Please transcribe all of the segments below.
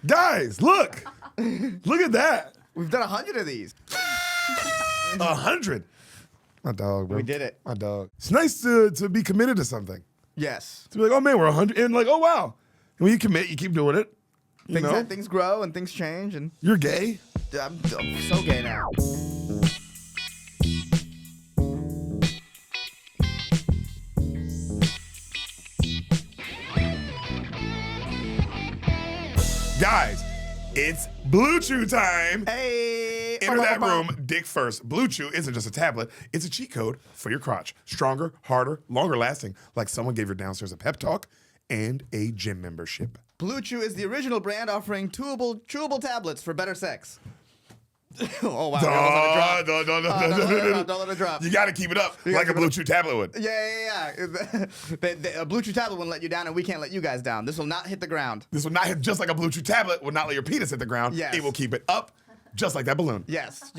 Guys, look. Look at that. We've done 100 of these. 100. My dog, bro. We did it. My dog. It's nice to be committed to something. Yes. To be like, oh man, we're 100. And like, oh wow. And when you commit, you keep doing it. You know? Things grow and things change. And you're gay. I'm so gay now. Guys, it's Blue Chew time. Hey. Enter that room, dick first. Blue Chew isn't just a tablet, it's a cheat code for your crotch. Stronger, harder, longer lasting, like someone gave your downstairs a pep talk and a gym membership. Blue Chew is the original brand offering chewable tablets for better sex. Oh, wow. Don't let it drop. You got to keep it up like a Blue Chew tablet would. Yeah. A Blue Chew tablet wouldn't let you down, and we can't let you guys down. This will not hit the ground. This will not hit, just like a Blue Chew tablet will not let your penis hit the ground. Yes. It will keep it up just like that balloon. Yes.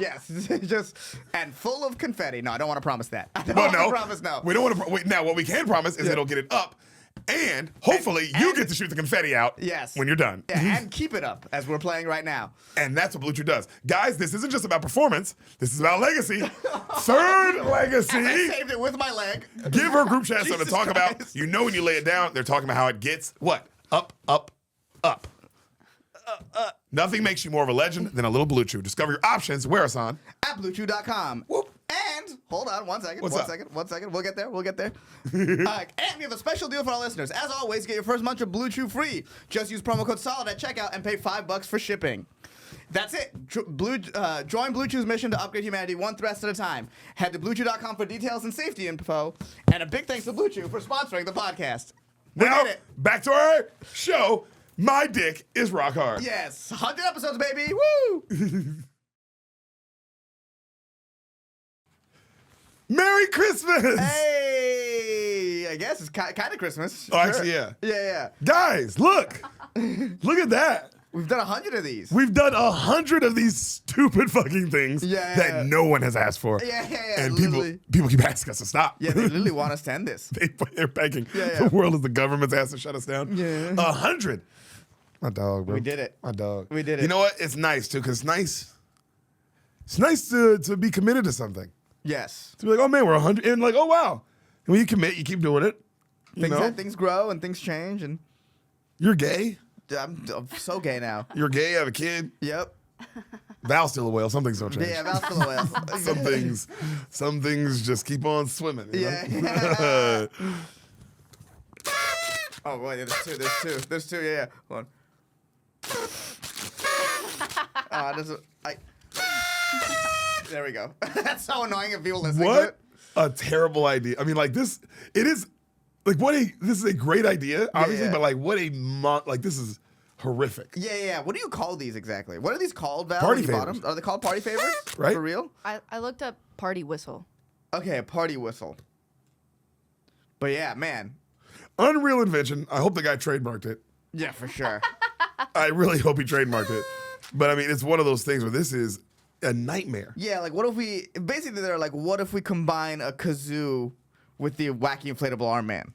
Just and full of confetti. No, I don't want to promise that. I don't Well, want to promise no. We don't want to. Now, what we can promise is it'll get it up, and hopefully you get to shoot the confetti out. Yes. When you're done. Yeah, and keep it up as we're playing right now. And that's what Blue Chew does. Guys, this isn't just about performance. This is about legacy. Third legacy. I saved it with my leg. Give her group chat something to talk Christ. about. You know when you lay it down, they're talking about how it gets what? Up, up, up. Nothing makes you more of a legend than a little Blue Chew. Discover your options. Where, Ehsan? At BlueChew.com. Whoop. And hold on one second. What's One up? second. We'll get there. And we have a special deal for our listeners. As always, get your first month of Blue Chew free. Just use promo code SOLID at checkout and pay $5 for shipping. That's it. Join Blue Chew's mission to upgrade humanity one thrust at a time. Head to BlueChew.com for details and safety info. And a big thanks to Blue Chew for sponsoring the podcast. We Now, did it. back to our show. My dick is rock hard. Yes, 100 episodes, baby. Woo! Merry Christmas! Hey, I guess it's kind of Christmas. Oh, actually, yeah. Yeah. Guys, look. Look at that. We've done 100 of these. We've done 100 of these stupid fucking things that no one has asked for. Yeah. And literally. people keep asking us to stop. Yeah, they literally want us to end this. They're begging. Yeah. The world is the government's asked to shut us down. Yeah. 100. My dog, bro. We did it. My dog. We did it. You know what? It's nice, too, because it's nice to be committed to something. Yes. To be like, oh, man, we're 100. And like, oh, wow. And when you commit, you keep doing it. Things grow and things change. And you're gay. I'm so gay now. You're gay, you have a kid. Yep. Val's still a whale. Some things don't change. Yeah, Val's still a whale. Some things just keep on swimming. You know? Yeah. Oh, boy, there's two. Yeah. Hold on. There we go. That's so annoying if people listening to What it. a terrible idea. I mean, like this, it is, like this is a great idea, obviously, yeah. but like this is horrific. Yeah. What do you call these exactly? What are these called, Val? Party when you bought favors. them? Are they called party favors? Right. For real? I looked up party whistle. Okay, a party whistle. But yeah, man. Unreal invention. I hope the guy trademarked it. Yeah, for sure. I really hope he trademarked it. But I mean, it's one of those things where this is a nightmare. Yeah, like what if we combine a kazoo with the wacky inflatable arm man?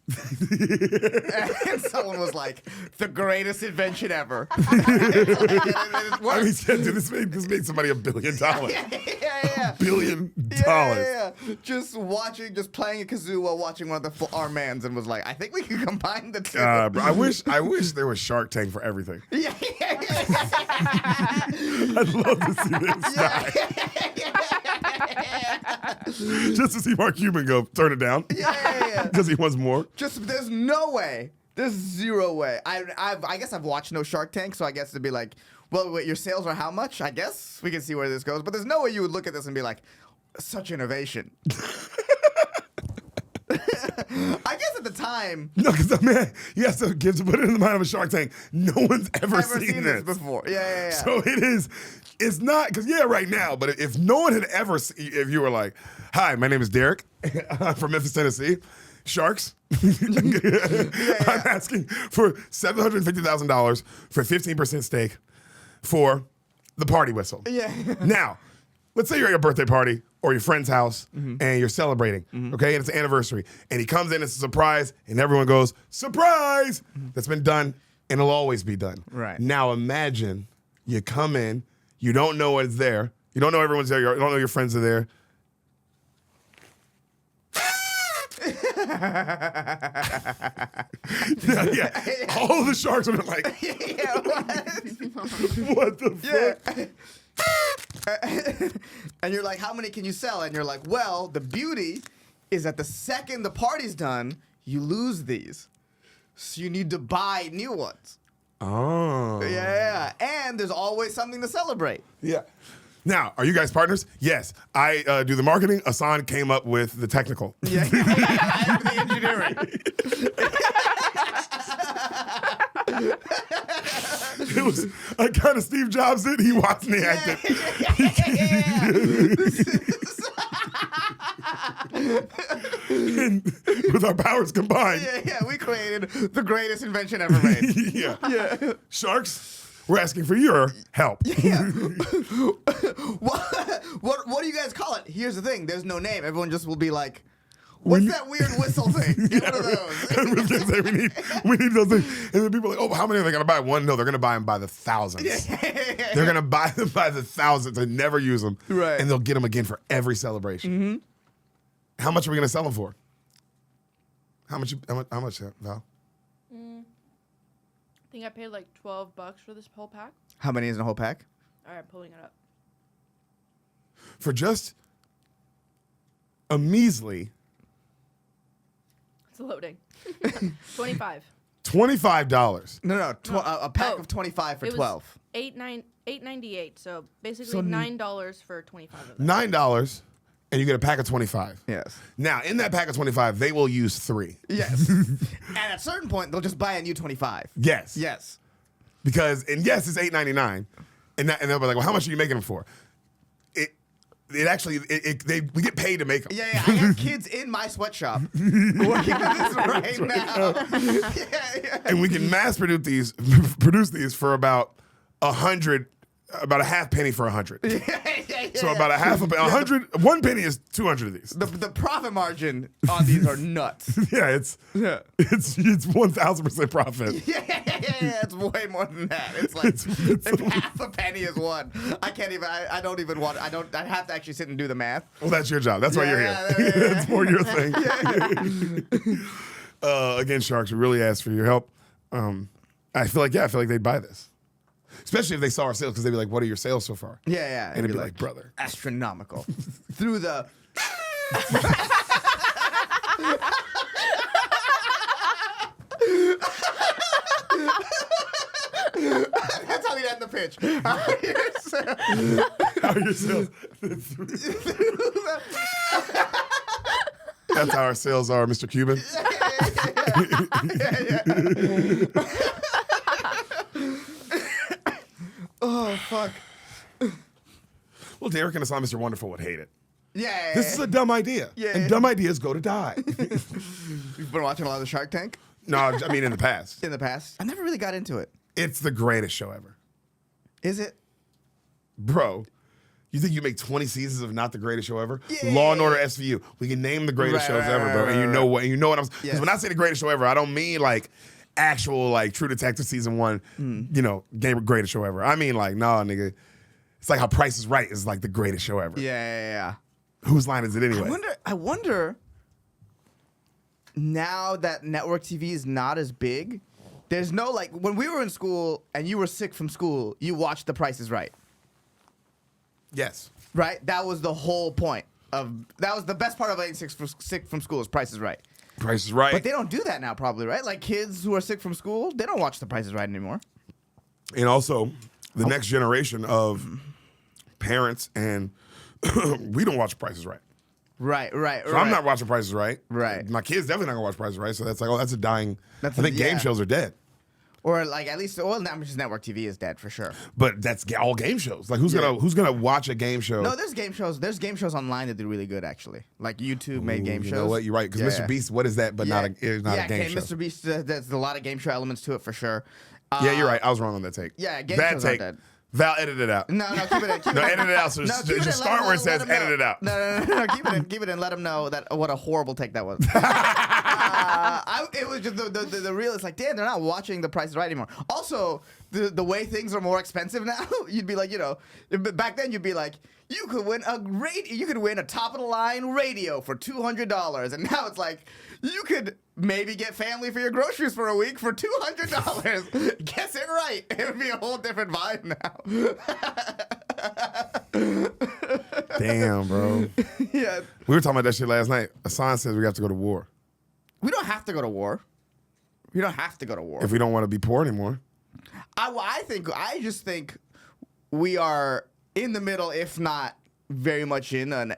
And someone was like, the greatest invention ever. I mean, dude, this made somebody $1 billion. Yeah. $1 billion. Yeah. Just playing a kazoo while watching one of the arm mans, and was like, I think we can combine the two. Bro, I wish there was Shark Tank for everything. Yeah. I'd love to see this guy. Just to see Mark Cuban go turn it down. Yeah. Because he wants more. There's no way. There's zero way. I guess I've watched no Shark Tank, so I guess it'd be like, well, wait, your sales are how much? I guess we can see where this goes. But there's no way you would look at this and be like, such innovation. I guess at the time. No, because man, you have to put it in the mind of a Shark Tank. No one's ever seen this before. Yeah. So it's not, because right now, but if no one had ever, if you were like, hi, my name is Deric, I'm from Memphis, Tennessee, Sharks. I'm asking for $750,000 for 15% stake for the party whistle. Yeah. Now, let's say you're at your birthday party or your friend's house and you're celebrating, okay? And it's an anniversary. And he comes in, it's a surprise, and everyone goes, surprise! That's been done and it'll always be done. Right. Now imagine you come in, you don't know what's there, you don't know everyone's there, you don't know your friends are there. yeah. All the sharks are like, Yeah, what the fuck? yeah. And you're like, how many can you sell? And you're like, well, the beauty is that the second the party's done, you lose these. So you need to buy new ones. Oh. Yeah. And there's always something to celebrate. Yeah. Now, are you guys partners? Yes. I do the marketing. Ehsan came up with the technical. Yeah. I have the engineering. It was kind of Steve Jobs did. He watched me act it. And with our powers combined. Yeah, we created the greatest invention ever made. Yeah. Sharks, we're asking for your help. Yeah. What do you guys call it? Here's the thing. There's no name. Everyone just will be like, what's that weird whistle thing? Get one of those. I was gonna say, we need those things. And then people are like, oh, how many are they going to buy? One? No, they're going to buy them by the thousands. They're going to buy them by the thousands and never use them. Right. And they'll get them again for every celebration. Mm-hmm. How much are we going to sell them for? How much, Val? I think I paid like $12 for this whole pack. How many is in a whole pack? All right, pulling it up. For just a measly It's loading. 25. $25. No, a pack Oh, of 25 for it was 12. $8.98. So basically So $9 for 25 of them. $9, and you get a pack of 25. Yes. Now, in that pack of 25, they will use 3. Yes. And at a certain point, they'll just buy a new 25. Yes. Yes. Because, and yes, it's $8.99. And they'll be like, well, how much are you making them for? We get paid to make them. Yeah, I have kids in my sweatshop working on this right now. Yeah. And we can mass produce these for about a half penny for 100. So about a half a 100, 1 penny is 200 of these. The profit margin on these are nuts. Yeah, it's 1,000% profit. Yeah, it's way more than that. It's like if half a penny is one. I can't even. I don't even want. I have to actually sit and do the math. Well, that's your job. That's why you're here. That's more your thing. Again, Sharks, we really ask for your help. I feel like they'd buy this. Especially if they saw our sales, because they'd be like, what are your sales so far? Yeah. And it'd be like, brother. Astronomical. Through the. That's how we end the pitch. How are your sales? That's how our sales are, Mr. Cuban. Oh, fuck. Well, Deric and Ehsan, Mr. Wonderful would hate it. Yeah. This is a dumb idea. Yeah. And dumb ideas go to die. You've been watching a lot of the Shark Tank? No, I mean in the past. In the past? I never really got into it. It's the greatest show ever. Is it? Bro, you think you make 20 seasons of not the greatest show ever? Yeah. Law and Order SVU. We can name the greatest shows ever, bro. And you know what I'm saying. Because when I say the greatest show ever, I don't mean like actual like True Detective season 1, greatest show ever. I mean like, nah, nigga. It's like how Price is Right is like the greatest show ever. Yeah. Whose line is it anyway? I wonder now that network TV is not as big, there's no like when we were in school and you were sick from school, you watched The Price is Right. Yes. Right? That was the whole point that was the best part of being sick from school is Price is Right. Price is Right. But they don't do that now probably, right? Like kids who are sick from school, they don't watch The Price is Right anymore. And also the next generation of parents and we don't watch Price is Right. Right. So I'm not watching Price is Right. Right. My kids definitely not gonna watch Price is Right. So that's like, oh, that's a dying. I That's think game yeah. shows are dead. Or like at least just network TV is dead for sure. But that's all game shows. Like who's gonna watch a game show? No, there's game shows. There's game shows online that do really good actually. Like YouTube made game shows. You know what? You're right. Because Mr. Beast, what is that? But it's not a game show. Mr. Beast. There's a lot of game show elements to it for sure. Yeah, you're right. I was wrong on that take. Yeah, game that shows take. aren't dead. Val, edit it out. No, keep it in. Keep No, it in. edit it out. So keep it just in. start where it says let 'em know. edit it out. No, keep it in. Keep it in. Let them know that what a horrible take that was. It was just the real. It's like, damn, they're not watching The Price is Right anymore. Also, the way things are more expensive now, you'd be like, back then you'd be like, you could win a top of the line radio for $200, and now it's like, you could maybe get family for your groceries for a week for $200. Guess it right. It would be a whole different vibe now. Damn, bro. Yeah. We were talking about that shit last night. Ehsan says we have to go to war. We don't have to go to war. We don't have to go to war. If we don't want to be poor anymore. I just think we are in the middle, if not very much in an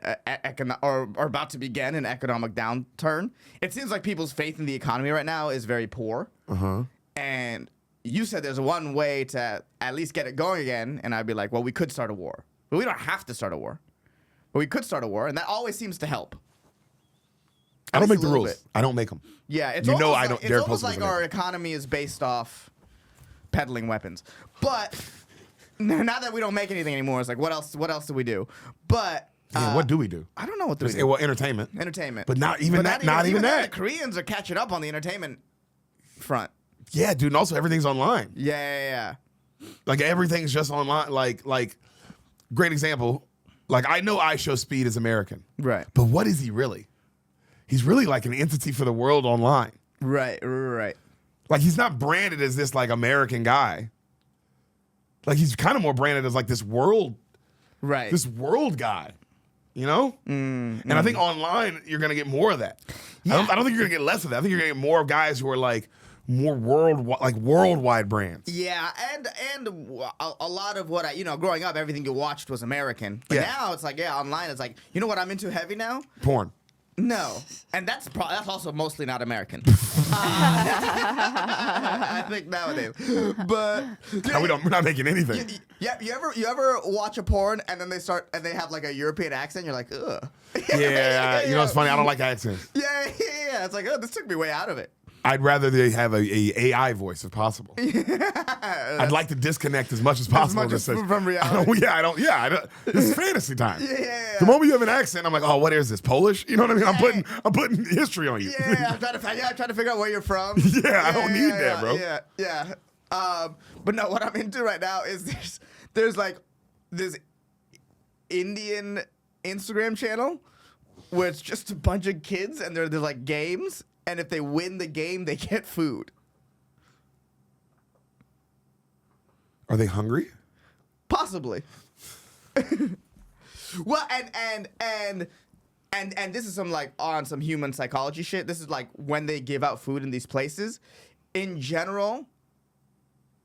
or about to begin an economic downturn. It seems like people's faith in the economy right now is very poor. And you said there's one way to at least get it going again, and I'd be like, well, we could start a war. But we don't have to start a war. But we could start a war, and that always seems to help. I don't least make the a little rules. bit. I don't make them. Yeah, it's You almost know like, I don't- It's Deric almost Poston like doesn't our make economy is based off peddling weapons. But now that we don't make anything anymore, it's like, what else do we do? But What do we do? I don't know what do we do. Well, entertainment. Entertainment. But not even that. Not even that. The Koreans are catching up on the entertainment front. Yeah, dude. And also everything's online. Yeah. Like everything's just online. Like, great example. Like I know iShowSpeed is American. Right. But what is he really? He's really like an entity for the world online. Right. Like he's not branded as this like American guy. Like he's kind of more branded as like this world Right. guy. You know? And I think online you're gonna get more of that. Yeah. I don't think you're gonna get less of that. I think you're gonna get more of guys who are like more worldwide brands. Yeah, and a lot of what growing up, everything you watched was American. But Yeah. now it's like, online, it's like, you know what I'm into heavy now? Porn. No, and that's also mostly not American. I think nowadays, but No, we're not making anything. you ever watch a porn and then they have like a European accent? You're like, ugh. Yeah, you know what's funny? I don't like accents. Yeah. It's like, oh, this took me way out of it. I'd rather they have a AI voice if possible. I'd like to disconnect as much as possible. much as Just from reality. I don't. This is fantasy time. Yeah. The moment you have an accent, I'm like, oh, what is this? Polish? You know what I mean? I'm putting history on you. Yeah, I'm trying to figure out where you're from. Yeah, I don't need that, bro. Yeah. But no, what I'm into right now is there's like this Indian Instagram channel where it's just a bunch of kids and there's like games, and if they win the game, they get food. Are they hungry? Possibly. Well, and this is some like on some human psychology shit. This is like when they give out food in these places. In general,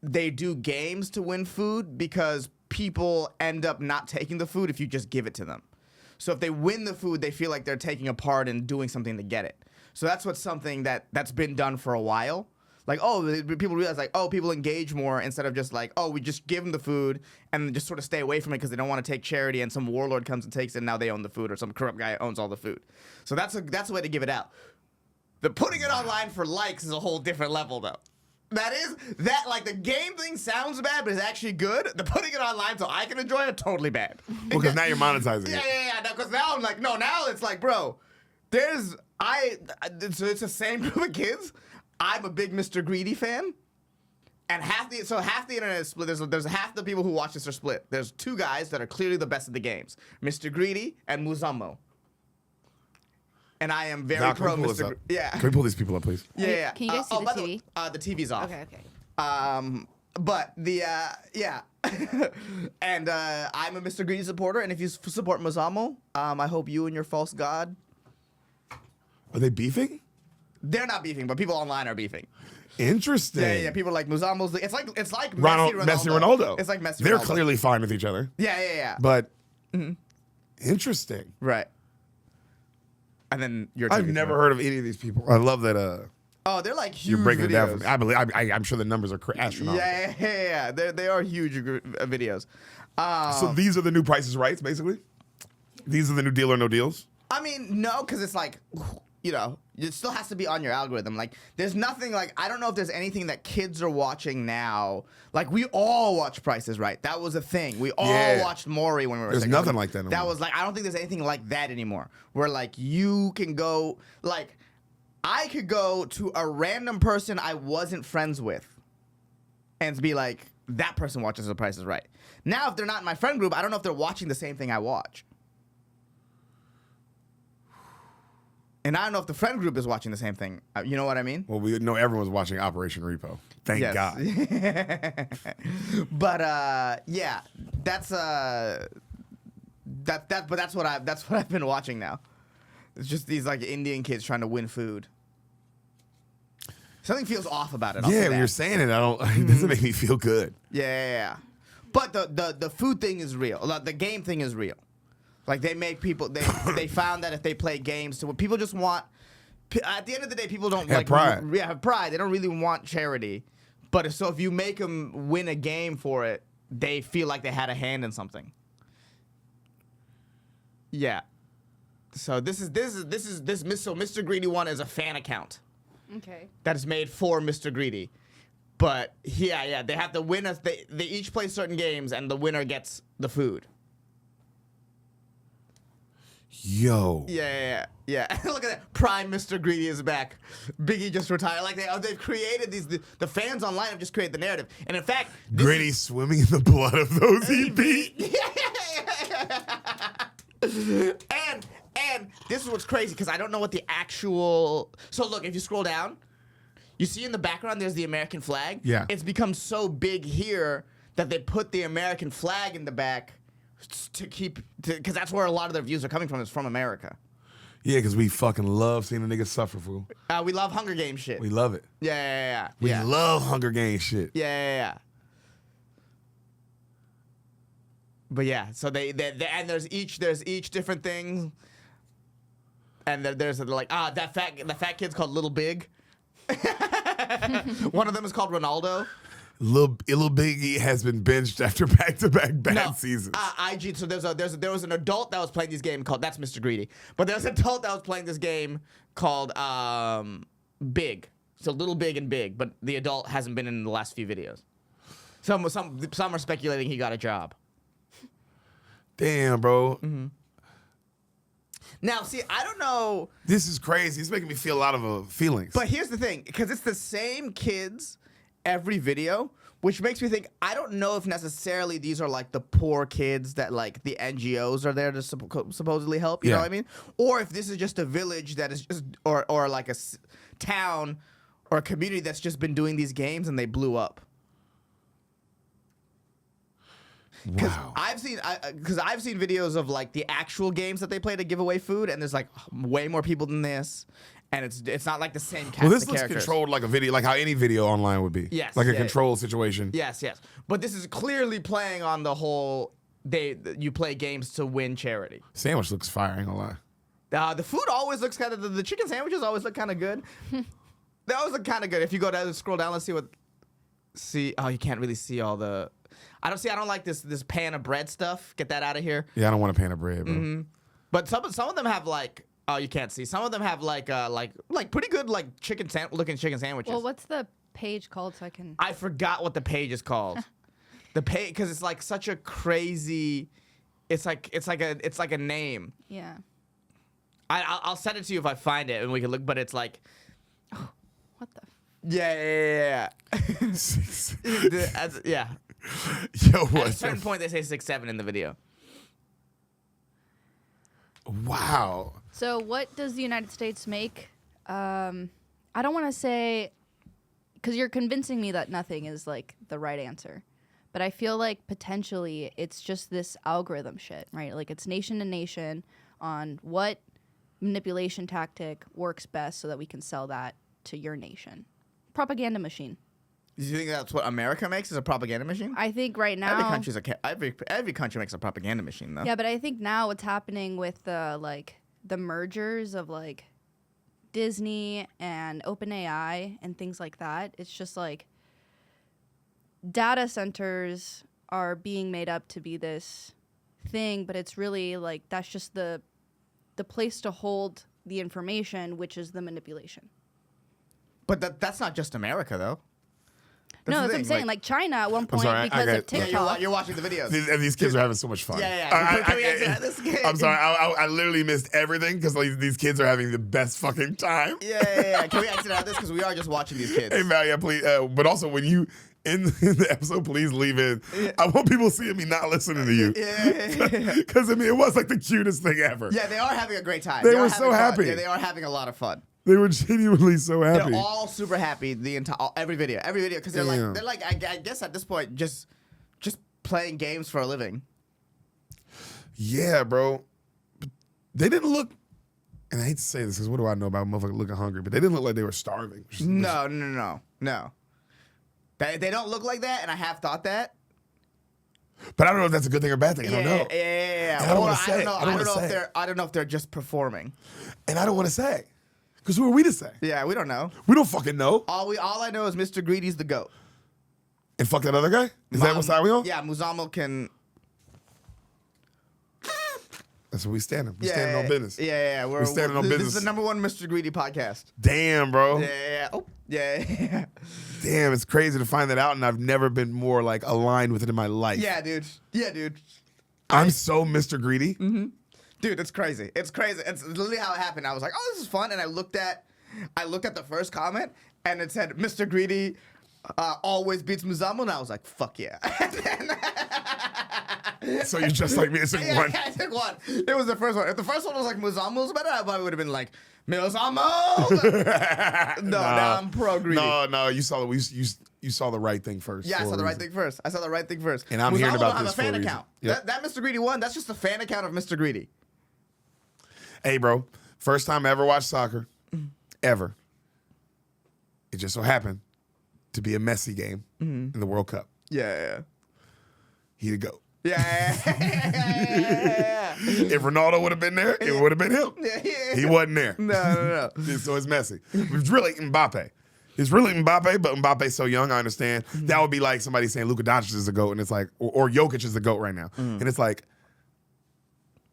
they do games to win food because people end up not taking the food if you just give it to them. So if they win the food, they feel like they're taking a part in doing something to get it. So that's something that's been done for a while. Like, people realize, like, people engage more instead of just like, we just give them the food and just sort of stay away from it because they don't want to take charity and some warlord comes and takes it and now they own the food, or some corrupt guy owns all the food. So that's a way to give it out. The putting it online for likes is a whole different level, though. Like, the game thing sounds bad, but it's actually good. The putting it online so I can enjoy it, totally bad. Well, because now you're monetizing it. Yeah. Because now I'm like, no, now it's like, bro, it's the same group of kids. I'm a big Mr. Greedy fan, and half the internet is split. There's half the people who watch this are split. There's two guys that are clearly the best at the games, Mr. Greedy and Muzammo. And I am very Doc, can pro we pull this Mr. up? Yeah. Can we pull these people up, please? Yeah. Can you guys see the by TV? way, the TV's off. Okay. But the yeah, and I'm a Mr. Greedy supporter, and if you support Muzammo, I hope you and your false god. Are they beefing? They're not beefing, but people online are beefing. Interesting. Yeah. People are like Muzammo's. It's like Messi Ronaldo. It's like Messi. They're Ronaldo. clearly fine with each other. Yeah. But interesting. Right. And then I've never heard of any of these people. I love that. They're like huge. You're breaking videos. it down for me. I'm sure the numbers are astronomical. Yeah. They are huge videos. So these are the new Prices Rights, basically. These are the new Deal or No Deals. I mean, no, because it's like, it still has to be on your algorithm. Like, there's nothing like, I don't know if there's anything that kids are watching now. Like, we all watch Prices Right. That was a thing. We all watched Maury when we were There's second. nothing like that anymore. That was like, I don't think there's anything like that anymore. Where like you can go, like, I could go to a random person I wasn't friends with and be like, that person watches The Price is Right. Now, if they're not in my friend group, I don't know if they're watching the same thing I watch. And I don't know if the friend group is watching the same thing. You know what I mean? Well, we know everyone's watching Operation Repo. Thank God. But yeah, that's what I've been watching now. It's just these like Indian kids trying to win food. Something feels off about it. Yeah, when you're saying it, it doesn't make me feel good. Yeah. But the food thing is real. The game thing is real. Like they make people. They found that if they play games, so people just want. At the end of the day, people don't have pride. Have pride. They don't really want charity. But if you make them win a game for it, they feel like they had a hand in something. Yeah. So so Mr. Greedy one is a fan account. Okay. That is made for Mr. Greedy. But yeah, they have to win us. They each play certain games, and the winner gets the food. Yo. Yeah. Look at that. Prime Mr. Greedy is back. Biggie just retired. Like they've created these. The fans online have just created the narrative. And in fact, Greedy swimming in the blood of those he beat. And this is what's crazy because I don't know what the actual. So look, if you scroll down, you see in the background there's the American flag. Yeah. It's become so big here that they put the American flag in the back because that's where a lot of their views are coming from. Is from America. Yeah, because we fucking love seeing a nigga suffer, fool. We love Hunger Games shit. We love it. Yeah. We love Hunger Games shit. Yeah. But yeah, so they and there's each different thing, and there's like the fat kid's called Little Big. One of them is called Ronaldo. Little Biggie has been benched after back-to-back bad seasons. IG. So there was an adult that was playing this game called that's Mr. Greedy, but there's an adult that was playing this game called Big. So Little Big and Big, but the adult hasn't been in the last few videos. Some are speculating he got a job. Damn, bro. Mm-hmm. Now, see, I don't know. This is crazy. It's making me feel a lot of feelings. But here's the thing, because it's the same kids every video, which makes me think, I don't know if necessarily these are like the poor kids that like the NGOs are there to supposedly help, you know what I mean? Or if this is just a village that is just, or like a town or a community that's just been doing these games and they blew up. Because wow. I've seen videos of like the actual games that they play to give away food, and there's like way more people than this, and it's not like the same cast Well, this of looks characters. controlled like a video, like how any video online would be. Yes, like a yeah, controlled situation. Yes. But this is clearly playing on the whole. You play games to win charity. Sandwich looks fire. I ain't gonna lie. The food always looks kind of. The chicken sandwiches always look kind of good. They always look kind of good. If you go down and scroll down, let's see what. Oh, you can't really see all the. I don't like this pan of bread stuff. Get that out of here. Yeah, I don't want a pan of bread, bro. Mm-hmm. But some of them have like you can't see. Some of them have like pretty good like looking chicken sandwiches. Well, what's the page called so I can? I forgot what the page is called. The page because it's like such a crazy. It's like a name. Yeah. I'll send it to you if I find it and we can look. But it's like. What the? Yeah. Yeah. Yo, what? At a certain point, they say 6'7" in the video. Wow. So, what does the United States make? I don't want to say, because you're convincing me that nothing is like the right answer, but I feel like potentially it's just this algorithm shit, right? Like it's nation to nation on what manipulation tactic works best so that we can sell that to your nation. Propaganda machine. Do you think that's what America makes is a propaganda machine? I think right now every country makes a propaganda machine though. Yeah, but I think now what's happening with the mergers of like Disney and OpenAI and things like that, it's just like data centers are being made up to be this thing, but it's really like that's just the place to hold the information, which is the manipulation. But that's not just America though. No, the that's what I'm thing, saying. Like China at one point sorry, I because got- of Yeah, TikTok. you're watching the videos. These kids are having so much fun. Yeah. Can we exit this game? I'm sorry. I literally missed everything because like, these kids are having the best fucking time. Yeah. Can we exit out of this because we are just watching these kids? Hey, Val, yeah, please. But also, when you in the episode, please leave in. I want people seeing me not listening to you. Yeah. Because I mean, it was like the cutest thing ever. Yeah, they are having a great time. They are were having so fun. happy. Yeah, they are having a lot of fun. They were genuinely so happy. They're all super happy the entire every video because they're Damn. like I guess at this point just playing games for a living. Yeah, bro. But they didn't look. And I hate to say this because what do I know about motherfuckers looking hungry? But they didn't look like they were starving. No. They don't look like that, and I have thought that. But I don't know if that's a good thing or a bad thing. I don't know. Yeah. And I don't want to say. I don't know if they're just performing. And I don't want to say. Because who are we to say? Yeah, we don't know. We don't fucking know. All I know is Mr. Greedy's the GOAT. And fuck that other guy? Is that what side we on? Yeah, Muzamo can. That's what we standing. We standing on business. Yeah. We're standing on This business. is the #1 Mr. Greedy podcast. Damn, bro. Yeah. Oh, yeah. Damn, it's crazy to find that out, and I've never been more like aligned with it in my life. Yeah, dude. I'm so Mr. Greedy. Mm-hmm. Dude, it's crazy. It's literally how it happened. I was like, oh, this is fun. And I looked at the first comment, and it said, Mr. Greedy always beats Muzamo. And I was like, fuck yeah. So you're just like me. It's like one. I took one. It was the first one. If the first one was like Muzamo was better, I probably would have been like, Muzamo! Now I'm pro Greedy. No. You saw the right thing first. Yeah, I saw the right thing first. And I'm hearing about don't this have a fan for a reason. account. Yep. That Mr. Greedy one, that's just a fan account of Mr. Greedy. Hey, bro. First time I ever watched soccer, ever. It just so happened to be a Messi game in the World Cup. Yeah. He'd go. Yeah. If Ronaldo would have been there, it would have been him. Yeah. He wasn't there. No. So it's Messi. It's really Mbappe. It's really Mbappe, but Mbappe's so young, I understand. That would be like somebody saying Luka Doncic is the GOAT, and it's like, or Jokic is the GOAT right now. And it's like,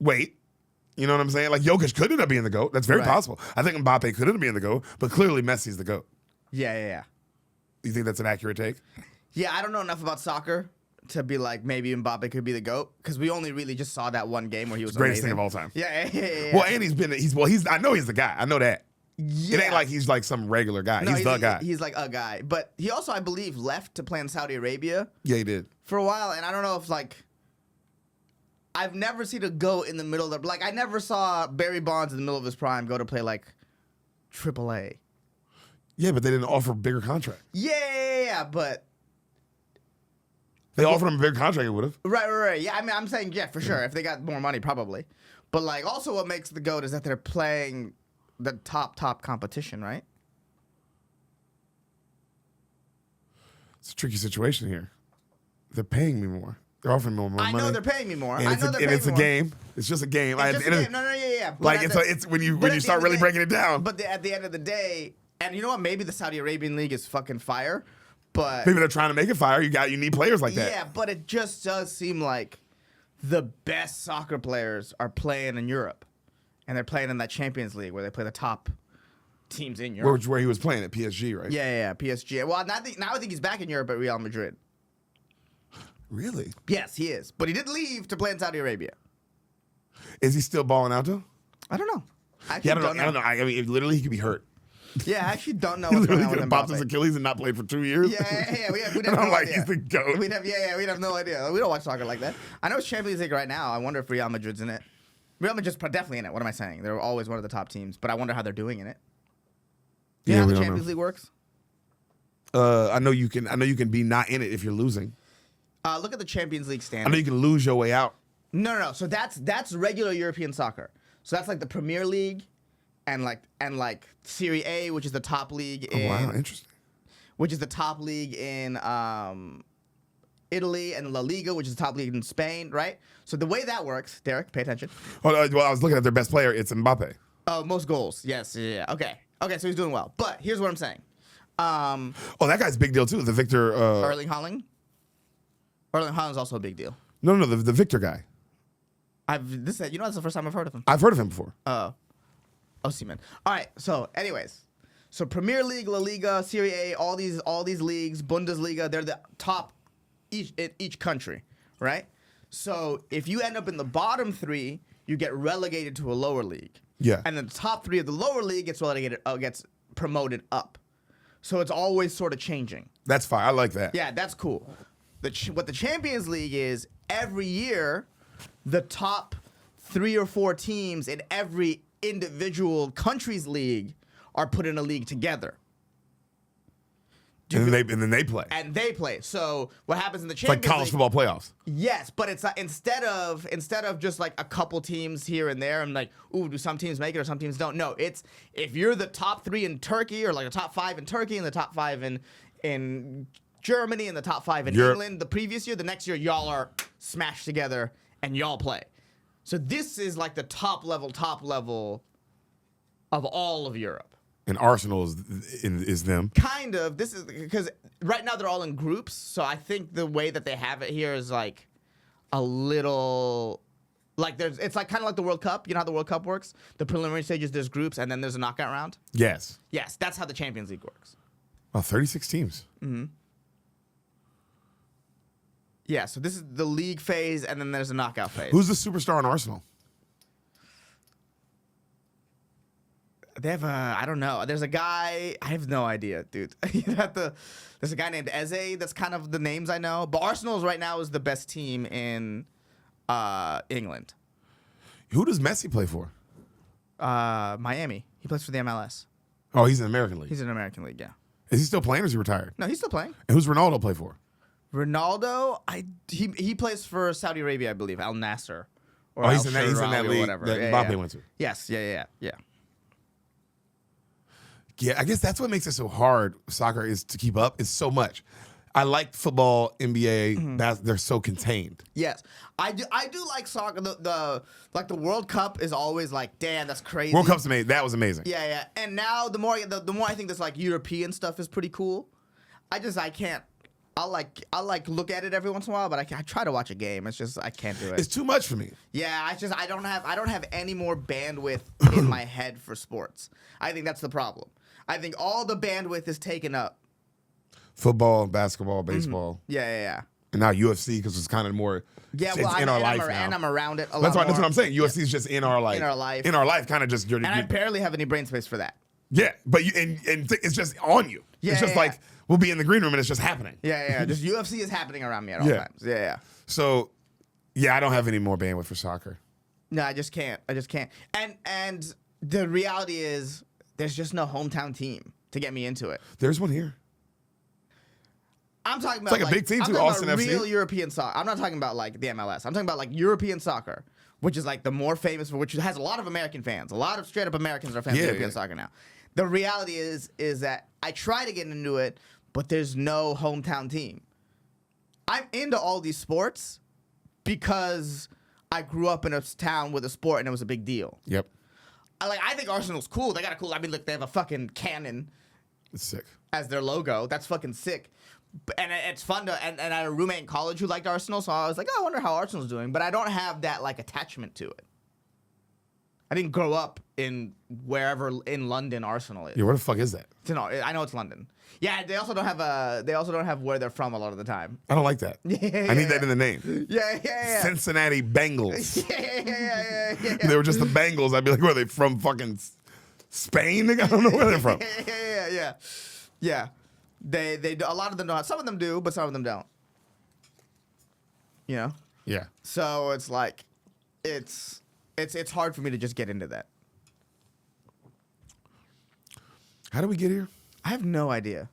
wait. You know what I'm saying? Like, Jokic could end up being the GOAT. That's very possible. I think Mbappe could end up being the GOAT, but clearly Messi's the GOAT. Yeah. You think that's an accurate take? Yeah, I don't know enough about soccer to be like maybe Mbappe could be the GOAT because we only really just saw that one game where he was Greatest amazing. thing of all time. Yeah. Well, and I know he's the guy. I know that. Yeah. It ain't like he's like some regular guy. No, he's the guy. He's like a guy. But he also, I believe, left to play in Saudi Arabia Yeah, he did. for a while. And I don't know if like, I've never seen a GOAT in the middle of I never saw Barry Bonds in the middle of his prime go to play like AAA. Yeah, but they didn't offer a bigger contract. Yeah, but They offered him a bigger contract, it would have. right. Yeah, I mean, I'm saying for sure. If they got more money, probably. But like, also, what makes the GOAT is that they're playing the top competition, right? It's a tricky situation here. They're paying me more. They're offering me more money. I know they're paying me more. And it's a game. It's just a game. It's just a game. No, yeah. Like it's when you start really breaking it down. But at the end of the day, and you know what? Maybe the Saudi Arabian league is fucking fire, but maybe they're trying to make it fire. You need players like that. Yeah, but it just does seem like the best soccer players are playing in Europe, and they're playing in that Champions League where they play the top teams in Europe. Where he was playing at PSG, right? Yeah, PSG. Well, now I think he's back in Europe at Real Madrid. Really? Yes, he is, but he did leave to play in Saudi Arabia. Is he still balling out though? I don't know. I don't know. I mean, literally, he could be hurt. Yeah, I actually don't know He what's going literally on could with have popped his Mbappe. Achilles and not played for 2 years. Yeah, we'd have And no I'm like, idea. he's the GOAT. We'd have no idea. We don't watch soccer like that. I know it's Champions League right now. I wonder if Real Madrid's in it. Real Madrid's definitely in it. What am I saying? They're always one of the top teams, but I wonder how they're doing in it. You know how we the don't Champions know. League works? I know you can be not in it if you're losing. Look at the Champions League I standings. know you can lose your way out. No. So that's regular European soccer. So that's like the Premier League, and like Serie A, which is the top league in. Oh, wow, interesting. Which is the top league in Italy, and La Liga, which is the top league in Spain, right? So the way that works, Derek, pay attention. Well, I was looking at their best player. It's Mbappe. Oh, most goals. Yes. Yeah. Okay, so he's doing well. But here's what I'm saying. Oh, that guy's a big deal too. The Victor. Erling Haaland. Erling Haaland's also a big deal. No, the Victor guy. That's the first time I've heard of him. I've heard of him before. Oh, Seaman. All right. So, anyways, So Premier League, La Liga, Serie A, all these leagues, Bundesliga, they're the top in each country, right? So if you end up in the bottom 3, you get relegated to a lower league. Yeah. And then the top 3 of the lower league gets relegated, gets promoted up. So it's always sort of changing. That's fine. I like that. Yeah, that's cool. What the Champions League is, every year, the top 3 or 4 teams in every individual country's league are put in a league together. And then they play. And they play. So what happens in the It's Champions like college League? football playoffs. Yes, but it's instead of just like a couple teams here and there, and like, ooh, do some teams make it or some teams don't? No, it's if you're the top 3 in Turkey or like the top 5 in Turkey and the top 5 in Germany and the top 5 in England the previous year, the next year y'all are smashed together and y'all play. So this is like the top level of all of Europe. And Arsenal is them. Kind of. This is because right now they're all in groups. So I think the way that they have it here is like a little like it's like kind of like the World Cup. You know how the World Cup works? The preliminary stages, there's groups, and then there's a knockout round. Yes. Yes, that's how the Champions League works. Oh, 36 teams. Mm-hmm. Yeah, so this is the league phase, and then there's a knockout phase. Who's the superstar on Arsenal? They have I don't know. There's a guy. I have no idea, dude. There's a guy named Eze. That's kind of the names I know. But Arsenal right now is the best team in England. Who does Messi play for? Miami. He plays for the MLS. Oh, he's in the American League. He's in the American League, yeah. Is he still playing or is he retired? No, he's still playing. And who's Ronaldo play for? Ronaldo, he plays for Saudi Arabia, I believe, Al Nassr. Or Oh, he's Al in that Sharawi or league whatever. that Yeah, Mbappe yeah. went to. Yes, yeah. Yeah, I guess that's what makes it so hard. Soccer is to keep up. It's so much. I like football, NBA. They're so contained. Yes, I do like soccer. The World Cup is always like, damn, that's crazy. World Cup's amazing. That was amazing. Yeah. And now the more I think this like European stuff is pretty cool. I can't. I'll look at it every once in a while, but I try to watch a game. It's just I can't do it. It's too much for me. Yeah, I don't have any more bandwidth in my head for sports. I think that's the problem. I think all the bandwidth is taken up. Football, basketball, baseball. Yeah. And now UFC because it's kind of more. Yeah, it's well, in our life now. and I'm around it a lot That's more. what I'm saying. UFC is just in our life. In our life. In our life, kind of just. And I barely have any brain space for that. Yeah, but it's just on you. Yeah, it's just yeah, like we'll be in the green room and it's just happening. Yeah. Just UFC is happening around me at all times. Yeah. So, yeah, I don't have any more bandwidth for soccer. No, I just can't. And the reality is, there's just no hometown team to get me into it. There's one here. I'm talking about It's like a big team I'm too, talking Austin about FC. real European soccer. I'm not talking about like the MLS. I'm talking about like European soccer, which is like the more famous, which has a lot of American fans. A lot of straight up Americans are fans of European soccer now. The reality is that I try to get into it, but there's no hometown team. I'm into all these sports because I grew up in a town with a sport and it was a big deal. Yep. I think Arsenal's cool. They got a cool. I mean, look, they have a fucking cannon It's sick. as their logo. That's fucking sick. And it's fun to. And I had a roommate in college who liked Arsenal, so I was like, oh, I wonder how Arsenal's doing. But I don't have that like attachment to it. I didn't grow up in wherever in London Arsenal is. Yeah, where the fuck is that? I know it's London. Yeah, they also don't have where they're from a lot of the time. I don't like that. I need that in the name. Yeah. Cincinnati Bengals. Yeah. They were just the Bengals. I'd be like, where are they from? Fucking Spain? I don't know where they're from. Yeah. They a lot of them don't. Some of them do, but some of them don't. You know. Yeah. So it's like, it's hard for me to just get into that. How did we get here? I have no idea.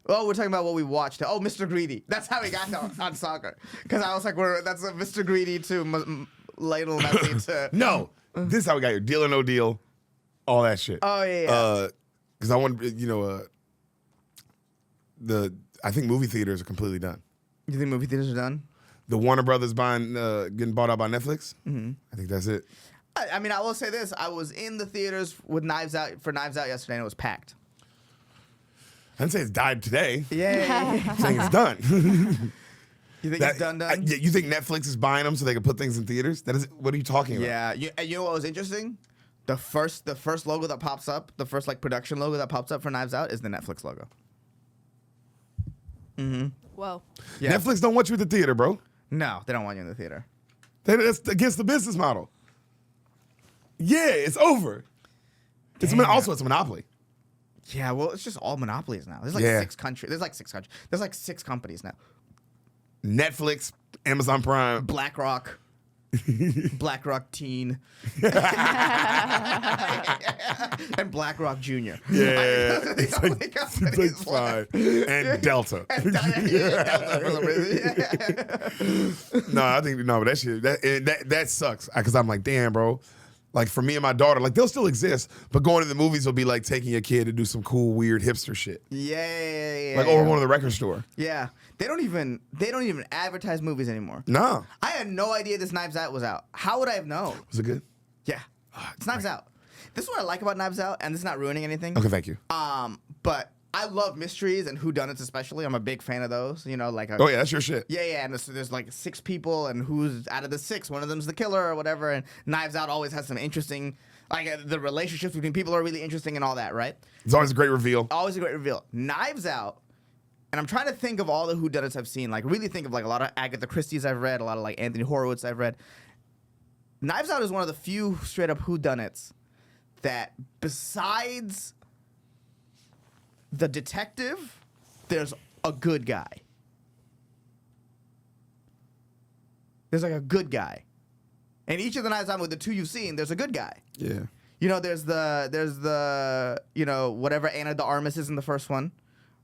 Oh, we're talking about what we watched. Oh, Mr. Greedy. That's how we got on soccer. Because I was like, that's a Mr. Greedy to Lionel Messi to. No. This is how we got here. Deal or no deal. All that shit. Oh, yeah. Because I want, I think movie theaters are completely done. You think movie theaters are done? The Warner Brothers getting bought out by Netflix. Mm-hmm. I think that's it. I mean, I will say this. I was in the theaters with Knives Out yesterday, and it was packed. I didn't say it's died today. Yeah. I'm saying it's done. You think it's done? You think Netflix is buying them so they can put things in theaters? What are you talking about? Yeah. You know what was interesting? The first logo that pops up, the first like production logo that pops up for Knives Out is the Netflix logo. Whoa. Yeah. Netflix don't want you at the theater, bro. No, they don't want you in the theater. That's against the business model. Yeah, it's over. It's Damn. also it's a monopoly. Yeah, well, it's just all monopolies now. There's like Yeah. 6 countries. There's like 6 countries. There's like 6 companies now. Netflix, Amazon Prime. BlackRock. BlackRock Teen. And BlackRock Junior. Yeah, These it's are like, the companies it's like 5. And Delta. No, I think but that shit that sucks because I'm like, damn, bro. Like for me and my daughter, like they'll still exist, but going to the movies will be like taking your kid to do some cool, weird hipster shit. Yeah. Like over one of the record store. Yeah. They don't even advertise movies anymore. No. I had no idea this Knives Out was out. How would I have known? Was it good? Yeah. It's Knives Out. This is what I like about Knives Out, and this is not ruining anything. Okay, thank you. But I love mysteries and whodunits especially. I'm a big fan of those. You know, like Oh yeah, that's your shit. Yeah, and there's like 6 people, and who's out of the 6, one of them's the killer or whatever. And Knives Out always has some interesting, like the relationships between people are really interesting and all that, right? It's always a great reveal. Always a great reveal. Knives Out, and I'm trying to think of all the whodunits I've seen. Like really think of like a lot of Agatha Christie's I've read, a lot of like Anthony Horowitz I've read. Knives Out is one of the few straight up whodunits that besides the detective, there's a good guy. There's like a good guy. And each of the Knives Out, with the 2 you've seen, there's a good guy. Yeah. You know, there's the you know, whatever Anna de Armas is in the first one,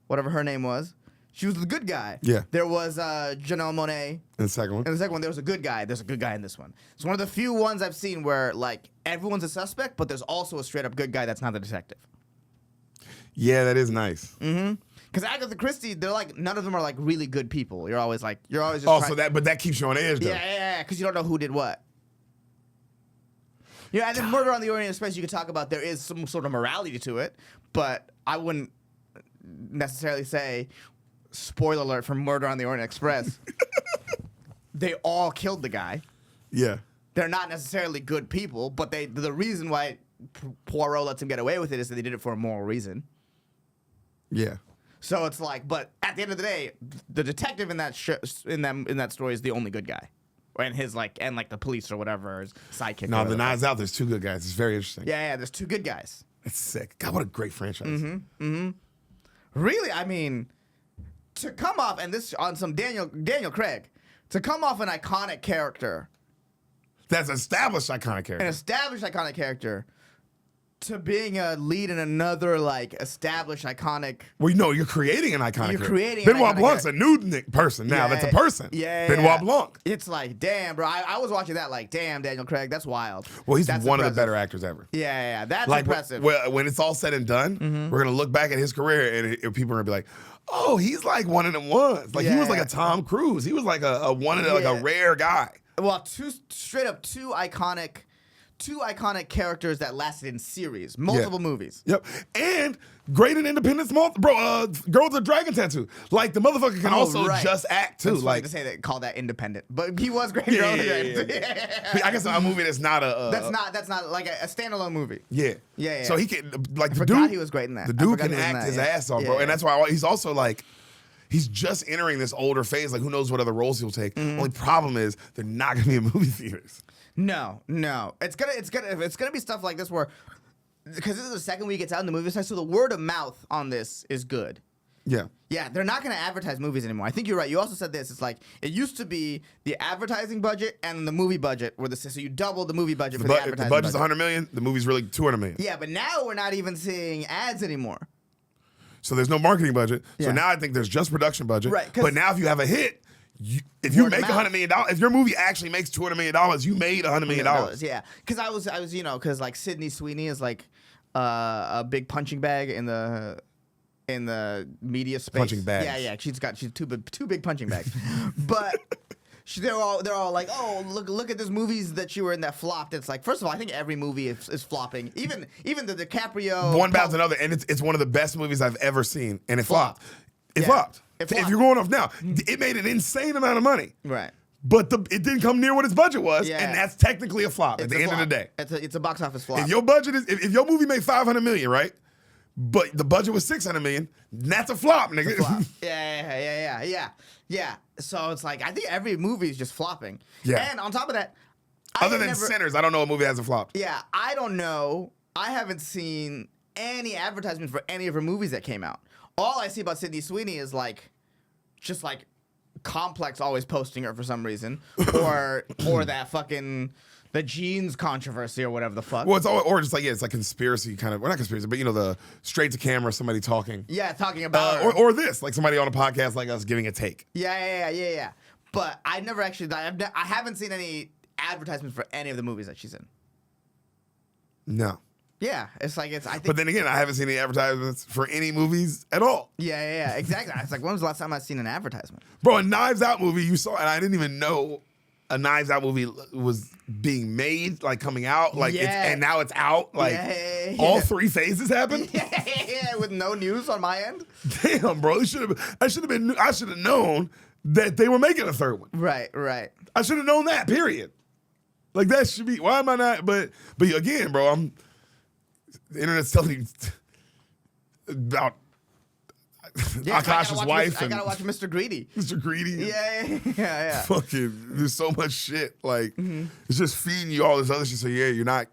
whatever her name was. She was the good guy. Yeah. There was Janelle Monáe. And the second one. In the second one, there was a good guy. There's a good guy in this one. It's one of the few ones I've seen where, like, everyone's a suspect, but there's also a straight-up good guy that's not the detective. Yeah, that is nice. Because Agatha Christie, they're like, none of them are, like, really good people. You're always just But that keeps you on edge, though. Yeah, because you don't know who did what. Yeah, and then Murder on the Orient Express, you could talk about there is some sort of morality to it, but I wouldn't necessarily say, spoiler alert for Murder on the Orient Express, they all killed the guy. Yeah. They're not necessarily good people, but the reason why Poirot lets him get away with it is that they did it for a moral reason. Yeah. So it's like, but at the end of the day, the detective in that in that story is the only good guy, and his and the police or whatever, his sidekick. No, the Knives Out, there's 2 good guys. It's very interesting. Yeah, there's 2 good guys. It's sick. God, what a great franchise. Really, I mean, to come off and this on some Daniel Craig, to come off an iconic character, That's established iconic an character. established iconic character, to being a lead in another established iconic. Well, you know, you're creating an iconic character. You're creating an Benoit iconic Blanc's a new person now. That's a person. Yeah. Benoit Blanc. It's like, damn, bro. I was watching that like, damn, Daniel Craig, that's wild. Well, he's That's one of the impressive. better actors ever. Yeah, that's Like impressive. when it's all said and done, we're gonna look back at his career and people are gonna be like, "Oh, he's like one of them ones. Like he was like a Tom Cruise. He was like a one of the, like a rare guy." Well, two iconic characters that lasted in series, multiple movies. Yep, and great in Independence, Girl with the Dragon Tattoo. Like the motherfucker can also just act too. It's funny Like to say call that independent, but he was great. In Girl with the Dragon Tattoo. I guess a movie that's not a. That's not like a standalone movie. Yeah. Yeah. So he can like I the forgot dude. he was great in that. The I dude forgot can he was in act that, his yeah. ass off, bro, Yeah. and that's why he's also like. He's just entering this older phase. Like, who knows what other roles he'll take? Only problem is they're not gonna be in movie theaters. No. It's gonna be stuff like this where, because this is the second week it's out in the movie side, so the word of mouth on this is good. Yeah. Yeah, they're not gonna advertise movies anymore. I think you're right. You also said this. It's like it used to be the advertising budget and the movie budget were so you double the movie budget for the If advertising the budget's budget. $100 million, the movie's really $200 million. Yeah, but now we're not even seeing ads anymore. So there's no marketing budget. So Yeah. now I think there's just production budget. Right, 'cause- But now if you have a hit, if you Word of make mouth. $100 million, if your movie actually makes $200 million, you made $100 million. Yeah, because I was because like Sydney Sweeney is like a big punching bag in the media space. Punching bags. Yeah. She's two big punching bags, but. They're all like, oh, look at these movies that you were in that flopped. It's like, first of all, I think every movie is flopping. Even the DiCaprio. One bounds another, and it's one of the best movies I've ever seen, and it flopped. It Yeah. flopped. It flopped. If you're going off now, it made an insane amount of money. Right. but it didn't come near what its budget was, Yeah. and that's technically a flop at It's the a end of the flop. day. It's a box office flop. If your budget is, if your movie made $500 million, right? But the budget was $600 million, that's a flop, nigga. Flop. Yeah. So it's like, I think every movie is just flopping. Yeah. And on top of that, Other than Sinners, I don't know a movie that hasn't flopped. Yeah, I don't know. I haven't seen any advertisements for any of her movies that came out. All I see about Sydney Sweeney is just like Complex always posting her for some reason, or that fucking the jeans controversy or whatever the fuck. Well, it's all, or just like, it's like conspiracy kind of, well, not conspiracy, but the straight to camera, somebody talking. Yeah, talking about her. Or this, like somebody on a podcast like us giving a take. Yeah. But I never actually, I haven't seen any advertisements for any of the movies that she's in. No. Yeah, I think. But then again, I haven't seen any advertisements for any movies at all. Yeah, exactly. It's like, when was the last time I've seen an advertisement? Bro, a Knives Out movie you saw, and I didn't even know a Knives Out movie was being made, like coming out, like and now it's out. Like all 3 phases happened. Yeah, with no news on my end. Damn, bro, I should have known that they were making a third one. Right. I should have known that. Period. Like that should be. Why am I not? But again, bro, the internet's telling you about Akash's wife. I gotta watch Mr. Greedy. Mr. Greedy. Yeah. Fucking, there's so much shit. Like, it's just feeding you all this other shit. So yeah, you're not.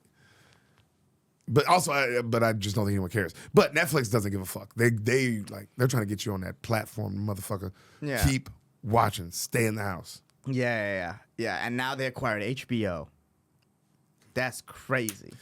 But also, I just don't think anyone cares. But Netflix doesn't give a fuck. They're trying to get you on that platform, motherfucker. Yeah. Keep watching. Stay in the house. Yeah. And now they acquired HBO. That's crazy.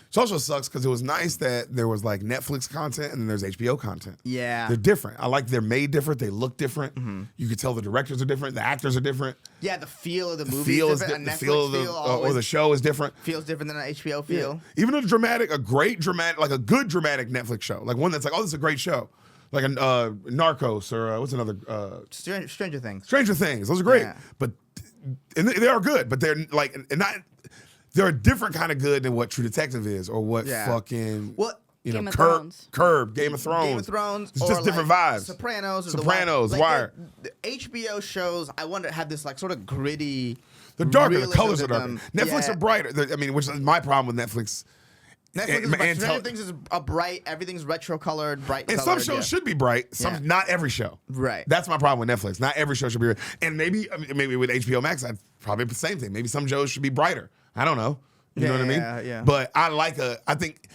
It also sucks because it was nice that there was like Netflix content and then there's HBO content. Yeah. They're different. I like they're made different. They look different. You can tell the directors are different. The actors are different. Yeah, the feel of the movie is different. The feel of the show is different. Feels different than an HBO feel. Yeah. Even a good dramatic Netflix show. Like one that's like, oh, this is a great show. Like a Narcos or what's another? Stranger Things. Stranger Things. Those are great. Yeah. But and they are good, but they're like, and not, they're a different kind of good than what True Detective is or what fucking Game of Thrones. Curb, Game of Thrones. It's just different vibes. Sopranos, Wire. The HBO shows, I wonder, have this like sort of gritty. They're darker. The realism colors to are darker. them. Netflix are brighter. Which is my problem with Netflix. Stranger Things is a bright. Everything's retro colored, bright. And colored, some shows should be bright. Not every show. Right. That's my problem with Netflix. Not every show should be. And maybe with HBO Max, I'd probably the same thing. Maybe some shows should be brighter. I don't know. You know what I mean? Yeah. But I think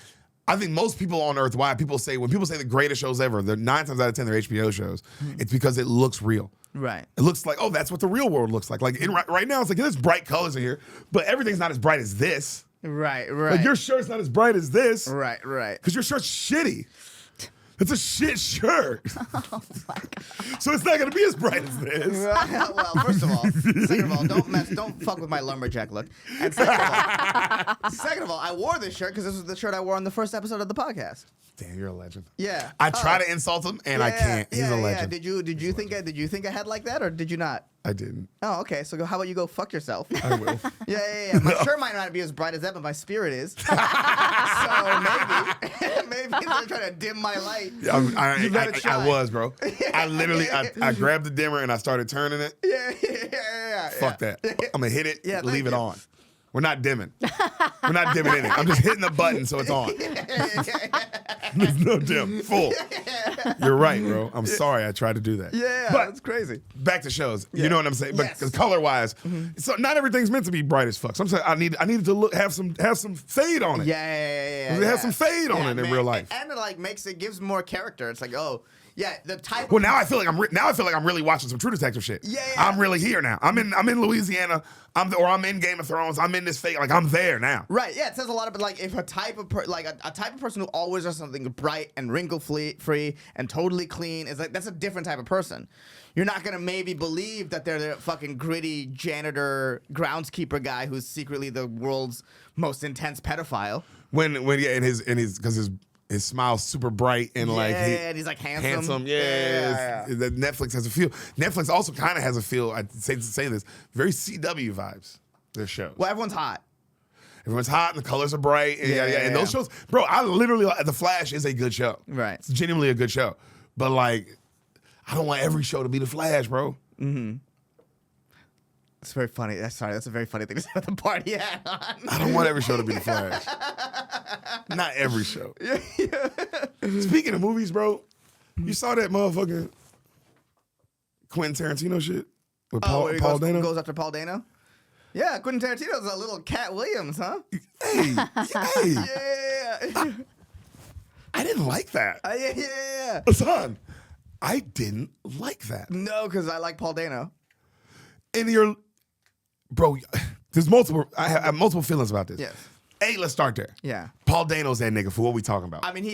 most people on Earth, when people say the greatest shows ever, they're 9 times out of 10 they're HBO shows. It's because it looks real. Right. It looks like, oh, that's what the real world looks like. Like right now, it's like there's bright colors in here, but everything's not as bright as this. Right. Like your shirt's not as bright as this. Right. Because your shirt's shitty. It's a shit shirt. Oh my God. So it's not gonna be as bright as this. Well, first of all, don't fuck with my lumberjack look. And second of all, I wore this shirt because this was the shirt I wore on the first episode of the podcast. Damn, you're a legend. Yeah. I try to insult him and I can't. He's a legend. Did you think I had like that or did you not? I didn't. Oh, okay. So how about you go fuck yourself? I will. Yeah. My shirt might not be as bright as that, but my spirit is. So maybe they're trying to dim my light. I was, bro. I literally, I grabbed the dimmer and I started turning it. Yeah. Fuck that. I'm gonna hit it, Yeah, leave it you. on. We're not dimming. We're not dimming anything. I'm just hitting the button so it's on. There's no dim. Full. You're right, bro. I'm sorry I tried to do that. Yeah, but that's crazy. Back to shows. You know what I'm saying? But Yes. color wise, so not everything's meant to be bright as fuck. So I'm saying I needed to have some fade on it. Yeah. It has some fade on it in real life. And it gives more character. It's like, oh, yeah, the type. Well, now I feel like I'm really watching some True Detective shit. Yeah. I'm really here now. I'm in Louisiana. I'm in Game of Thrones. I'm in this fake. Like I'm there now. Right. Yeah. It says a lot about like if a type of a type of person who always does something bright and wrinkle free and totally clean is like that's a different type of person. You're not gonna maybe believe that they're the fucking gritty janitor groundskeeper guy who's secretly the world's most intense pedophile. His smile's super bright and and he's like handsome. Yeah. Netflix has a feel. Netflix also kind of has a feel. I say this very CW vibes. Their shows. Well, everyone's hot. Everyone's hot and the colors are bright. And and those shows, bro. I literally The Flash is a good show. Right. It's genuinely a good show. But like, I don't want every show to be The Flash, bro. It's very funny. Sorry, that's a very funny thing to say about the party hat on. I don't want every show to be the Flash. Not every show. Speaking of movies, bro, you saw that motherfucking Quentin Tarantino shit with Paul Dano? Goes after Paul Dano? Yeah, Quentin Tarantino's a little Cat Williams, huh? Hey. Yeah. I didn't like that. Yeah. Son, I didn't like that. No, because I like Paul Dano. And bro, there's multiple. I have multiple feelings about this. Yes. Hey, let's start there. Yeah. Paul Dano's that nigga. For what we talking about? I mean,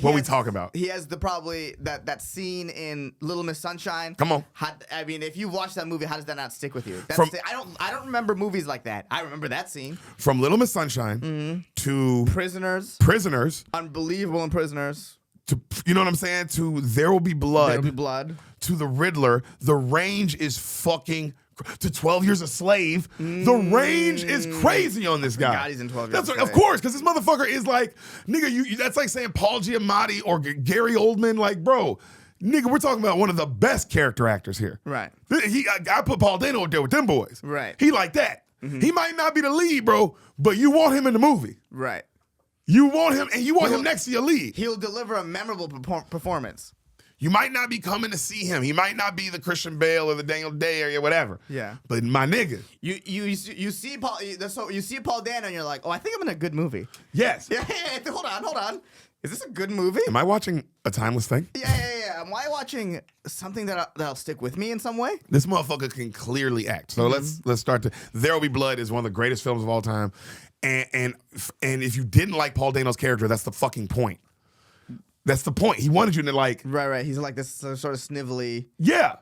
What we talking about? He has probably that scene in Little Miss Sunshine. Come on. I mean, if you watch that movie, how does that not stick with you? I don't remember movies like that. I remember that scene. From Little Miss Sunshine to Prisoners. Unbelievable in Prisoners. To, you know what I'm saying? To There Will Be Blood. There Will Be Blood. To The Riddler. The range is fucking. To 12 Years a Slave. The range is crazy on this guy. God, he's in 12 Years a Slave. Of course, because this motherfucker is like, nigga, that's like saying Paul Giamatti or Gary Oldman. Like, bro, nigga, we're talking about one of the best character actors here. Right. I put Paul Dano up there with them boys. Right. He like that. He might not be the lead, bro, but you want him in the movie. Right. You want him, and you want him next to your lead. He'll deliver a memorable performance. You might not be coming to see him. He might not be the Christian Bale or the Daniel Day or whatever. Yeah. But my nigga. You see Paul. So you see Paul Dano, and you're like, oh, I think I'm in a good movie. Yes. Yeah. Hold on. Is this a good movie? Am I watching a timeless thing? Yeah. Am I watching something that'll stick with me in some way? This motherfucker can clearly act. So let's start. There Will Be Blood is one of the greatest films of all time. And if you didn't like Paul Dano's character, that's the fucking point. That's the point. He wanted you to like. Right. He's like this sort of snivelly. Yeah.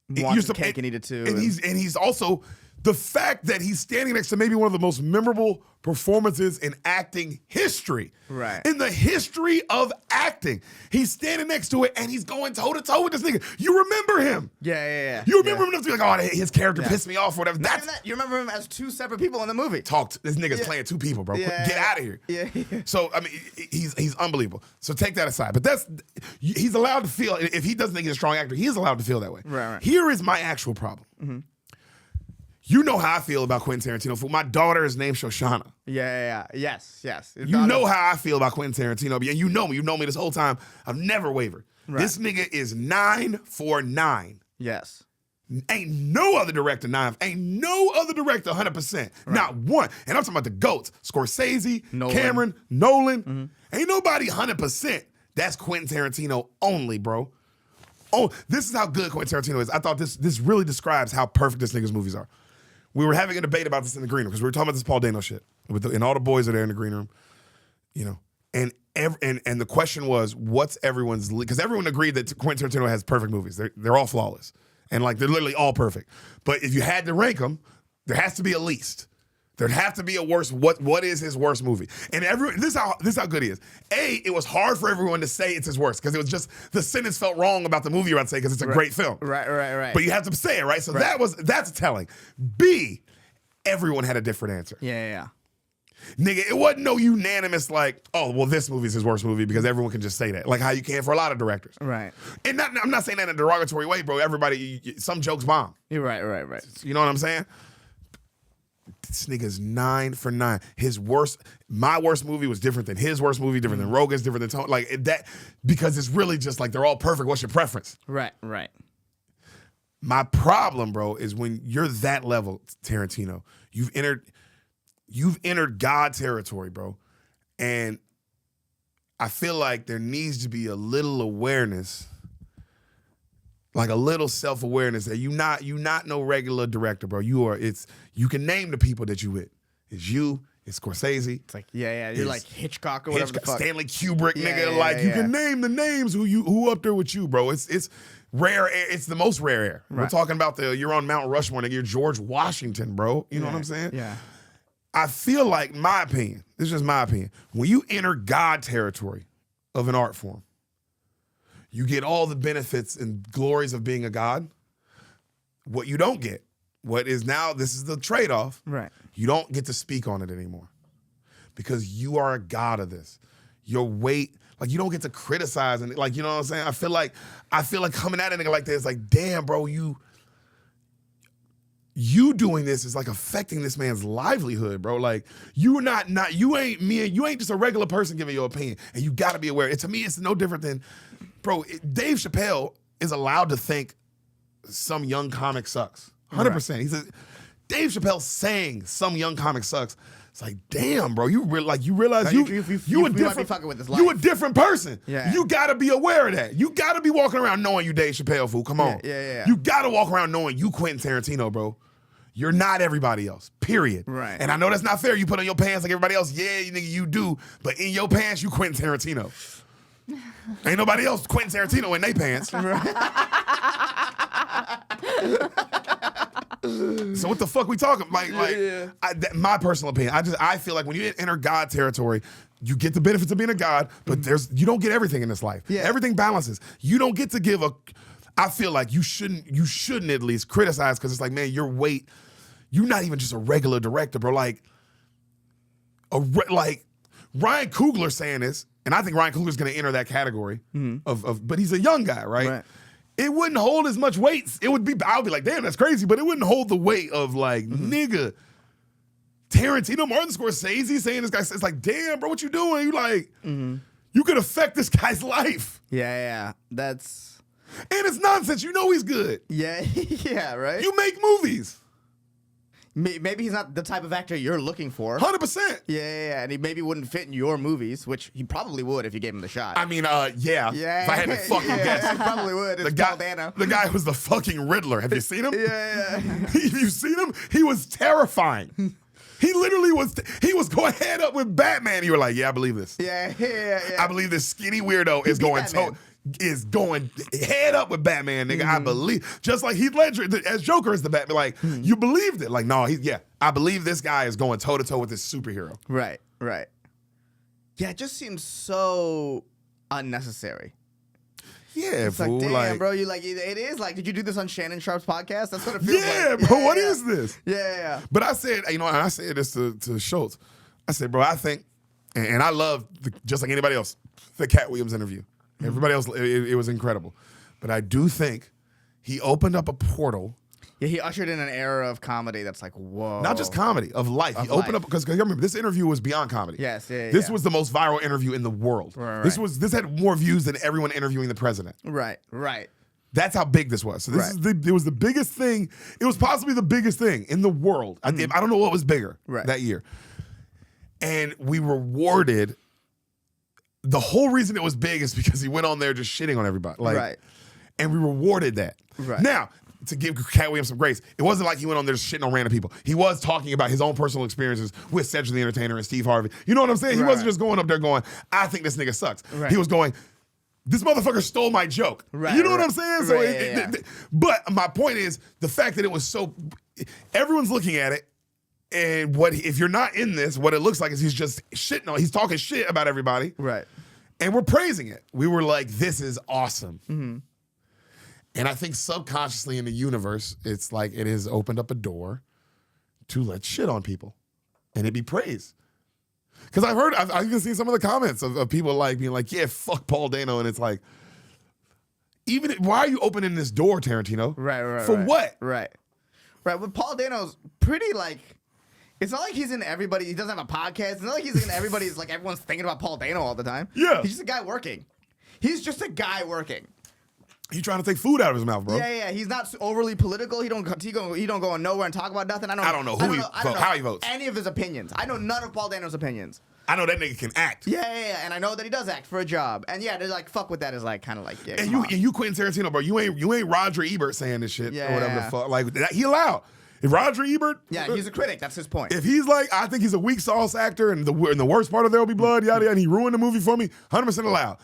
Wants cake and eat it too. And he's also the fact that he's standing next to maybe one of the most memorable performances in acting history. Right. In the history of acting. He's standing next to it and he's going toe to toe with this nigga. You remember him. Yeah. You remember him enough to be like, oh, his character pissed me off or whatever. You remember him as two separate people in the movie. This nigga's playing two people, bro. Yeah. Get out of here. Yeah. So, I mean, he's unbelievable. So take that aside. But he's allowed to feel, if he doesn't think he's a strong actor, he is allowed to feel that way. Right. Here is my actual problem. You know how I feel about Quentin Tarantino. My daughter is named Shoshana. Yeah. Yes. You know how I feel about Quentin Tarantino. And you know me this whole time. I've never wavered. Right. This nigga is 9 for 9. Yes. Ain't no other director 9. Ain't no other director 100%. Right. Not one. And I'm talking about the GOATs. Scorsese, Cameron, Nolan. Ain't nobody 100%. That's Quentin Tarantino only, bro. Oh, this is how good Quentin Tarantino is. I thought this really describes how perfect this nigga's movies are. We were having a debate about this in the green room because we were talking about this Paul Dano shit. And all the boys are there in the green room, you know. And the question was, what's everyone's lead? Because everyone agreed that Quentin Tarantino has perfect movies. They're all flawless. And like they're literally all perfect. But if you had to rank them, there has to be a least. There'd have to be a worst. What is his worst movie? And this is how good he is. It was hard for everyone to say it's his worst because it was just the sentence felt wrong about the movie you're about to say because it's a great film. Right. But you have to say it, right? So that's telling. B, everyone had a different answer. Yeah. Nigga, it wasn't no unanimous like, oh, well, this movie's his worst movie because everyone can just say that. Like how you can for a lot of directors. Right. And I'm not saying that in a derogatory way, bro. Some jokes bomb. You're right. You know what I'm saying? This nigga's 9 for 9. My worst movie was different than his worst movie, different than Rogan's, different than Tony. Like that, because it's really just like they're all perfect. What's your preference? Right. My problem, bro, is when you're that level, Tarantino, you've entered God territory, bro. And I feel like there needs to be a little awareness, like a little self-awareness that you not no regular director, bro. You can name the people that you with. It's you, it's Scorsese. It's like, you're like Hitchcock or whatever the fuck. Stanley Kubrick, nigga. You can name the names who up there with you, bro. It's rare air. It's the most rare air. Right. We're talking about you're on Mount Rushmore, nigga. You're George Washington, bro. You know what I'm saying? Yeah. I feel like, my opinion, this is just my opinion, when you enter God territory of an art form, you get all the benefits and glories of being a god. What you don't get, this is the trade-off. Right. You don't get to speak on it anymore because you are a god of this. Your weight, like you don't get to criticize and like, you know what I'm saying? I feel like coming at a nigga like this, like, damn, bro, you doing this is like affecting this man's livelihood, bro. Like you ain't just a regular person giving your opinion, and you got to be aware. To me, it's no different than, bro. Dave Chappelle is allowed to think some young comic sucks. 100%. He says Dave Chappelle saying some young comic sucks. It's like, damn, bro. You realize you might be different. fucking with his life. You a different person. Yeah. You got to be aware of that. You got to be walking around knowing you Dave Chappelle, fool. Come on. Yeah. You got to walk around knowing you Quentin Tarantino, bro. You're not everybody else, period. Right. And I know that's not fair. You put on your pants like everybody else. Yeah, nigga, you do. But in your pants, you Quentin Tarantino. Ain't nobody else Quentin Tarantino in their pants. So what the fuck we talking? My personal opinion. I feel like when you enter God territory, you get the benefits of being a God, but you don't get everything in this life. Yeah. Everything balances. You don't get to give a. I feel like you shouldn't at least criticize, because it's like, man, you're not even just a regular director, bro. Like Ryan Coogler saying this, and I think Ryan Coogler's going to enter that category but he's a young guy, right? It wouldn't hold as much weight. I would be like, damn, that's crazy, but it wouldn't hold the weight of like, nigga, Tarantino, Martin Scorsese saying this guy. It's like, damn, bro, what you doing? You like, you could affect this guy's life. Yeah. That's. And it's nonsense. You know he's good. Yeah, yeah, right? You make movies. Maybe he's not the type of actor you're looking for. 100%. Yeah, and he maybe wouldn't fit in your movies, which he probably would if you gave him the shot. I mean, yeah. If I had to fucking guess. He probably would. It's Paul Dano. The guy was the fucking Riddler. Have you seen him? Yeah. If you've seen him, he was terrifying. He literally he was going head up with Batman. You were like, yeah, I believe this. Yeah. I believe this skinny weirdo is going head up with Batman, nigga. I believe, just like Heath Ledger as Joker is the Batman. Like, you believed it. Like, no, I believe this guy is going toe to toe with this superhero. Right. Yeah, it just seems so unnecessary. Yeah, it's fool. Like, damn, like, bro, it is like, did you do this on Shannon Sharp's podcast? That's what it feels like. Yeah, bro, what is this? Yeah. But I said, and I said this to Schultz. I said, bro, I think, and I love, just like anybody else, the Cat Williams interview. Everybody else, it was incredible. But I do think he opened up a portal. Yeah, he ushered in an era of comedy that's like, whoa. Not just comedy, of life. He opened up, because remember, this interview was beyond comedy. Yes, yeah. This was the most viral interview in the world. Right. This had more views than everyone interviewing the president. Right. That's how big this was. So it was the biggest thing. It was possibly the biggest thing in the world. I don't know what was bigger that year. And we rewarded. The whole reason it was big is because he went on there just shitting on everybody. And we rewarded that. Right. Now, to give Cat Williams some grace, it wasn't like he went on there just shitting on random people. He was talking about his own personal experiences with Cedric the Entertainer and Steve Harvey. You know what I'm saying? He wasn't just going up there going, I think this nigga sucks. Right. He was going, this motherfucker stole my joke. Right, you know what I'm saying? So, right, but my point is the fact that it was so, everyone's looking at it. And if you're not in this, what it looks like is he's just shitting on, he's talking shit about everybody. Right. And we're praising it. We were like, this is awesome. And I think subconsciously in the universe, it's like it has opened up a door to let shit on people and it be praised. Because I've even seen some of the comments of people like being like, yeah, fuck Paul Dano. And it's like, why are you opening this door, Tarantino? Right. For what? Right. But Paul Dano's pretty like, it's not like he's in everybody. He doesn't have a podcast. It's not like he's in everybody's, like everyone's thinking about Paul Dano all the time. Yeah. He's just a guy working. He's trying to take food out of his mouth, bro. Yeah. He's not overly political. He don't go on nowhere and talk about nothing. I don't know how he votes. Any of his opinions. I know none of Paul Dano's opinions. I know that nigga can act. Yeah, and I know that he does act for a job. And yeah, they're like, fuck with that is like kind of like, yeah. And you Quentin Tarantino, bro. You ain't Roger Ebert saying this shit or whatever the fuck. Like he allowed. If Roger Ebert, he's a critic. That's his point. If he's like, I think he's a weak sauce actor, and the worst part of There Will Be Blood, yada yada, and he ruined the movie for me, 100% allowed.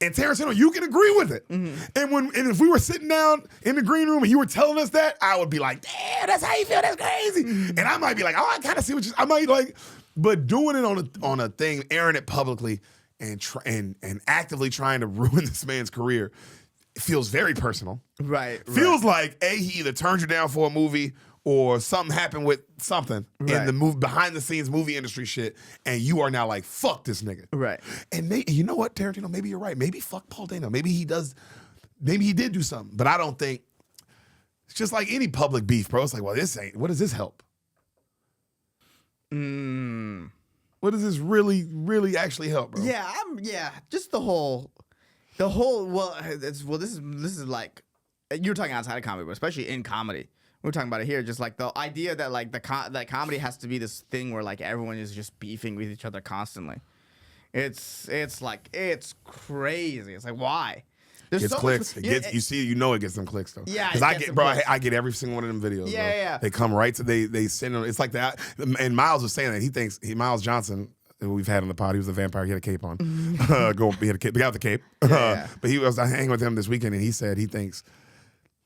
And Tarantino, you can agree with it. And if we were sitting down in the green room and you were telling us that, I would be like, damn, that's how you feel. That's crazy. And I might be like, oh, I kind of see what I might like, but doing it on a thing, airing it publicly, and actively trying to ruin this man's career. It feels very personal. Right. Feels like he either turned you down for a movie or something happened with something in the behind the scenes movie industry shit, and you are now like, fuck this nigga. Right. And you know what, Tarantino? Maybe you're right. Maybe fuck Paul Dano. Maybe he did do something. But I don't think It's just like any public beef, bro. It's like, well, what does this help? What does this really actually help, bro? Yeah, just the whole well, this is like you're talking outside of comedy, but especially in comedy. We're talking about it here, just like the idea that like that comedy has to be this thing where like everyone is just beefing with each other constantly. It's like it's crazy. It's like why? There's Gets so clicks. much, It gets them clicks though. Yeah, because I get every single one of them videos. Yeah, bro. yeah. They come right to they send them. It's like that. And Miles was saying that Miles Johnson, who we've had on the pod, he was a vampire. He had a cape on. He had a cape. The guy with the cape. Yeah. But I hanging with him this weekend, and he said he thinks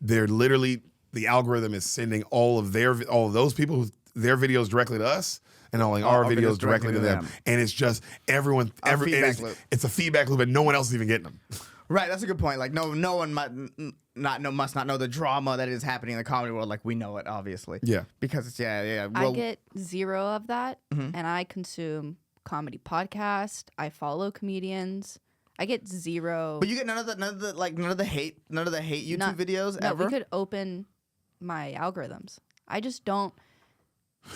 they're literally the algorithm is sending all of those people their videos directly to us. And all our videos directly to them. And it's just everyone, feedback loop. It's a feedback loop, and no one else is even getting them. Right, that's a good point. Like, no one must not know the drama that is happening in the comedy world. Like, we know it, obviously. Yeah. Because it's Well, I get zero of that, and I consume comedy podcast. I follow comedians. I get zero. But you get none of the hate YouTube videos no, ever. we could open my algorithms. I just don't.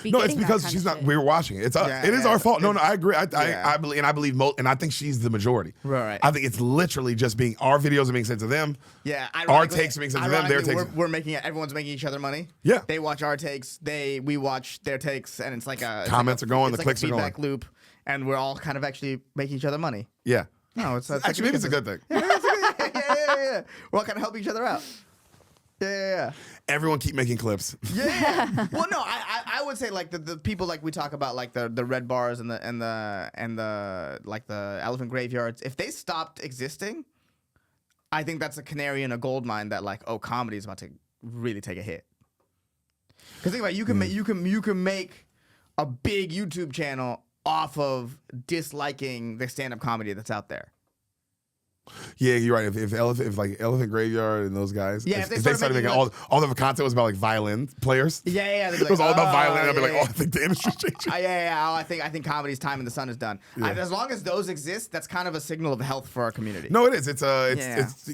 No, it's because she's not. We're watching it. It's us. Yeah, it is yeah, our fault. No, I agree. Yeah. I believe, and I believe and I think she's the majority. Right. I think it's literally just being our videos are being sent to them. Yeah. Our takes are being sent to them. Their takes. We're making it. Everyone's making each other money. Yeah. They watch our takes. We watch their takes, and it's like a comments are going. The it's clicks like a are going. feedback loop, and we're all kind of actually making each other money. Yeah. No, it's actually maybe it's a good thing. Yeah. We're all kind of helping each other out. Yeah. Everyone keep making clips. Yeah. Well, no, I would say like the people like we talk about like the red bars and the like the elephant graveyards. If they stopped existing, I think that's a canary in a gold mine that like comedy is about to really take a hit. Because think about it, you can make a big YouTube channel off of disliking the stand-up comedy that's out there. Yeah, you're right. If Elephant Graveyard and those guys, Yeah, if they started making all the content was about like violin players. Yeah. It was all about violin. I'd be like, yeah. I think the industry's changing. I think comedy's time in the sun is done. Yeah. As long as those exist, that's kind of a signal of health for our community. No, it is.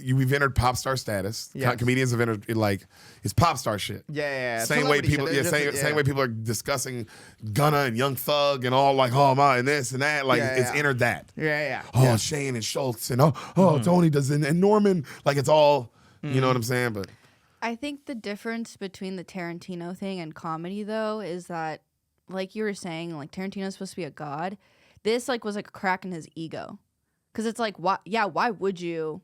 We've entered pop star status. Yes. Comedians have entered it's pop star shit. Yeah. Same way people, same way people are discussing Gunna and Young Thug and all like, oh my, and this and that. Like it's entered that. Yeah. Oh, Shane and Schultz and Tony does and Norman. Like it's all, you know what I'm saying? But I think the difference between the Tarantino thing and comedy, though, is that, like you were saying, like Tarantino's supposed to be a god. This like was like a crack in his ego, because it's like, why would you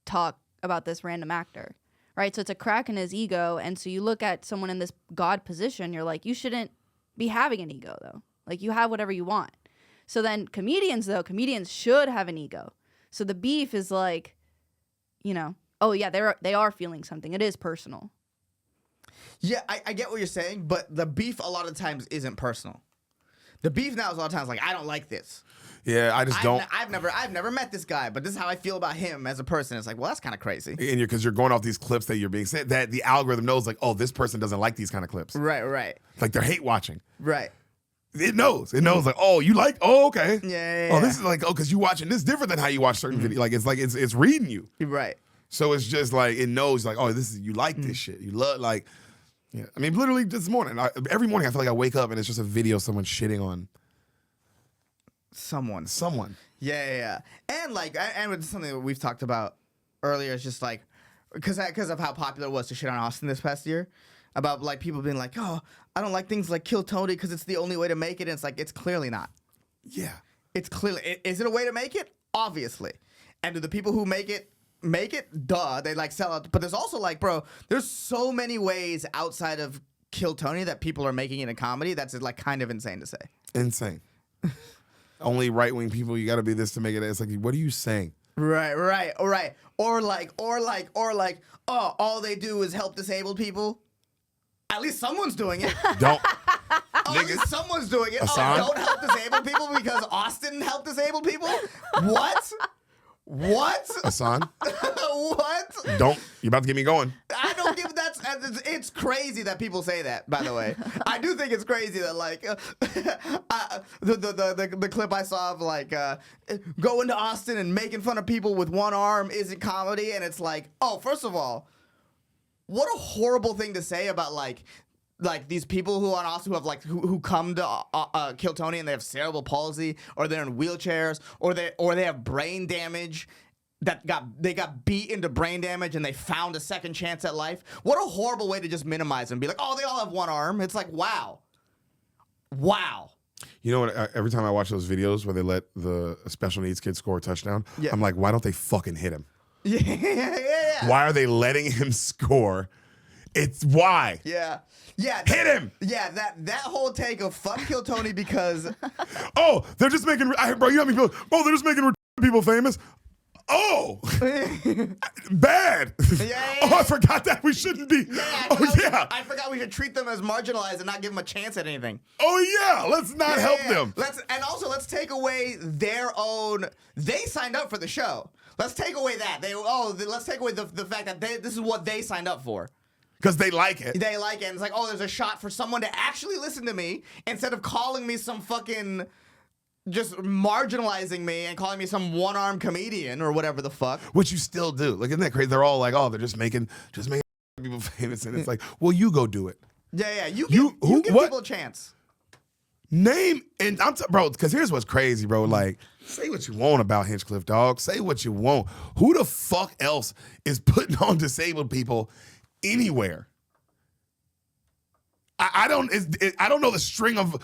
talk about this random actor, right? So it's a crack in his ego, and so you look at someone in this god position, you're like, you shouldn't be having an ego though. Like you have whatever you want. So then comedians should have an ego. So the beef is like, oh yeah, they are feeling something. It is personal. Yeah, I get what you're saying, but the beef a lot of times isn't personal. The beef now is a lot of times like, I don't like this. yeah, I just don't. I've never met this guy, but this is how I feel about him as a person. It's like, well, that's kind of crazy. And because you're going off these clips that you're being sent, that the algorithm knows like, oh, this person doesn't like these kind of clips. Right. Like they're hate watching. Right. It knows like, oh, you like, oh, okay. Yeah. Oh, this is like, oh, because you watching this different than how you watch certain videos. Like it's reading you. Right. So it's just like it knows like, oh, you like this shit. You love like, yeah. I mean, literally this morning, every morning I feel like I wake up and it's just a video of someone shitting on someone. Yeah. And like, and it's something that we've talked about earlier. It's just like, because of how popular it was to shit on Austin this past year. About like people being like, oh, I don't like things like Kill Tony because it's the only way to make it. And it's like, it's clearly not. Yeah. It's clearly, is it a way to make it? Obviously. And do the people who make it? Duh. They like sell out. But there's also like, bro, there's so many ways outside of Kill Tony that people are making it a comedy. That's like kind of insane to say. Insane. Only right-wing people, you got to be this to make it. It's like, what are you saying? Right. Or like, oh, all they do is help disabled people. At least someone's doing it. Don't. At least someone's doing it. Ehsan? Oh, don't help disabled people because Austin helped disabled people? What? Ehsan? What? Don't. You're about to get me going. I don't give it's crazy that people say that, by the way. I do think it's crazy that like the clip I saw of like going to Austin and making fun of people with one arm isn't comedy, and it's like, oh, first of all, what a horrible thing to say about like these people who on Austin who come to Kill Tony and they have cerebral palsy or they're in wheelchairs or they have brain damage they got beat into brain damage and they found a second chance at life. What a horrible way to just minimize them. Be like, oh, they all have one arm. It's like, wow. You know what? Every time I watch those videos where they let the special needs kid score a touchdown, I'm like, why don't they fucking hit him? Yeah. Why are they letting him score? It's why. Yeah. Hit him. Yeah, that whole take of fuck Kill Tony because oh, they're just making bro. You know how many people? Oh, they're just making people famous. Oh, bad. Yeah. Oh, I forgot that we shouldn't be. I forgot we should treat them as marginalized and not give them a chance at anything. Oh yeah, let's not help them. Let's take away their own. They signed up for the show. Let's take away that. Let's take away the fact that this is what they signed up for. Because they like it. They like it. And it's like, oh, there's a shot for someone to actually listen to me instead of calling me some fucking. Just marginalizing me and calling me some one-armed comedian or whatever the fuck. Which you still do. Like, isn't that crazy? They're all like, oh, they're just making people famous. And it's like, well, you go do it. Yeah. You give people a chance. Name, and bro, because here's what's crazy, bro. Like, say what you want about Hinchcliffe, dog. Say what you want. Who the fuck else is putting on disabled people anywhere? I don't know the string of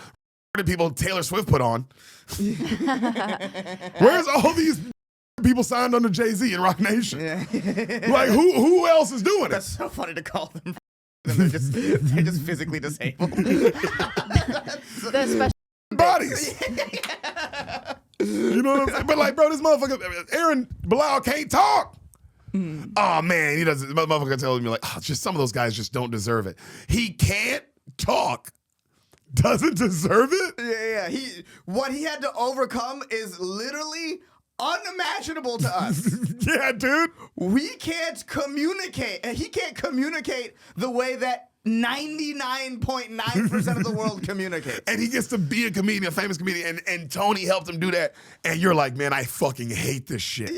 people Taylor Swift put on. Where's all these people signed under Jay-Z and Rock Nation? Yeah. Like who else is doing it? That's so funny to call them. They're just physically disabled. The special bodies. You know what I'm saying? But like, bro, this motherfucker Aaron Bilal can't talk. Oh man, he doesn't. Motherfucker telling me like, oh, just some of those guys just don't deserve it. He can't talk. Doesn't deserve it? Yeah. What he had to overcome is literally unimaginable to us. Yeah, dude. We can't communicate. And he can't communicate the way that 99.9% of the world communicates. And he gets to be a comedian, a famous comedian, and Tony helped him do that. And you're like, man, I fucking hate this shit.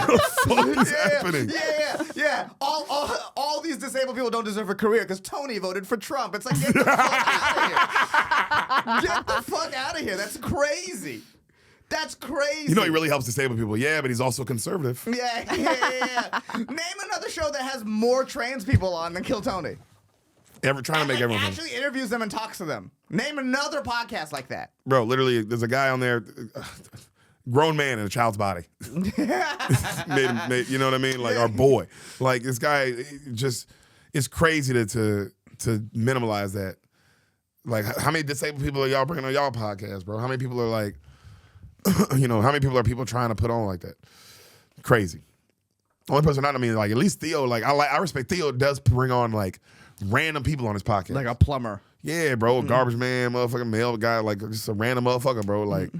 What the fuck is happening? Yeah. All these disabled people don't deserve a career because Tony voted for Trump. It's like, get the fuck out of here. Get the fuck out of here. That's crazy. That's crazy. You know he really helps disabled people. Yeah, but he's also conservative. Yeah. Name another show that has more trans people on than Kill Tony. Trying to make everyone actually interviews them and talks to them. Name another podcast like that. Bro, literally, there's a guy on there, grown man in a child's body. made, you know what I mean? Like our boy. Like this guy just, it's crazy to minimalize that. Like how many disabled people are y'all bringing on y'all podcast, bro? How many people are like, you know, how many people are people trying to put on like that? Crazy. Only person not, I mean, like at least Theo, like I respect Theo does bring on like random people on his podcast. Like a plumber. Yeah, bro, garbage man, motherfucking mail guy, like just a random motherfucker, bro. Like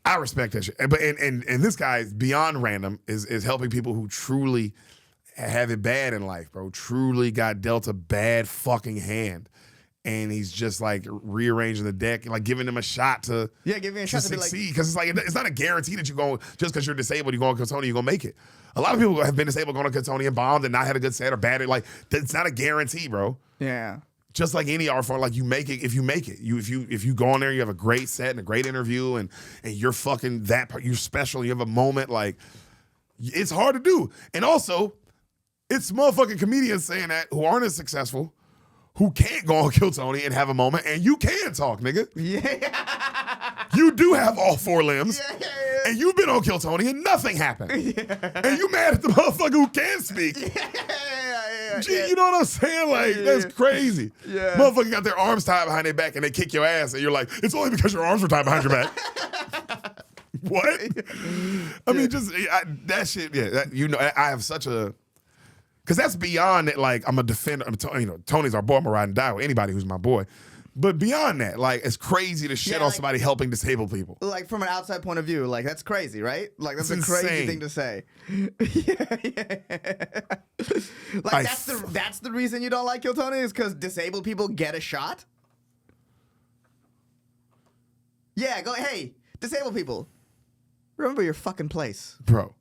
I respect that shit. But and this guy is beyond random, is helping people who truly have it bad in life, bro. Truly got dealt a bad fucking hand. And he's just like rearranging the deck and like giving them a shot to giving a shot to succeed. Because it's like it's not a guarantee that you're going just because you're disabled, you're going to Tony, you're gonna make it. A lot of people have been disabled going to Tony and bombed and not had a good set or bad. Like it's not a guarantee, bro. Yeah. Just like any art form, like you make it if you make it. If you go on there, you have a great set and a great interview, and you're fucking that part. You're special. You have a moment. Like it's hard to do. And also, it's motherfucking comedians saying that who aren't as successful, who can't go on Kill Tony and have a moment, and you can talk, nigga. Yeah. You do have all four limbs. Yeah. And you've been on Kill Tony and nothing happened. Yeah. And you mad at the motherfucker who can speak. Yeah. Gee, you know what I'm saying? Like, that's crazy. Yeah. Motherfucker got their arms tied behind their back and they kick your ass and you're like, it's only because your arms were tied behind your back. What? I mean, just that shit, you know, I have such a, because that's beyond it. Like, I'm a defender. You know, Tony's our boy. I'm going to ride and die with anybody who's my boy. But beyond that, like, it's crazy to shit on somebody helping disabled people. Like, from an outside point of view, like, that's crazy, right? Like, that's a crazy thing to say. Like, that's the reason you don't like Kill Tony is because disabled people get a shot? Yeah, hey, disabled people, remember your fucking place. Bro.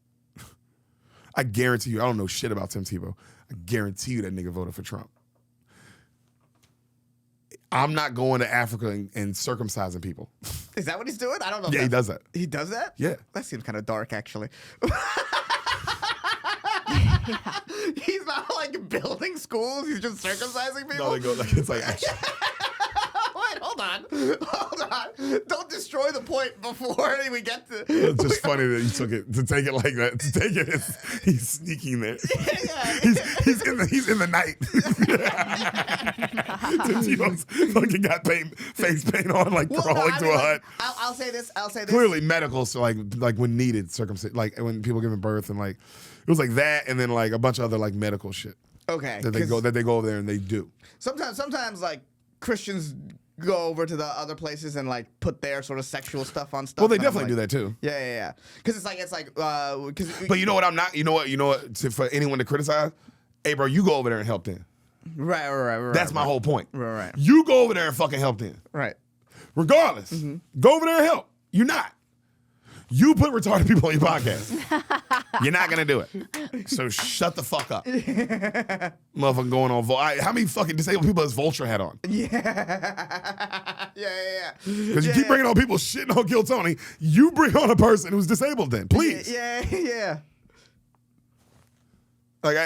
I guarantee you, I don't know shit about Tim Tebow. I guarantee you that nigga voted for Trump. I'm not going to Africa and circumcising people. Is that what he's doing? I don't know. Yeah, he does that. He does that? Yeah. That seems kind of dark, actually. He's not like building schools. He's just circumcising people. No, they go like it's like actually. Wait, hold on. Don't destroy the point before we get to. It's just funny that you took it to take it like that. To take it, he's sneaking there. Yeah. He's in the night. Tim Tebow's fucking got face paint on, like crawling to a hut. I'll say this. Clearly medical, so like when needed, circumcision, like when people giving birth and like it was like that, and then like a bunch of other like medical shit. Okay. That they go over there and they do. Sometimes like Christians go over to the other places and like put their sort of sexual stuff on stuff. Well, they and definitely I'm like, do that too. Yeah. Because it's like But you know what? I'm not. You know what? For anyone to criticize, hey, bro, you go over there and help them. Right. That's my whole point. Right. You go over there and fucking help them. Right. Regardless, go over there and help. You're not. You put retarded people on your podcast. You're not gonna do it. So shut the fuck up. Motherfucking going on. How many fucking disabled people has Vulture had on? Yeah. Because you keep bringing on people shitting on Kill Tony. You bring on a person who's disabled then, please. Yeah. Like,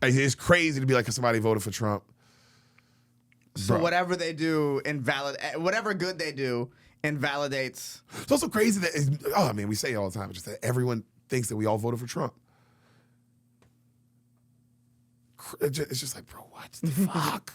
it's crazy to be like somebody voted for Trump. So Bro. whatever they do, whatever good they do, invalidates. It's also crazy that, we say it all the time, just that everyone thinks that we all voted for Trump. It's just like, bro, what the fuck?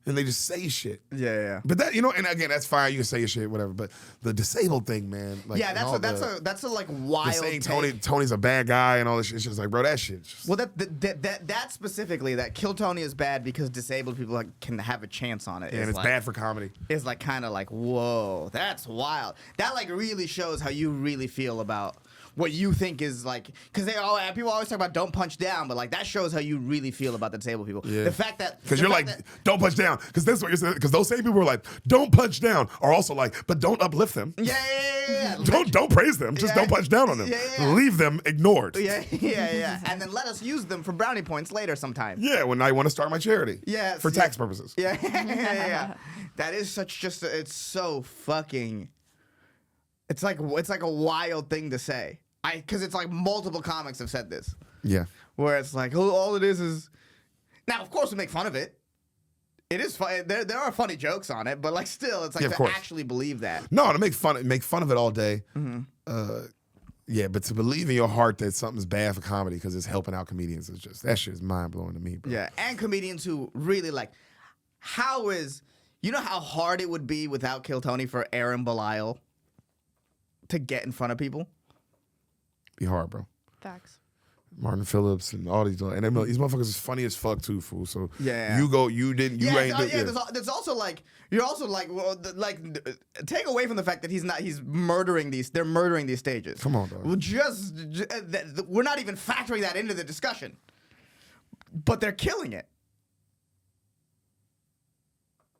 And they just say shit. Yeah. But that, and again, that's fine. You can say your shit, whatever. But the disabled thing, man. Like, Yeah, that's a like wild. saying take. Tony's a bad guy and all this shit. It's just like, bro, that shit. Just, Well, that specifically, that Kill Tony is bad because disabled people can have a chance on it. and it's like, bad for comedy. It's like kind of like, whoa, that's wild. That like really shows how you really feel about what you think is like, because people always talk about don't punch down, but like that shows how you really feel about the disabled people. Yeah. The fact that Because you're like, don't punch down. Because that's what you're saying. Because those same people who are like, don't punch down, are also like, but don't uplift them. yeah. Don't praise them. Just don't punch down on them. Yeah. Leave them ignored. Yeah. And then let us use them for brownie points later sometime. Yeah, when I want to start my charity. Yeah. For tax purposes. Yeah. That is it's so fucking. It's like a wild thing to say. Because it's like multiple comics have said this. Yeah. Where it's like, all it is. Now, of course, we make fun of it. It is fun. There are funny jokes on it, but like still, it's like to actually believe that. No, to make fun of it all day. Yeah, but to believe in your heart that something's bad for comedy because it's helping out comedians is just, that shit is mind blowing to me, bro. Yeah, and comedians who really like, you know how hard it would be without Kill Tony for Aaron Belial to get in front of people? Be hard, bro. Facts. Martin Phillips and all these, and these motherfuckers is funny as fuck too, fool. So Yeah. you ain't do There's also like, you're also like, take away from the fact that he's murdering they're murdering these stages. Come on, dog. We're not even factoring that into the discussion, but they're killing it.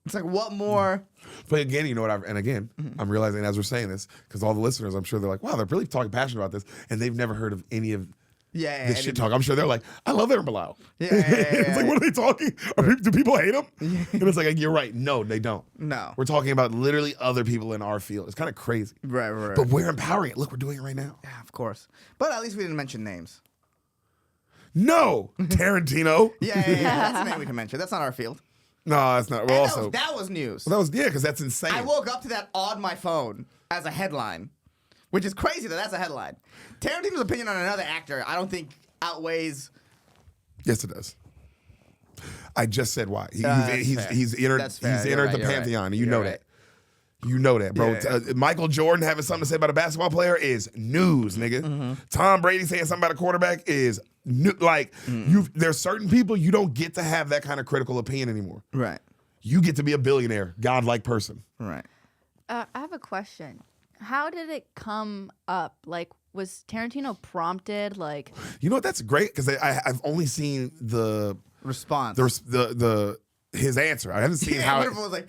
It's like, what more? But again, you know what? I'm realizing as we're saying this, because all the listeners, I'm sure they're like, wow, they're really talking passionate about this, and they've never heard of any of this shit talk. I'm sure they're like, I love Aaron Belial. It's like, what are they talking? Do people hate him? And it's like, you're right. No, they don't. No. We're talking about literally other people in our field. It's kind of crazy. Right. But we're empowering it. Look, we're doing it right now. Yeah, of course. But at least we didn't mention names. No, Tarantino. Yeah. That's a name we can mention. That's not our field. No, that's not. Well, also, that was news. Well, because that's insane. I woke up to that on my phone as a headline, which is crazy that that's a headline. Tarantino's opinion on another actor, I don't think outweighs. Yes, it does. I just said why. He's entered the pantheon. Right. You know that. You know that, bro. Yeah. Michael Jordan having something to say about a basketball player is news, nigga. Tom Brady saying something about a quarterback is there's certain people you don't get to have that kind of critical opinion anymore. Right. You get to be a billionaire, godlike person. Right. I have a question. How did it come up? Like, was Tarantino prompted? Like, you know what? That's great because I've only seen the response. His answer. I haven't seen how. It was like,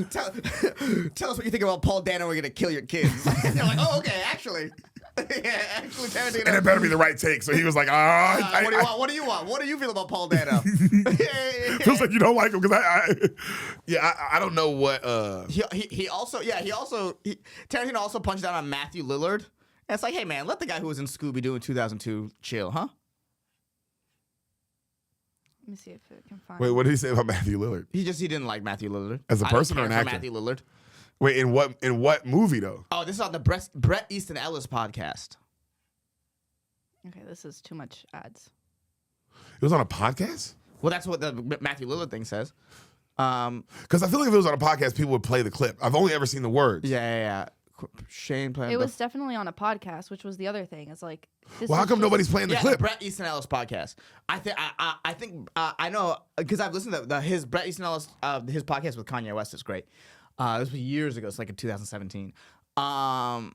tell us what you think about Paul Dano. We're gonna kill your kids. And they're like, oh, okay, actually. Yeah, actually, Tarantino. And it better be the right take. So he was like, what do you want? What do you want? What do you feel about Paul Dano? Feels like you don't like him because I don't know what. Tarantino also punched down on Matthew Lillard. And it's like, hey man, let the guy who was in Scooby-Doo in 2002 chill, huh? Let me see if I can find. Wait, what did he say about Matthew Lillard? He didn't like Matthew Lillard As a person I or don't an care for actor? Matthew Lillard. Wait, in what movie though? Oh, this is on the Bret Easton Ellis podcast. Okay, this is too much ads. It was on a podcast? Well, that's what the Matthew Lillard thing says. Because I feel like if it was on a podcast, people would play the clip. I've only ever seen the words. Yeah. Shane playing. It was definitely on a podcast, which was the other thing. It's like, this Well, how is come just- nobody's playing the the clip? Bret Easton Ellis podcast. I know because I've listened to his Bret Easton Ellis his podcast with Kanye West is great. This was years ago. It's like in 2017. I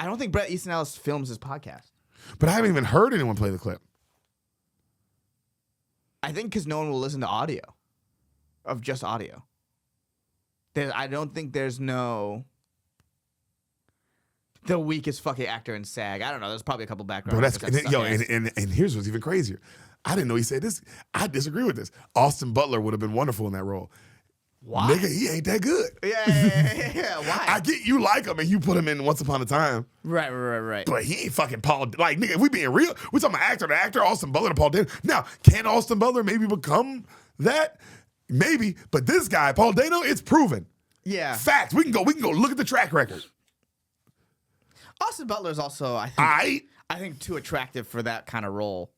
don't think Bret Easton Ellis films his podcast. But I haven't even heard anyone play the clip. I think because no one will listen to audio, of just audio. I don't think there's the weakest fucking actor in SAG. I don't know. There's probably a couple background. Bro, actors that suck ass. and here's what's even crazier. I didn't know he said this. I disagree with this. Austin Butler would have been wonderful in that role. Why? Nigga, he ain't that good. Yeah. Why? I get you like him and you put him in Once Upon a Time, Right. but he ain't fucking Paul. Like, nigga, if we being real, we talking about actor to actor, Austin Butler to Paul Dano. Now, can Austin Butler maybe become that? Maybe, but this guy, Paul Dano, it's proven. Yeah. Fact. We can go look at the track record. Austin Butler is also, I think, too attractive for that kind of role.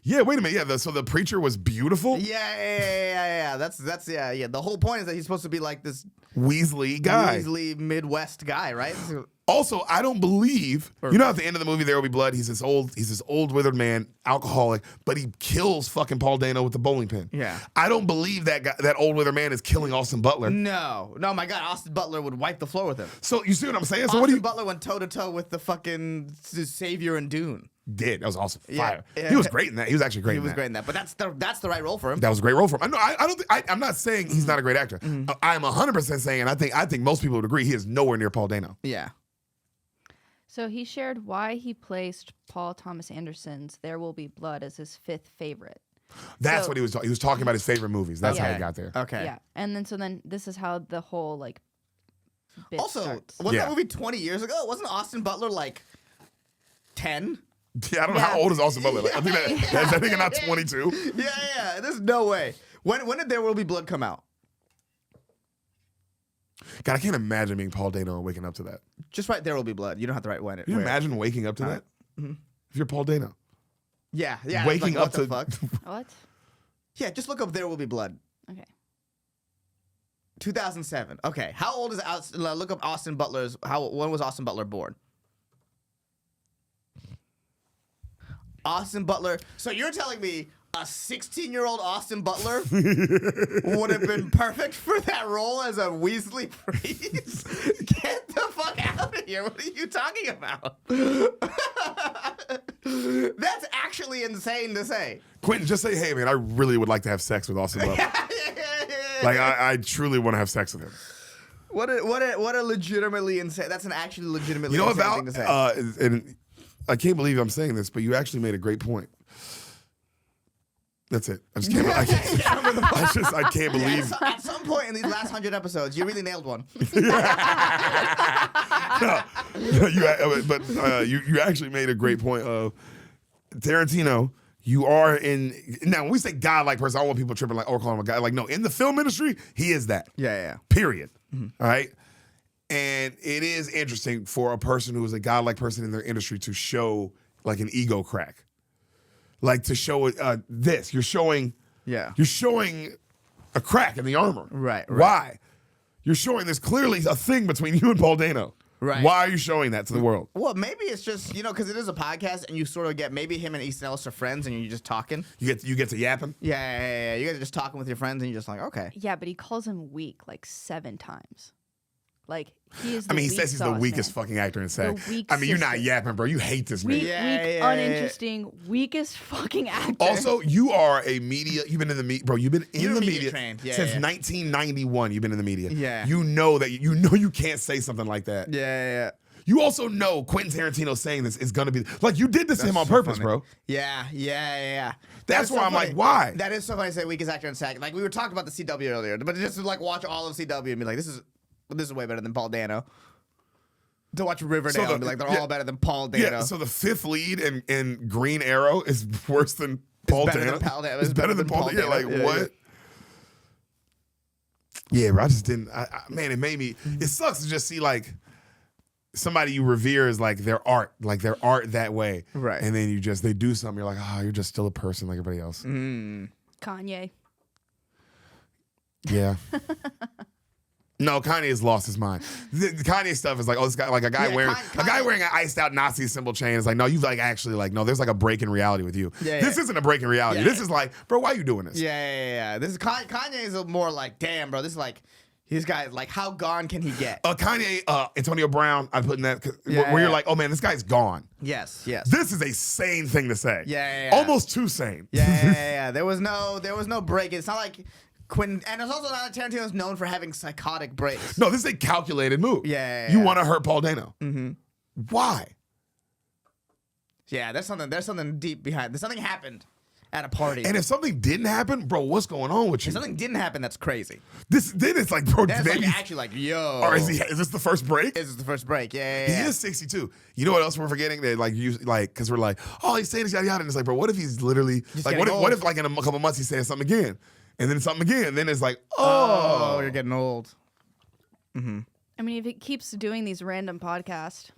Yeah, wait a minute. Yeah, so the preacher was beautiful. Yeah. That's The whole point is that he's supposed to be like this Weasley guy. Weasley Midwest guy, right? Also, I don't believe at the end of the movie There Will Be Blood. He's this old withered man, alcoholic, but he kills fucking Paul Dano with the bowling pin. Yeah. I don't believe that old withered man is killing Austin Butler. No, my God, Austin Butler would wipe the floor with him. So you see what I'm saying? So Austin Butler went toe to toe with the fucking savior in Dune. did. That was awesome. Fire. Yeah. He was great in that. He was actually great. He in was that. great in that, but that's the right role for him. That was a great role for him. I don't. I'm not saying he's not a great actor. I'm 100% saying I think most people would agree he is nowhere near Paul Dano. Yeah. So he shared why he placed Paul Thomas Anderson's "There Will Be Blood" as his 5th favorite. That's So- what he was talking. He was talking about his favorite movies. That's how he Okay. got there. Okay. Yeah, and then this is how the whole like bit Also, starts. wasn't Yeah. that movie 20 years ago? Wasn't Austin Butler like 10? Yeah, I don't know how old is Austin Butler. Like, I think not 22. Yeah. There's no way. When did There Will Be Blood come out? God, I can't imagine being Paul Dano and waking up to that. Just write There Will Be Blood. You don't have to write when it. Can you where. imagine waking up to that? If you're Paul Dano. Yeah. Waking like, up to what the fuck? What? Yeah, just look up There Will Be Blood. Okay. 2007. Okay. How old is look up Austin Butler's when was Austin Butler born? Austin Butler. So you're telling me a 16-year-old Austin Butler would have been perfect for that role as a Weasley priest? Get the fuck out of here. What are you talking about? That's actually insane to say. Quentin, just say, hey, man, I really would like to have sex with Austin Butler. Like, I truly want to have sex with him. What a legitimately insane. That's an actually legitimately You know insane about, thing to say. and I can't believe I'm saying this, but you actually made a great point. That's it. I just can't. I can't believe. At some point in these last 100 episodes, you really nailed one. You actually made a great point of Tarantino. You are in now. When we say godlike person, I don't want people tripping like, oh, call him a guy. Like, no, in the film industry, he is that. Yeah. Period. All right. And it is interesting for a person who is a godlike person in their industry to show like an ego crack. Like to show this. You're showing a crack in the armor. Right. Why? You're showing there's clearly a thing between you and Paul Dano. Right. Why are you showing that to the world? Well, maybe it's just, because it is a podcast and you sort of get, maybe him and Easton Ellis are friends and you're just talking. You get to yapping? Yeah. You guys are just talking with your friends and you're just like, okay. Yeah, but he calls him weak like 7 times. Like he is. He says he's the weakest fucking actor in SAG. You're not yapping, bro. You hate this man. Weak, uninteresting, weakest fucking actor. Also, you are a media. You've been in the media, bro. You've been in the media trained. since 1991. You've been in the media. Yeah. You know that you can't say something like that. Yeah. you also know Quentin Tarantino saying this is gonna be like you did this to him on so purpose, funny. bro. Yeah. That's That why is I'm funny. like, why? That is so funny to say weakest actor in SAG. Like we were talking about the CW earlier, but just to like watch all of CW and be like, this is way better than Paul Dano. To watch Riverdale and be like, they're all better than Paul Dano. Yeah, so the fifth lead in Green Arrow is worse than Paul better Dano. than Paul Dano. It's better than Paul Dano. Yeah, like what? Yeah, bro, I just didn't. Man, it made me. It sucks to just see like somebody you revere is like their art that way, Right? And then they do something. You're like, oh, you're just still a person like everybody else. Kanye. Yeah. No, Kanye has lost his mind. The Kanye stuff is like, oh, this guy, like a guy wearing an iced out Nazi symbol chain. It's like, no, you've like actually like, no, there's like a break in reality with you. This isn't a break in reality. This is like, bro, why are you doing this? Yeah. This is Kanye is more like, damn, bro. This is like, these guys like, how gone can he get? Kanye, Antonio Brown, I put in that where you're like, oh man, this guy's gone. Yes. This is a sane thing to say. Yeah. Almost too sane. Yeah. There was no break. It's not like Quentin, and it's also not that Tarantino's known for having psychotic breaks. No, this is a calculated move. Yeah. You want to hurt Paul Dano. Mm-hmm. Why? Yeah, there's something deep behind. There's something happened at a party. And if something didn't happen, bro, what's going on with you? If something didn't happen, that's crazy. Then it's like, bro, That's maybe like actually like, yo. or is this the first break? This is the first break. Yeah. He is 62. You know what else we're forgetting? That like you like because we're like, oh, he's saying this yada yada, and it's like, bro, what if he's literally Just like, getting what if old. like in a couple months he's saying something again, and then something again, and then it's like, Oh, you're getting old. I mean, if he keeps doing these random podcasts,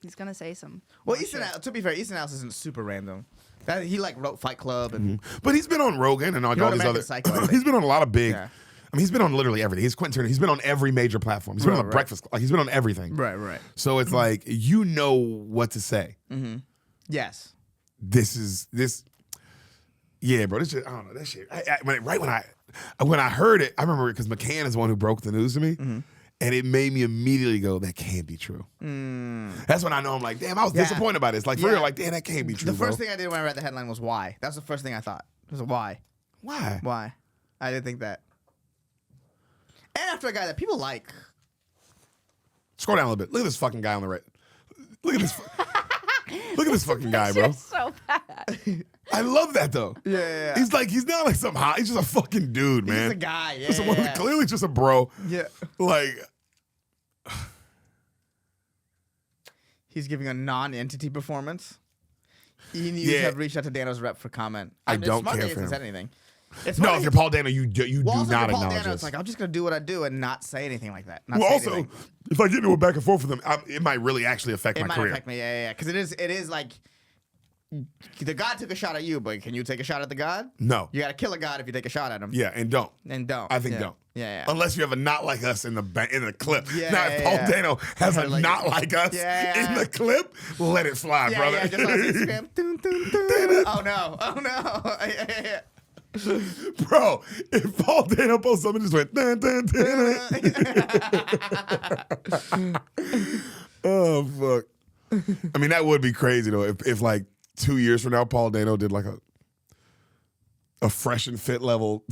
he's gonna say some. Well, to be fair, Easton House isn't super random. That he like wrote Fight Club and But he's been on Rogan and on all wrote these American other. Psycho, I think. He's been on a lot of big. Yeah. I mean, he's been on literally everything. He's Quentin Turner. He's been on every major platform. He's been on the Right. Breakfast. Like he's been on everything. right. So it's like you know what to say. Yes. This is this. Yeah, bro. This shit. I don't know that shit. When I heard it, I remember because McCann is the one who broke the news to me, and it made me immediately go, "That can't be true." That's when I know I'm like, "Damn, I was disappointed by this." Like for real, like, "Damn, that can't be true." The first thing I did when I read the headline was why. That's the first thing I thought. It was why. Why? Why? I didn't think that. And after a guy that people like. Scroll down a little bit. Look at this fucking guy on the right. Look at this. Look at this fucking guy, bro. You're so bad. I love that though. Yeah. He's not like some hot. He's just a fucking dude, man. He's a guy. Just clearly just a bro. Yeah. Like, He's giving a non-entity performance. He needs to Yeah. have reached out to Dano's rep for comment. I It's don't smart care that he for hasn't him. said anything. It's no, smart if that you're he- Paul Dano, you do Well, not also, if you're Paul acknowledge Dano, this. it's like I'm just gonna do what I do and not say anything like that. Not Well, say also, anything. if I get into a back and forth with him, it might really actually affect It my might career. affect me, yeah. Because it is like the god took a shot at you, but can you take a shot at the god? No. You gotta kill a god if you take a shot at him. Yeah, and don't. And don't. I think yeah. don't. Yeah. Unless you have a not like us in the clip. Yeah, now, if yeah, Paul yeah. Dano has a Like- not like us Yeah. in the clip, let it fly, Yeah, brother. yeah, just on Instagram. Dun, dun, dun. Oh no. Yeah. Bro, if Paul Dano posts something, just went dun, dun, dun, dun. Oh fuck. I mean, that would be crazy though. If like 2 years from now, Paul Dano did like a fresh and fit level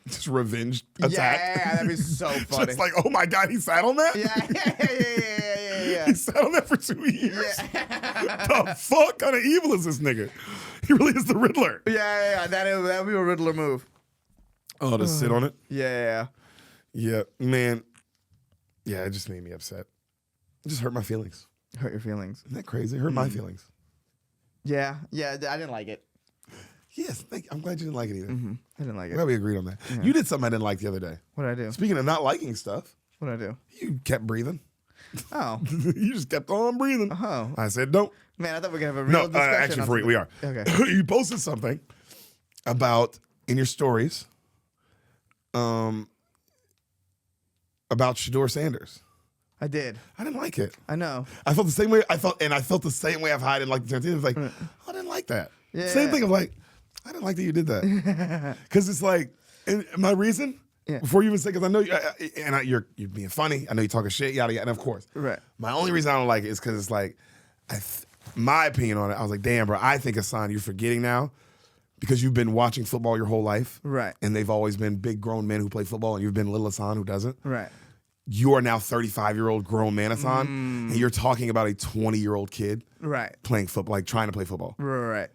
just revenge attack. Yeah, that'd be so funny. Just like, oh my god, he sat on that. Yeah. He sat on that for 2 years. The fuck kind of evil is this nigga? He really is the Riddler. Yeah. That would be a Riddler move. Oh, to sit on it. Yeah. Yeah, man. Yeah, it just made me upset. It just hurt my feelings. Hurt your feelings. Isn't that crazy? It hurt my feelings. Yeah. I didn't like it. Yes, I'm glad you didn't like it either. I didn't like I'm glad we agreed on that. You did something I didn't like the other day. What did I do? Speaking of not liking stuff, What did I do? you kept breathing. Oh. You just kept on breathing. Oh. I said, don't. Man, I thought we were going to have a real No, discussion. actually, on for we are. Okay. You posted something about, in your stories, about Shador Sanders. I did. I didn't like it. I know. I felt the same way. I felt the same way I didn't like the Tarantino. It was like, oh, I didn't like that. Yeah. Same thing of like, I didn't like that you did that. Because it's like, and my reason, before you even say, because I know you're being funny. I know you're talking shit, yada, yada. And of course, Right. my only reason I don't like it is because it's like, my opinion on it, I was like, damn, bro, I think, Ehsan, you're forgetting now because you've been watching football your whole life. Right. And they've always been big grown men who play football, and you've been little Ehsan who doesn't. Right. you are now 35-year-old grown man, Ehsan, and you're talking about a 20-year-old kid Right. playing football, like trying to play football. Right.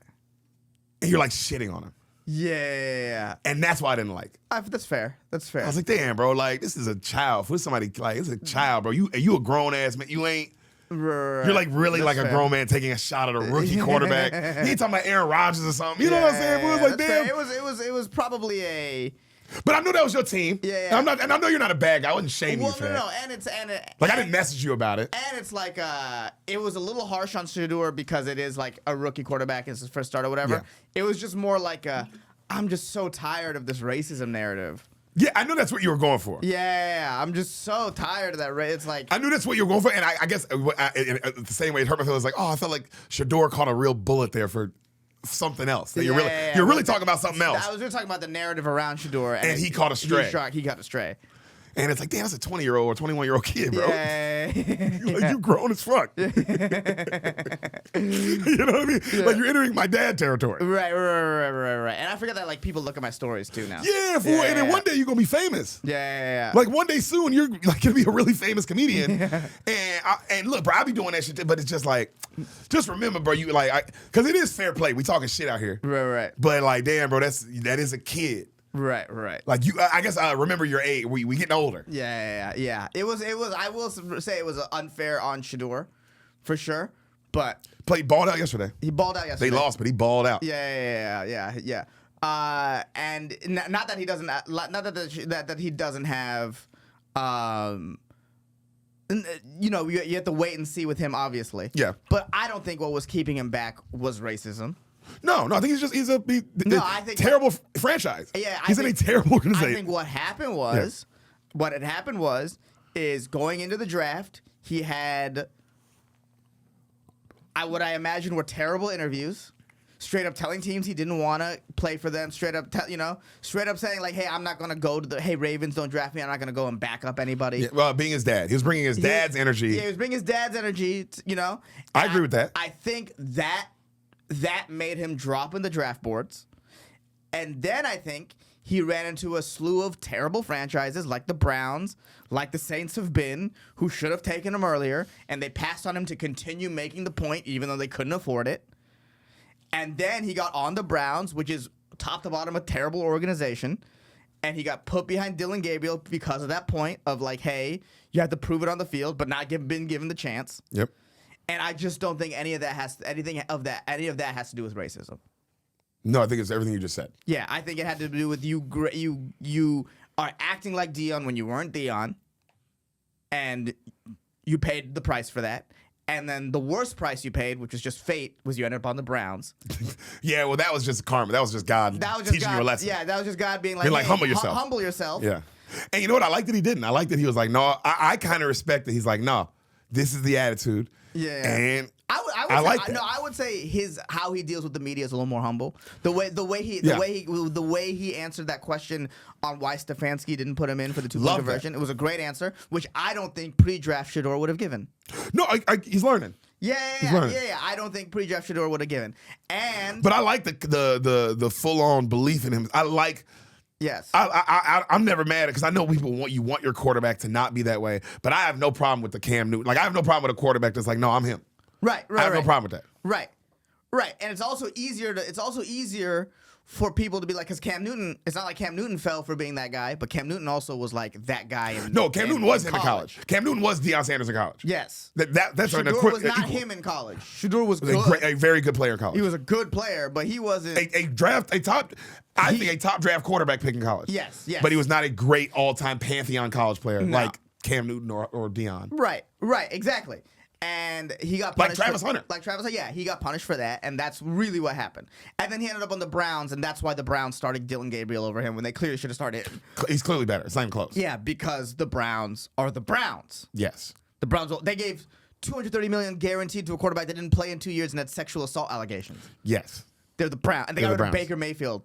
And you're like shitting on him. Yeah. And that's why I didn't like. That's fair. That's fair. I was like, damn, bro, like this is a child. For somebody like it's a child, bro. You a grown ass man. You ain't. Right. You're like really That's like fair. a grown man taking a shot at a rookie quarterback. He ain't talking about Aaron Rodgers or something. You know what I'm saying? It was like, that's fair. damn. It was probably a. But I knew that was your team. Yeah. And I know you're not a bad guy. I wouldn't shame you for that. No, and Like I didn't message you about it. And it's like it was a little harsh on Shador because it is like a rookie quarterback, it's his first start or whatever. Yeah. It was just more like I'm just so tired of this racism narrative. Yeah, I knew that's what you were going for. Yeah, I'm just so tired of that. It's like I knew that's what you were going for, and I guess in the same way it hurt my feelings. Like, oh, I felt like Shador caught a real bullet there for something else. That you're really talking about something else. I was really talking about the narrative around Shador, And he caught a stray. He got a stray. And it's like, damn, that's a 20-year-old or 21-year-old kid, bro. Yeah. Like, you grown as fuck. You know what I mean? Yeah. Like you're entering my dad territory. Right. And I forget that like people look at my stories too now. Yeah, fool. And then one day you're gonna be famous. Yeah. Like one day soon, you're like gonna be a really famous comedian. And look, bro, I be doing that shit, but it's just like, just remember, bro, you like, because it is fair play. We talking shit out here. Right. But like, damn, bro, that is a kid. Right. Like you, I guess remember your age. We getting older. Yeah. It was. I will say it was unfair on Shador, for sure. But Balled out yesterday. he balled out yesterday. They lost, but he balled out. Yeah. And not that he doesn't. Not that he doesn't have. You know, you have to wait and see with him, obviously. Yeah. But I don't think what was keeping him back was racism. No, I think he's a I think terrible franchise. Yeah, he's in a terrible organization. I think what had happened was is going into the draft, he had what I imagine were terrible interviews, straight up telling teams he didn't want to play for them, straight up saying like, hey, I'm not going to go to hey, Ravens, don't draft me, I'm not going to go and back up anybody. Yeah, well, being his dad. He was bringing his dad's energy. Yeah, he was bringing his dad's energy, I agree with that. I think that made him drop in the draft boards. And then I think he ran into a slew of terrible franchises like the Browns, like the Saints have been, who should have taken him earlier, and they passed on him to continue making the point even though they couldn't afford it. And then he got on the Browns, which is top to bottom a terrible organization, and he got put behind Dylan Gabriel because of that point of like, hey, you have to prove it on the field, but not been given the chance. Yep. And I just don't think any of that has to do with racism. No, I think it's everything you just said. Yeah, I think it had to do with you are acting like Dion when you weren't Dion, and you paid the price for that. And then the worst price you paid, which was just fate, was you ended up on the Browns. Yeah, well, that was just karma. That was just God teaching you a lesson. Yeah, that was just God being like, You're like, hey, humble yourself. Humble yourself. Yeah. And you know what? I like that he didn't. I like that he was like, no, I kind of respect that he's like, no, this is the attitude. Yeah. And I like that. No, I would say how he deals with the media is a little more humble. The way he answered that question on why Stefanski didn't put him in for the two-point conversion. It was a great answer, which I don't think pre-draft Shador would have given. No, he's learning. Yeah. I don't think pre-draft Shador would have given. But I like the full-on belief in him. I like. Yes. I'm never mad because I know people want your quarterback to not be that way, but I have no problem with the Cam Newton. Like I have no problem with a quarterback that's like, no, I'm him. Right. I have no problem with that. Right. And it's also easier for people to be like, because Cam Newton, it's not like Cam Newton fell for being that guy, but Cam Newton also was like that guy. Cam Newton was him in college. Cam Newton was Deion Sanders in college. Yes. That's Shador was not him in college. Shador was good. A very good player in college. He was a good player, but he wasn't a top draft quarterback pick in college. Yes. But he was not a great all-time pantheon college player like Cam Newton or Deion. Right, exactly. And he got punished. Like Travis Hunter. Yeah, he got punished for that, and that's really what happened. And then he ended up on the Browns, and that's why the Browns started Dylan Gabriel over him when they clearly should have started him. He's clearly better. It's not even close. Yeah, because the Browns are the Browns. Yes. The Browns, they gave $230 million guaranteed to a quarterback that didn't play in 2 years and had sexual assault allegations. Yes. They're the Browns. And they got rid of Baker Mayfield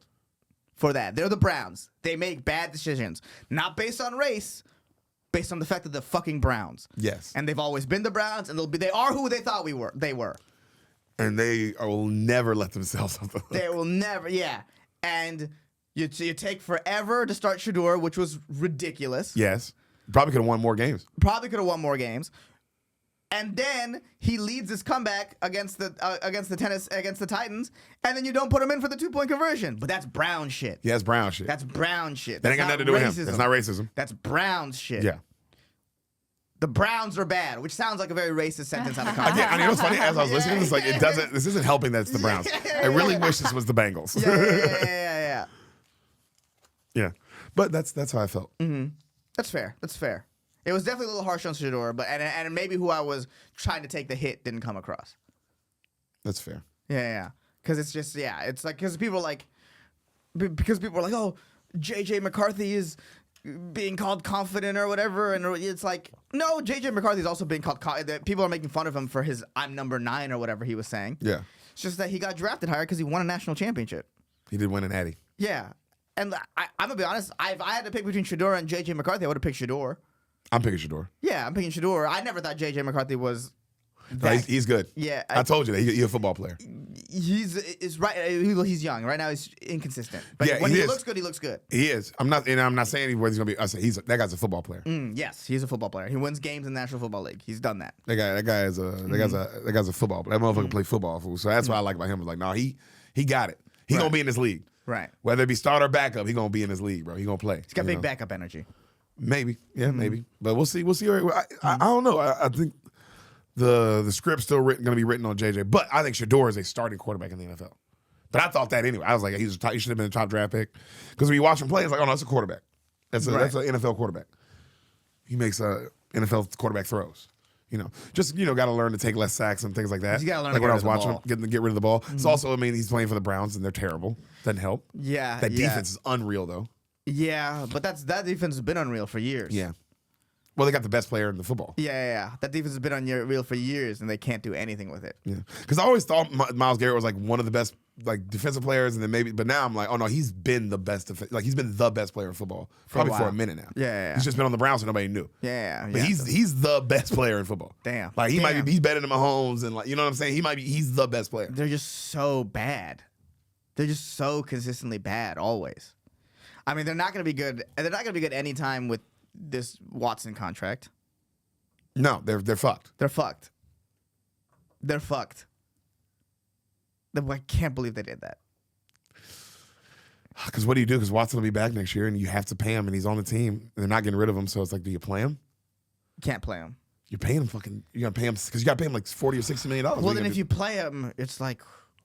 for that. They're the Browns. They make bad decisions, not based on race, based on the fact that they're fucking Browns. Yes. And they've always been the Browns, and they are who they thought they were. And they will never let themselves off the hook. They will never, yeah. And you take forever to start Shador, which was ridiculous. Yes. Probably could have won more games. Probably could have won more games. And then he leads his comeback against the Titans, and then you don't put him in for the 2-point conversion. But that's Brown shit. Yeah, that's Brown shit. That's Brown shit. That ain't got nothing to do with him. That's not racism. That's Brown shit. Yeah. The Browns are bad, which sounds like a very racist sentence out of context. Yeah, I mean, it was funny as I was listening. It's like this isn't helping that it's the Browns. I really wish this was the Bengals. Yeah. Yeah. But that's how I felt. That's fair. That's fair. It was definitely a little harsh on Shedeur, but and maybe who I was trying to take the hit didn't come across. That's fair. Yeah. Because it's just it's like because people are like, oh, JJ McCarthy is being called confident or whatever, and it's like, no, JJ McCarthy is also being called people are making fun of him for his I'm number 9 or whatever he was saying. Yeah. It's just that he got drafted higher because he won a national championship. He did win an Addy. Yeah. And I'm going to be honest, if I had to pick between Shedeur and JJ McCarthy, I would have picked Shedeur. I'm picking Shedeur. Yeah, I'm picking Shedeur. I never thought JJ McCarthy was He's good. Yeah. I told you that. He's a football player. He's he's young. Right now he's inconsistent. But Yeah, when he he is. looks good, he looks good. He is. I'm not saying whether he's going to be. I say that guy's a football player. Yes, he's a football player. He wins games in the National Football League. He's done that. That guy's a football player. That motherfucker play football, fool. So that's what I like about him. Is like, no, he got it. He's going to be in this league. Right. Whether it be starter or backup, he's going to be in this league, bro. He's going to play. He's got big backup energy. Maybe. Yeah, maybe. But we'll see. I don't know. I think the script's still going to be written on JJ. But I think Shedeur is a starting quarterback in the NFL. But I thought that anyway. I was like, he should have been a top draft pick. Because when you watch him play, it's like, oh, no, that's a quarterback. That's an NFL quarterback. He makes NFL quarterback throws. Just got to learn to take less sacks and things like that. You got to learn like to when I was watching ball. him, get rid of the ball. It's also, he's playing for the Browns and they're terrible. Doesn't help. Yeah. That defense is unreal though. Yeah, but that defense has been unreal for years. Yeah. Well, they got the best player in the football. Yeah. That defense has been unreal for years, and they can't do anything with it. Yeah. Because I always thought Myles Garrett was like one of the best defensive players, and then but now I'm like, oh no, he's been the best. He's been the best player in football probably for a minute now. Yeah. He's just been on the Browns, so nobody knew. Yeah. But he's the best player in football. Damn. Like might be he's better than Mahomes, and you know what I'm saying. He's the best player. They're just so bad. They're just so consistently bad always. I mean, they're not going to be good. They're not going to be good anytime with this Watson contract. No, they're fucked. They're fucked. They're fucked. I can't believe they did that. Because what do you do? Because Watson will be back next year, and you have to pay him, and he's on the team, and they're not getting rid of him. So it's like, do you play him? Can't play him. You're paying him you're gonna pay him because you got to pay him like $40 or $60 million. Well, then if you play him, it's like,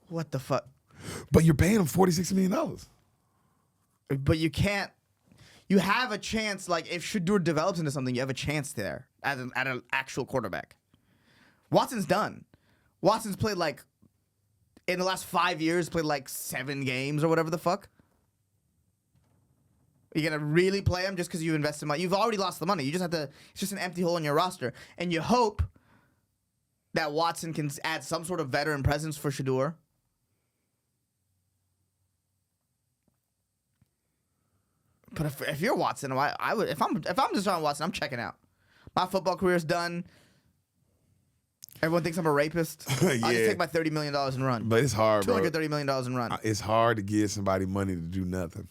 what the fuck? But you're paying him $40, $60 million. But you can't. You have a chance. Like if Shedeur develops into something, you have a chance there at an actual quarterback. Watson's done. Watson's played in the last 5 years, played 7 games or whatever the fuck. Are you gonna really play him just because you invested money? You've already lost the money. You just have to. It's just an empty hole in your roster, and you hope that Watson can add some sort of veteran presence for Shedeur. But if you're Watson, I would. If I'm just on Watson, I'm checking out. My football career's done. Everyone thinks I'm a rapist. Yeah. I'll just take my $30 million and run. But it's hard, bro. $230 million and run. It's hard to give somebody money to do nothing.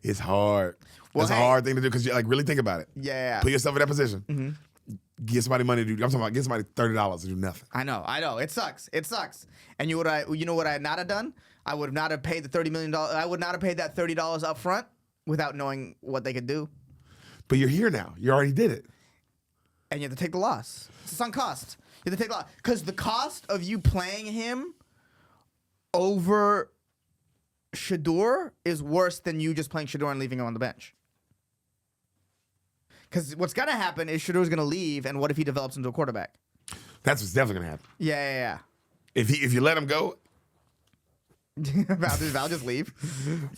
It's hard. Well, it's a hard thing to do because you really think about it. Yeah. Put yourself in that position. Give somebody money to do. I'm talking about give somebody $30 to do nothing. I know. It sucks. And you know what I not have done? I would not have paid the $30 million. I would not have paid that $30 up front without knowing what they could do. But you're here now. You already did it. And you have to take the loss. It's a sunk cost. You have to take the loss. Because the cost of you playing him over Shedeur is worse than you just playing Shedeur and leaving him on the bench. Because what's going to happen is Shadeur's going to leave, and what if he develops into a quarterback? That's what's definitely going to happen. Yeah. If you let him go. Val just leave?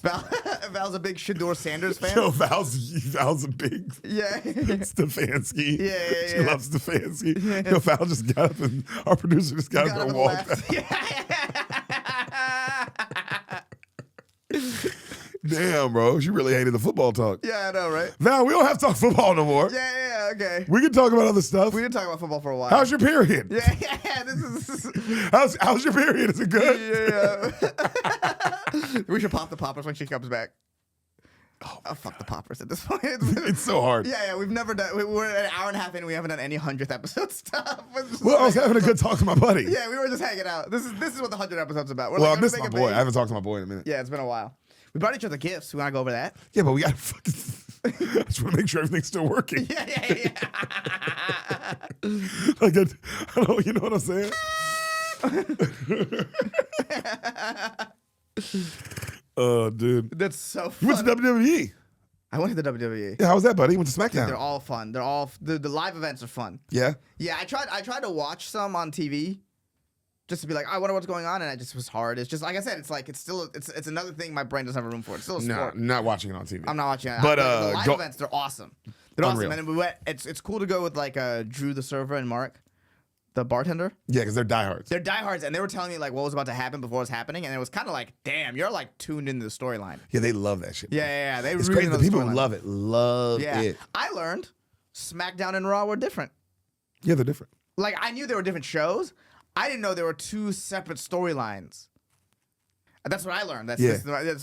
Val's a big Shedeur Sanders fan? Yo, Val's a big Stefanski. Yeah. She loves Stefanski. Yeah. Yo, Val just got up and our producer just got up and walked out. Damn, bro. She really hated the football talk. Yeah, I know, right? Val, we don't have to talk football no more. Yeah, okay. We can talk about other stuff. We can talk about football for a while. How's your period? Yeah. This is How's your period? Is it good? Yeah. We should pop the poppers when she comes back. Oh, fuck the poppers at this point. It's so hard. Yeah, we've never done. We're an hour and a half in. We haven't done any 100th episode stuff. Well, I was having a good talk with my buddy. Yeah, we were just hanging out. This is what the 100 episode's about. We're Well, like, I miss my boy. I haven't talked to my boy in a minute. Yeah, it's been a while. We brought each other gifts. We want to go over that? Yeah, but we got to fucking. I just want to make sure everything's still working. Yeah. Like, I don't, you know what I'm saying? Oh, dude. That's so You fun. went to WWE. I went to the WWE. Yeah, how was that, buddy? You went to SmackDown. They're all fun. They're all the live events are fun. Yeah? Yeah, I tried to watch some on TV, just to be like, I wonder what's going on, and it just was hard. It's just like I said, it's another thing my brain doesn't have room for. It's still a No, sport. not watching it on TV. I'm not watching it. But, the live go- events, they're awesome. They're Unreal. awesome, and we went. It's cool to go with like Drew the server and Mark, the bartender. Yeah, because they're diehards. They're diehards, and they were telling me like what was about to happen before it was happening, and it was kind of like, damn, you're like tuned into the storyline. Yeah, they love that shit. Yeah. They It's really crazy. know The people storyline. love it. Love Yeah, it. I learned SmackDown and Raw were different. Yeah, they're different. Like I knew they were different shows. I didn't know there were two separate storylines. That's what I learned. That's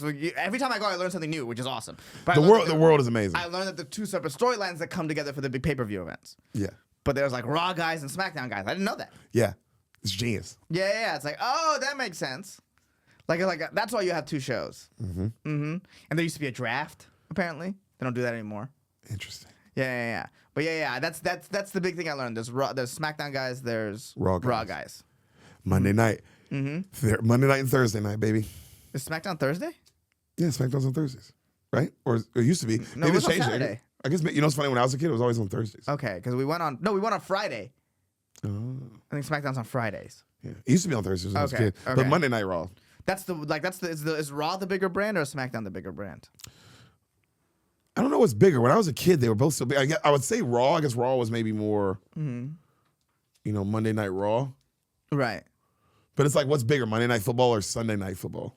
what every time I go, I learn something new, which is awesome. But The world is amazing. I learned that the two separate storylines that come together for the big pay-per-view events. Yeah. But there's like Raw guys and SmackDown guys. I didn't know that. Yeah. It's genius. Yeah. It's like, oh, that makes sense. Like that's why you have two shows. And there used to be a draft. Apparently, they don't do that anymore. Interesting. Yeah. But yeah. That's the big thing I learned. There's SmackDown guys. There's Raw Raw guys. guys. Monday night. Monday night and Thursday night, baby. Is SmackDown Thursday? Yeah, SmackDown's on Thursdays. Right? Or it used to be. No, Maybe it was on changed Saturday. I guess, you know what's funny? When I was a kid, it was always on Thursdays. Okay, because we went on Friday. Oh. I think SmackDown's on Fridays. Yeah. It used to be on Thursdays when I was a Okay, kid. But okay. Monday Night Raw. Is Raw the bigger brand or is SmackDown the bigger brand? I don't know what's bigger. When I was a kid, they were both so big. I would say Raw. I guess Raw was maybe more, Monday Night Raw. Right. But it's like, what's bigger, Monday Night Football or Sunday Night Football?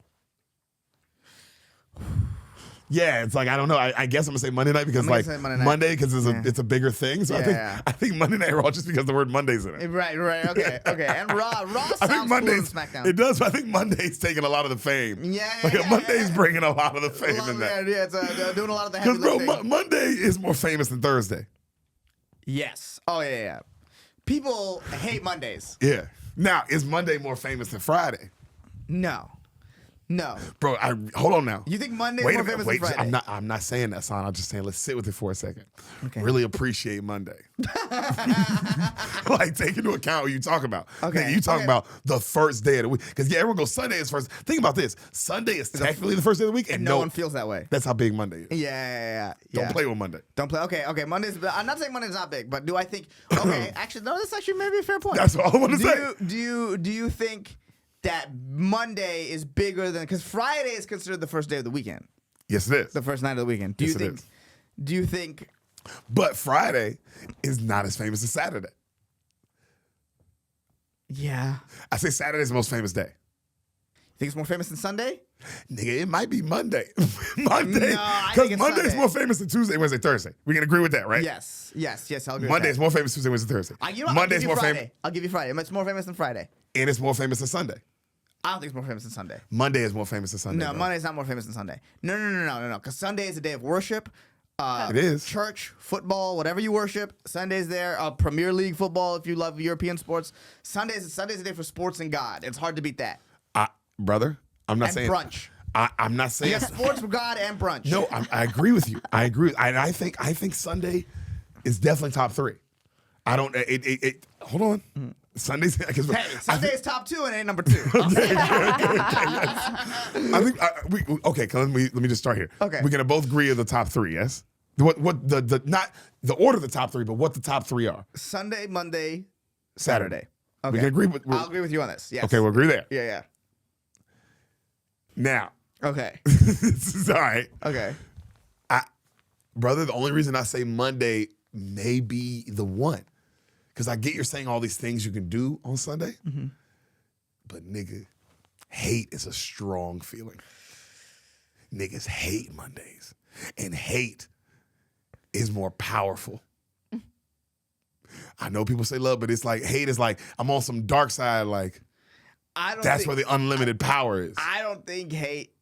Yeah, it's like, I don't know. I guess I'm gonna say Monday night because I'm gonna like say Monday night. Monday because it's a bigger thing. So Yeah. I think Monday Night Raw just because the word Monday's in it. Right. Okay. And Raw I sounds think Monday's cool than SmackDown. it does. But I think Monday's taking a lot of the fame. Yeah. Like Monday's bringing a lot of the fame in that. Yeah, it's doing a lot of the heavy Because bro, lifting. Monday is more famous than Thursday. Yes. Oh yeah. People hate Mondays. Yeah. Now is Monday more famous than Friday? No. Bro, hold on now. You think Monday's Wait more a minute. famous Wait, than Friday? I'm not saying that, son. I'm just saying let's sit with it for a second. Okay. Really appreciate Monday. Like take into account what you talk about. Okay. Nigga, you talking Okay. about the first day of the week. Because everyone goes Sunday is first. Think about this. Sunday is technically the first day of the week, and no one feels that way. That's how big Monday is. Yeah. Don't play with Monday. Don't play. Okay. Monday's. I'm not saying Monday's not big, but do I think? Okay, actually, no. That's actually maybe a fair point. That's all I want to say. Do you think that Monday is bigger than? Because Friday is considered the first day of the weekend, Yes, it is. the first night of the weekend. Yes, it is. Do you think? But Friday is not as famous as Saturday. Yeah. I say Saturday's the most famous day. Think it's more famous than Sunday? Nigga, it might be Monday. Monday. No, I Because think it's Monday's Sunday. more famous than Tuesday, Wednesday, Thursday. We can agree with that, right? Yes. I'll agree. Monday's with more famous Tuesday, Wednesday, Thursday. that. You know, Monday's more famous. I'll give you Friday. It's more famous than Friday. And it's more famous than Sunday. I don't think it's more famous than Sunday. Monday is more famous than Sunday. No, bro. Monday's not more famous than Sunday. No. Because Sunday is a day of worship. It is. Church, football, whatever you worship. Sunday's there. Premier League football if you love European sports. Sunday's a day for sports and God. It's hard to beat that. Brother, I'm not And saying brunch. I'm not saying. Yes, sports for God and brunch. No, I agree with you. I agree. I think Sunday is definitely top 3. I don't. Hold on. Sunday's. Hey, Sunday is top 2 and ain't number 2. I think okay. Let me just start here. Okay. We're gonna both agree on the top 3. Yes. What the not the order of the top 3, but what the top 3 are. Sunday, Monday, Saturday. Okay. We can agree. I'll agree with you on this. Yes. Okay, we'll agree there. Yeah. Now, Okay. this is all right. Okay. Brother, the only reason I say Monday may be the one, because I get you're saying all these things you can do on Sunday, but nigga, hate is a strong feeling. Niggas hate Mondays, and hate is more powerful. I know people say love, but it's like hate is like I'm on some dark side. Like I don't. that's think, where the unlimited power is. I don't think hate.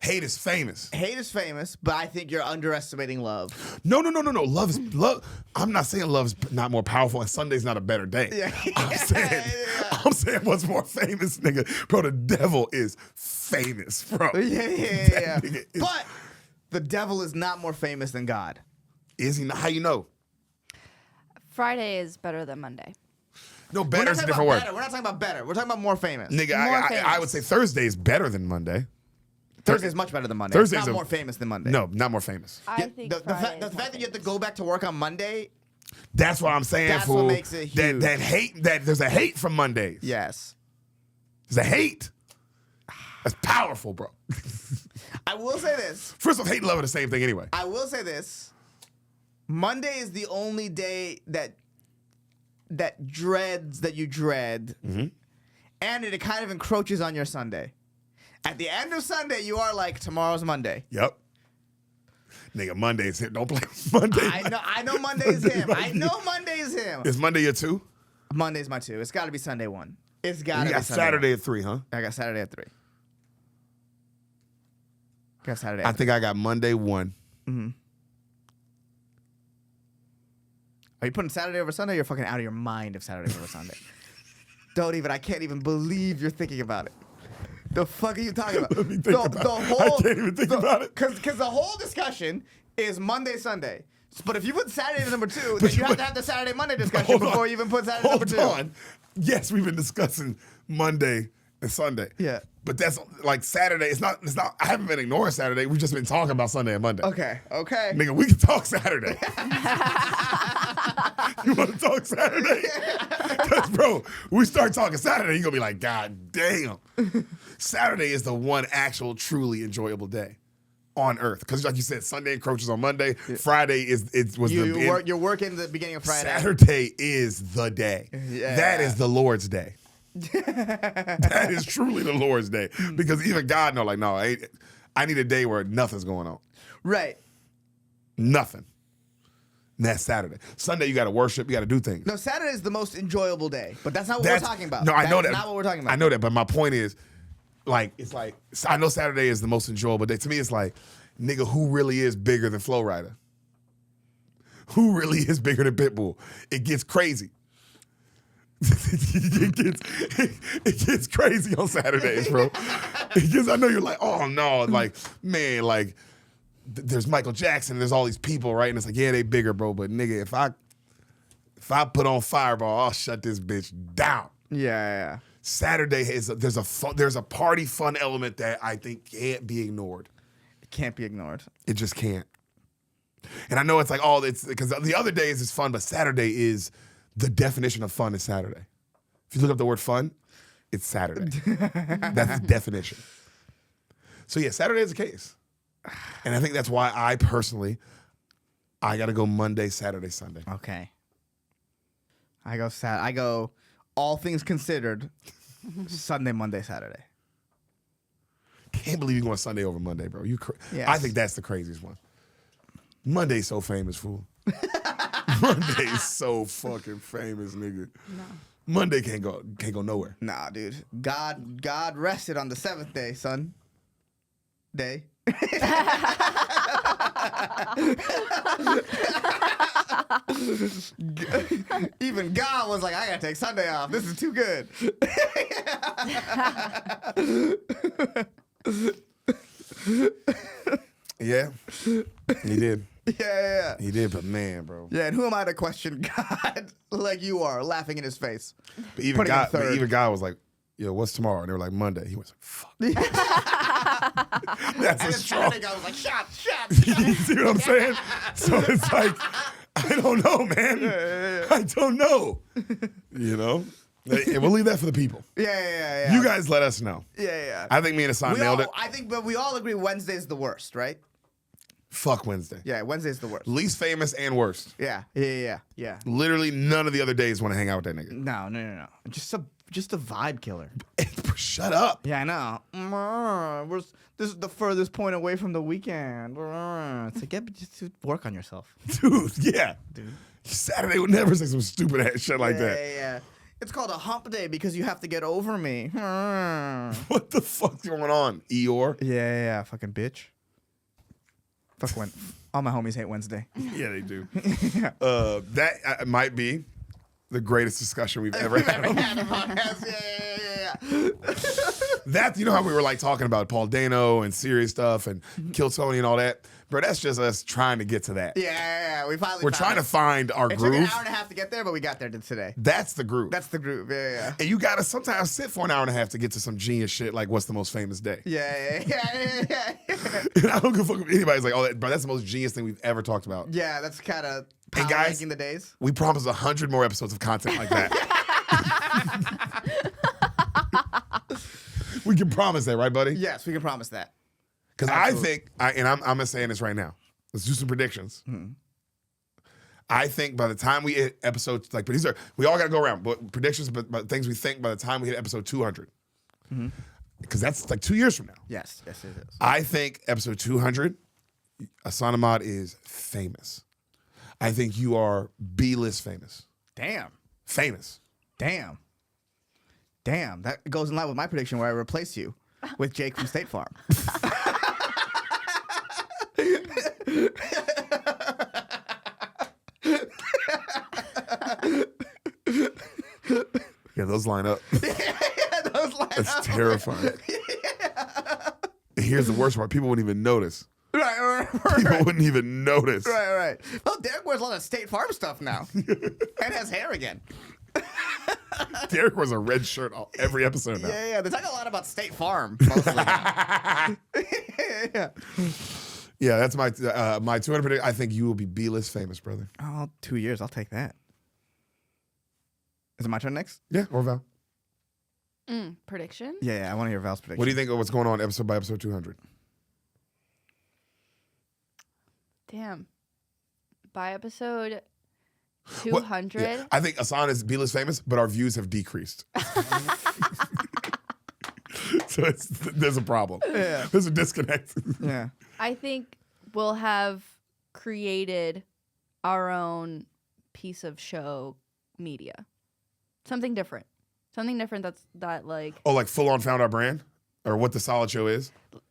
Hate is famous. Hate is famous, but I think you're underestimating love. No. Love is love. I'm not saying love is not more powerful, and Sunday's not a better day. Yeah. I'm saying what's more famous, nigga. Bro, the devil is famous, bro. Yeah. Nigga is- But the devil is not more famous than God. Is he not? How you know? Friday is better than Monday. No, We're better not is a talking different about word. better. We're not talking about better. We're talking about more famous. Nigga, More I famous. would say Thursday is better than Monday. Thursday is much better than Monday. Thursday's it's not a- more famous than Monday. No, not more famous. I think the Friday fact is more that you have to famous. go back to work on Monday, That's what I'm saying, That's fool. what makes it huge. That hate, that there's a hate from Mondays. yes. There's a hate. That's powerful, bro. I will say this. First off, hate and love are the same thing anyway. I will say this. Monday is the only day that you dread, and it kind of encroaches on your Sunday. At the end of Sunday, you are like, tomorrow's Monday. Yep. Nigga, Monday's him. Don't play Monday. I know Monday's him. I know Monday's him. Is Monday your 2? Monday's my 2. It's got to be Sunday 1. It's got to You be got Sunday Saturday at 3, huh? 1. I got Saturday at 3. Got Saturday I at 3. think I got Monday 1. Are you putting Saturday over Sunday? You're fucking out of your mind if Saturday's over Sunday. Don't even. I can't even believe you're thinking about it. The fuck are you talking about? Let me think about it. I can't even think about it. Because the whole discussion is Monday, Sunday. But if you put Saturday as number 2, then you have to have the Saturday, Monday discussion Hold before on. you even put Saturday number 2. Hold on. Yes, we've been discussing Monday and Sunday. Yeah. But that's like Saturday. It's not. I haven't been ignoring Saturday. We've just been talking about Sunday and Monday. Okay. Nigga, we can talk Saturday. You want to talk Saturday? Because, bro, we start talking Saturday, you're going to be like, God damn. Saturday is the one actual, truly enjoyable day on earth. Because, like you said, Sunday encroaches on Monday. Friday You're working the beginning of Friday. Saturday is the day. Yeah. That is the Lord's day. That is truly the Lord's day. Because even God know, like, no, I need a day where nothing's going on. Right. Nothing. And that's Saturday. Sunday, you got to worship. You got to do things. No, Saturday is the most enjoyable day, but that's not what we're talking about. No, I know That's that. not what we're talking about. I know that, but my point is, like, it's like, I know Saturday is the most enjoyable day. To me, it's like, nigga, who really is bigger than Flo Rida? Who really is bigger than Pitbull? It gets crazy. it gets crazy on Saturdays, bro. Because I know you're like, oh no, like, man, like, there's Michael Jackson, there's all these people, right? And it's like, yeah, they bigger, bro. But nigga, if I put on Fireball, I'll shut this bitch down. Yeah. Saturday there's a party fun element that I think can't be ignored. It can't be ignored. It just can't. And I know it's like, oh, it's because the other days is fun, but Saturday is the definition of fun is Saturday. If you look up the word fun, it's Saturday. That's the definition. So yeah, Saturday is the case. And I think that's why I got to go Monday, Saturday, Sunday. Okay. I go all things considered, Sunday, Monday, Saturday. Can't believe you're going Sunday over Monday, bro. Yes. I think that's the craziest one. Monday's so famous, fool. Monday's so fucking famous, nigga. No. Monday can't go nowhere. Nah, dude. God rested on the 7th day, son. Day. Even God was like, I gotta take Sunday off. This is too good. Yeah, he did. Yeah. He did, but man, bro. Yeah, and who am I to question God like you are, laughing in his face? But even Putting him God, third. was like, yo, what's tomorrow? And they were like, Monday. He was like, fuck. That's And a then strong. Saturday, God was like, shot. You see what I'm saying? So it's like, I don't know, man. I don't know. You know? And we'll leave that for the people. Yeah. You guys let us know. Yeah. I think me and Ehsan nailed it. But we all agree Wednesday's the worst, right? Fuck Wednesday. Yeah, Wednesday's the worst. Least famous and worst. Yeah. Literally none of the other days want to hang out with that nigga. No. Just a vibe killer. Shut up. Yeah, I know. This is the furthest point away from the weekend. It's like, just work on yourself. Dude, yeah. Dude. Saturday would never say some stupid ass shit like that. Yeah. It's called a hump day because you have to get over me. What the fuck's going on, Eeyore? Yeah, fucking bitch. Fuck all my homies hate Wednesday. Yeah, they do. That might be the greatest discussion we've ever had. Yeah. That, you know how we were like talking about Paul Dano and serious stuff and Kill Tony and all that? Bro, that's just us trying to get to that. Yeah. We finally We're trying to find our It groove. took an hour and a half to get there, but we got there today. That's the groove. That's the groove. Yeah. And you gotta sometimes sit for an hour and a half to get to some genius shit like what's the most famous day. Yeah. And I don't give a fuck if anybody's like, oh, bro, that's the most genius thing we've ever talked about. Yeah, that's kind of And guys, ranking the days. We promise 100 more episodes of content like that. We can promise that, right, buddy? Yes, we can promise that. Because I think, and I'm saying this right now. Let's do some predictions. I think by the time we hit episode, but we all got to go around, but predictions, but things we think by the time we hit episode 200. Because that's like 2 years from now. Yes, it is. I think episode 200, Ehsan Ahmad is famous. I think you are B-list famous. Damn. Famous. That goes in line with my prediction where I replace you with Jake from State Farm. Yeah, those line up. Those line That's up. terrifying. And here's the worst part. People wouldn't even notice. Right. People wouldn't even notice. Right. Well, Derek wears a lot of State Farm stuff now. And has hair again. Deric wears a red shirt every episode now. Yeah. They talk a lot about State Farm mostly. Yeah. Yeah, that's my 200 prediction. I think you will be B-list famous, brother. Oh, 2 years. I'll take that. Is it my turn next? Yeah, or Val. Prediction? Yeah, I want to hear Val's prediction. What do you think of what's going on episode by episode 200? Damn. By episode 200? Yeah, I think Ehsan is B-list famous, but our views have decreased. So there's a problem. Yeah. There's a disconnect. Yeah. I think we'll have created our own piece of show media. Something different. Something different that like... Oh, like full on found our brand? Or what the Solid Show is?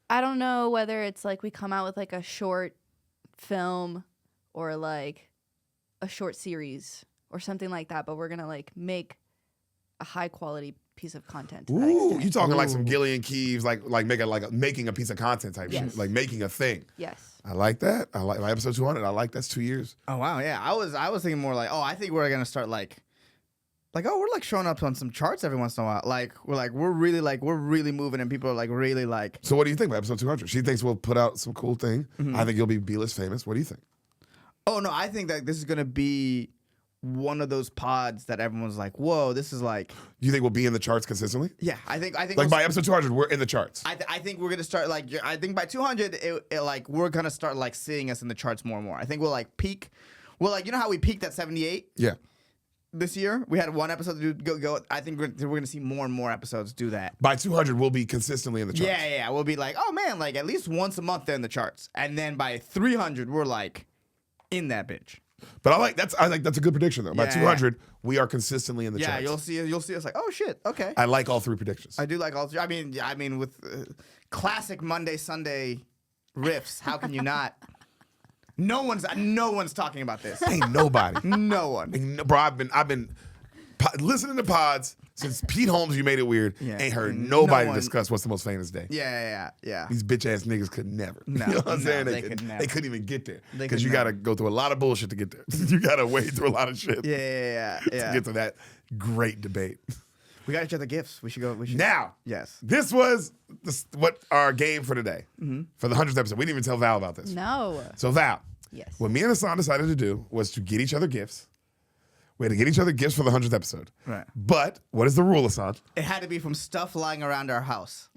I don't know whether it's like we come out with like a short film or like a short series or something like that, but we're going to like make a high quality piece of content. To that Ooh, extent. you talking like some Gillian Keeves, like making a piece of content type Yes. shit, like making a thing. Yes. I like that. I like episode 200. I like that's 2 years. Oh, wow. Yeah. I was thinking more like, I think we're going to start like, we're like showing up on some charts every once in a while. We're really moving and people are like really like. So what do you think about episode 200? She thinks we'll put out some cool thing. Mm-hmm. I think you'll be B-list famous. What do you think? Oh, no, I think that this is going to be one of those pods that everyone's like, whoa, this is like. Do you think we'll be in the charts consistently? Yeah, I think. Like by episode 200, we're in the charts. I think we're gonna start like. I think by 200, we're gonna start like seeing us in the charts more and more. I think we'll like peak. Well, like you know how we peaked at 78 Yeah. this year. We had one episode to go. I think we're gonna see more and more episodes do that. By 200, we'll be consistently in the charts. Yeah. We'll be like, oh man, like at least once a month they're in the charts, and then by 300, we're like in that bitch. But I think that's a good prediction though. By Yeah. 200, we are consistently in the Yeah, charts. you'll see us like, oh shit, okay. I like all three predictions. I do like all three. I mean, with classic Monday Sunday riffs, how can you not? No one's talking about this. Ain't nobody. No one. Bro, I've been listening to pods since Pete Holmes. You made it weird. Yeah. Ain't heard No nobody one- discuss what's the most famous day. Yeah. These bitch ass niggas could never. No, You know what I'm no, saying? they could never. They couldn't even get there They because could you got to never. go through a lot of bullshit to get there. You got to wade through a lot of shit Yeah. to get to that great debate. We got each other gifts. We should go. Now, Yes. this was what our game for today Mm-hmm. for the 100th episode. We didn't even tell Val about this. No. So Val, Yes. what me and Ehsan decided to do was to get each other gifts. We had to get each other gifts for the 100th episode. Right. But what is the rule, Ehsan? It had to be from stuff lying around our house.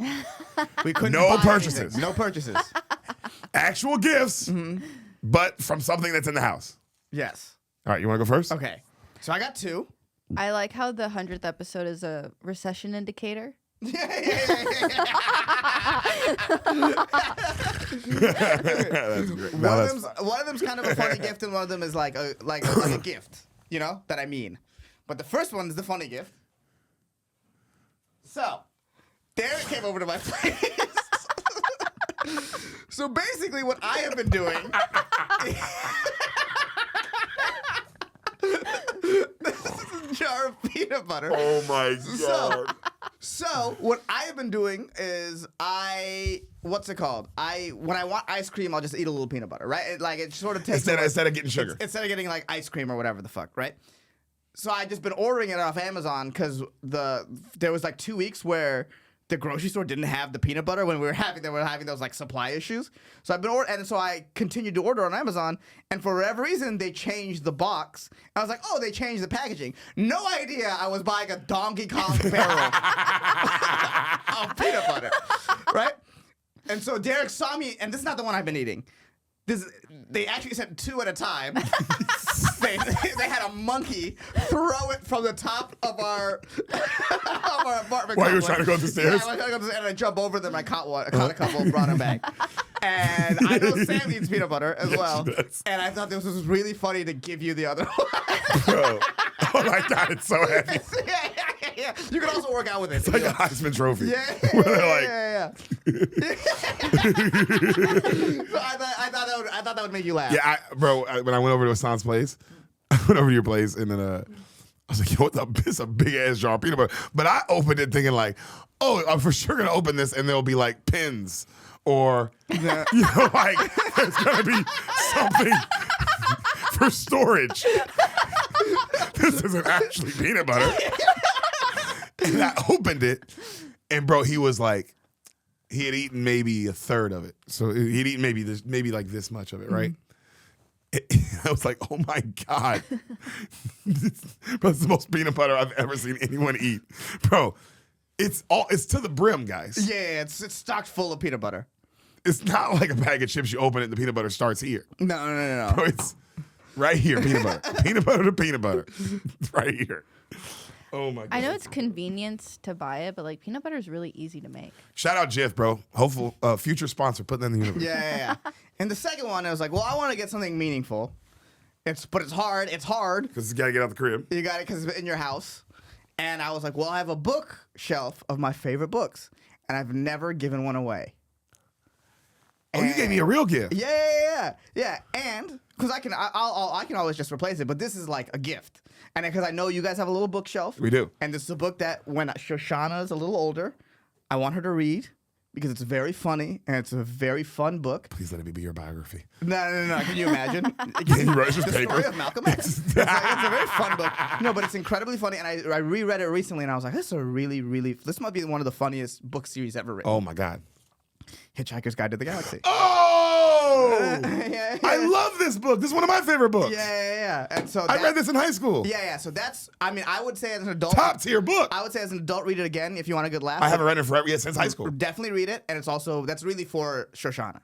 We couldn't. No buy purchases. anything. No purchases. Actual gifts, Mm-hmm. but from something that's in the house. Yes. All right, you want to go first? Okay. So I got two. I like how the 100th episode is a recession indicator. That's great. No, that's- One of them's kind of a funny gift, and one of them is like a gift, you know, that I mean. But the first one is the funny gift. So, Deric came over to my place. So basically, what I have been doing. This is a jar of peanut butter. Oh my God. So what I have been doing is what's it called? When I want ice cream, I'll just eat a little peanut butter, right? It sort of tastes Instead of getting sugar. instead of getting like ice cream or whatever the fuck, right? So I just been ordering it off Amazon because there was like 2 weeks where the grocery store didn't have the peanut butter when they were having those like supply issues. So I've been and so I continued to order on Amazon, and for whatever reason they changed the box. I was like, oh, they changed the packaging. No idea I was buying a Donkey Kong barrel of peanut butter, right? And so Deric saw me, and this is not the one I've been eating. They actually sent 2 at a time. they had a monkey throw it from the top of our apartment. While you were trying to go up the stairs? Yeah, I was trying to go up the stairs, and I jumped over them. I caught one. I caught a couple, brought them back. And I know Sam eats peanut butter as well. And I thought this was really funny to give you the other one. Bro. Oh my God, it's so heavy. Yeah. You can also work out with it. It's like a Heisman Trophy. Yeah. Where they're Yeah. So I thought that would make you laugh. Yeah, when I went over to Ehsan's place, I went over to your place, and then I was like, yo, it's a big ass jar of peanut butter. But I opened it thinking like, oh, I'm for sure gonna open this, and there'll be like pins or like there's gonna be something for storage. This isn't actually peanut butter. And I opened it, and bro, he was like, he had eaten maybe a third of it. So he'd eaten maybe like this much of it, right? I was like, oh my God. That's the most peanut butter I've ever seen anyone eat. Bro, it's to the brim, guys. Yeah, it's stocked full of peanut butter. It's not like a bag of chips, you open it and the peanut butter starts here. No. Bro, it's right here, peanut butter. Peanut butter to peanut butter. It's right here. Oh my God. I know it's convenience to buy it, but like peanut butter is really easy to make. Shout out Jif, bro. Hopeful future sponsor. Put that in the universe. Yeah. And the second one, I was like, well, I want to get something meaningful. But it's hard. It's hard. Because you got to get out the crib. You got it because it's in your house. And I was like, well, I have a bookshelf of my favorite books, and I've never given one away. Oh, you gave me a real gift. Yeah. And because I can always just replace it, but this is like a gift. And because I know you guys have a little bookshelf. We do. And this is a book that when Shoshana is a little older, I want her to read because it's very funny and it's a very fun book. Please let it be your biography. No. Can you imagine? He wrote his The paper. story of Malcolm X. It's a very fun book. No, but it's incredibly funny. And I reread it recently, and I was like, this might be one of the funniest book series ever written. Oh my God. Hitchhiker's Guide to the Galaxy. Oh! Yeah. I love this book. This is one of my favorite books. Yeah. And so I read this in high school. Yeah. So I would say as an adult. Top tier book. I would say as an adult, read it again if you want a good laugh. I haven't read it forever yet since high school. Definitely read it. And that's really for Shoshana.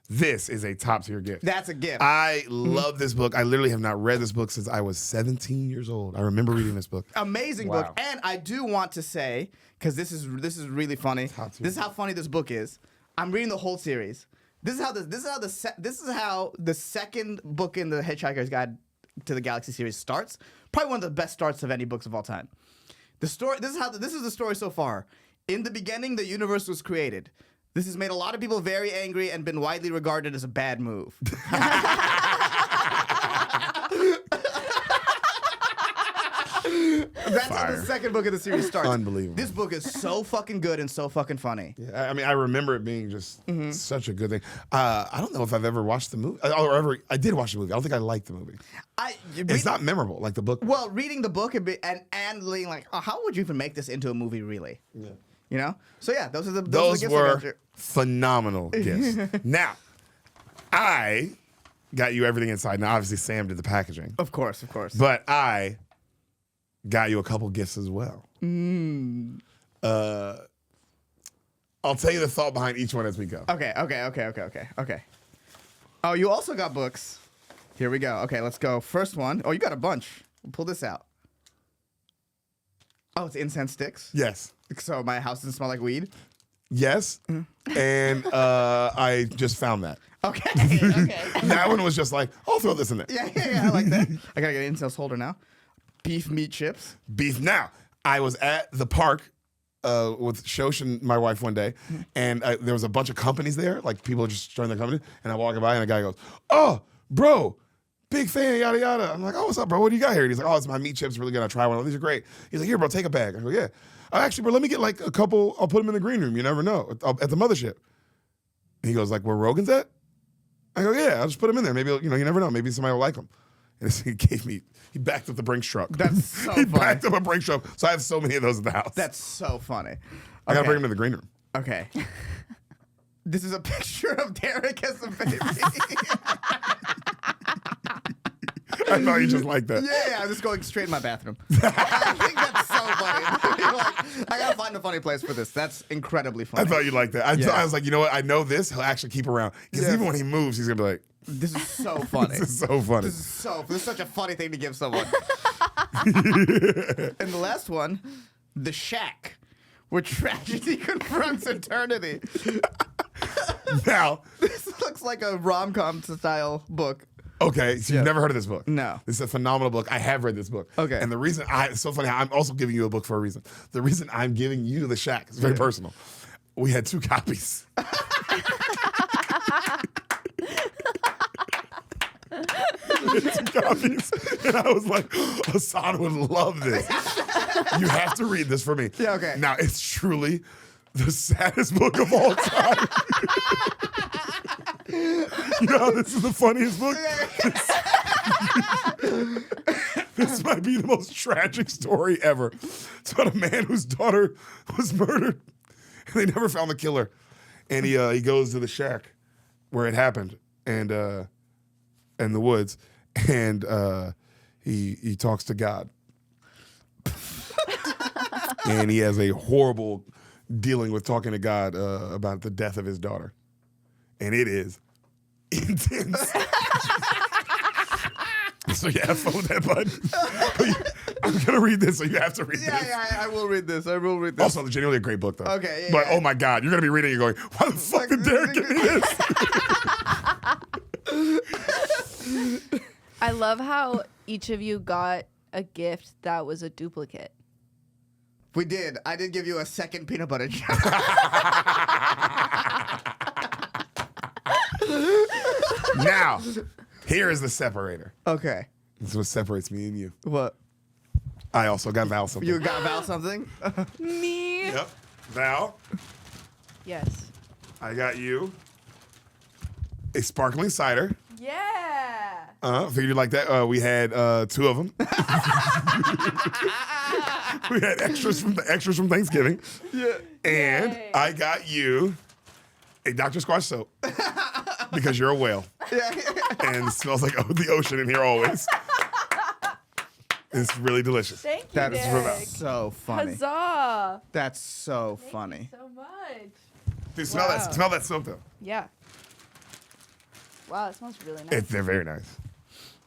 This is a top tier gift. That's a gift. I love this book. I literally have not read this book since I was 17 years old. I remember reading this book. Amazing Wow. book. And I do want to say, because this is really funny. This is how funny this book is. I'm reading the whole series. This is how the second book in the Hitchhiker's Guide to the Galaxy series starts. Probably one of the best starts of any books of all time. The story. This is the story so far. In the beginning, the universe was created. This has made a lot of people very angry and been widely regarded as a bad move. That's how the second book of the series starts. Unbelievable. This book is so fucking good and so fucking funny. Yeah, I mean, I remember it being just such a good thing. I don't know if I've ever watched the movie. I did watch the movie. I don't think I liked the movie. It's not memorable like the book. Well, reading the book and being like, oh, how would you even make this into a movie, really? Yeah. You know? So yeah, those are the gifts were phenomenal gifts. Now, I got you everything inside. Now, obviously, Sam did the packaging. Of course. But I got you a couple gifts as well. I'll tell you the thought behind each one as we go. Okay. Oh, you also got books. Here we go. Okay, let's go. First one. Oh, you got a bunch. Pull this out. Oh, it's incense sticks? Yes. So my house doesn't smell like weed? Yes. And I just found that. Okay. That one was just like, I'll throw this in there. Yeah, I like that. I gotta get an incense holder now. Beef meat chips. Beef. Now, I was at the park with Shosh and my wife one day, and there was a bunch of companies there, like people just joined their company, and I walk by and a guy goes, "Oh, bro, big fan, yada yada." I'm like, "Oh, what's up, bro? What do you got here?" And he's like, "Oh, it's my meat chips, really good. I try one. Oh, these are great." He's like, "Here, bro, take a bag." I go, "Yeah." Actually, bro, let me get like a couple. I'll put them in the green room. You never know at the mothership. And he goes, "Like where Rogan's at?" I go, "Yeah, I'll just put them in there. Maybe you never know. Maybe somebody will like them." And he backed up the Brinks truck. That's so He funny. backed up a Brinks truck. So I have so many of those at the house. That's so funny. I gotta bring them to the green room. Okay. This is a picture of Deric as a baby. I know you just like that. Yeah, I'm just going straight in my bathroom. I think that's so funny. Like, I gotta find a funny place for this. That's incredibly funny. I thought you'd like that. I was like, you know what? I know this. He'll actually keep around. Because even when he moves, he's gonna be like, This is so funny. this is so funny. This is such a funny thing to give someone. And the last one, The Shack, where tragedy confronts eternity. Now, This looks like a rom-com style book. okay, so you've never heard of this book? No. This is a phenomenal book. I have read this book. Okay. And the reason it's so funny, I'm also giving you a book for a reason. The reason I'm giving you The Shack is very personal. We had 2 copies. Copies. And I was like, Ehsan would love this. You have to read this for me. Yeah, okay. Now, it's truly the saddest book of all time. You know, this is the funniest book. This might be the most tragic story ever. It's about a man whose daughter was murdered, and they never found the killer. And he goes to the shack where it happened, and in the woods, and he talks to God, and he has a horrible dealing with talking to God about the death of his daughter, and it is intense. So yeah, have fun with that, bud. I'm gonna read this, so you have to read this. Yeah, I will read this. I will read this. Also, genuinely a great book, though. Okay, yeah, but yeah. oh my God, you're gonna be reading it going, why the fuck did Deric give me this? I love how each of you got a gift that was a duplicate. We did. I did give you a second peanut butter jar. Now, here is the separator. Okay. This is what separates me and you. What? I also got Val something. You got Val something? Me? Yep. Val, Yes. I got you a sparkling cider. Yeah. Figured you like that. We had 2 of them. We had extras from Thanksgiving. Yeah. And Yay. I got you a Dr. Squatch soap because you're a whale and it smells like the ocean in here always. It's really delicious. Thank you, That is Deric. so funny. Huzzah. That's so funny. Thank you so much. Dude, smell Wow. that. Smell that soap though. Yeah. Wow, it smells really nice. They're very nice,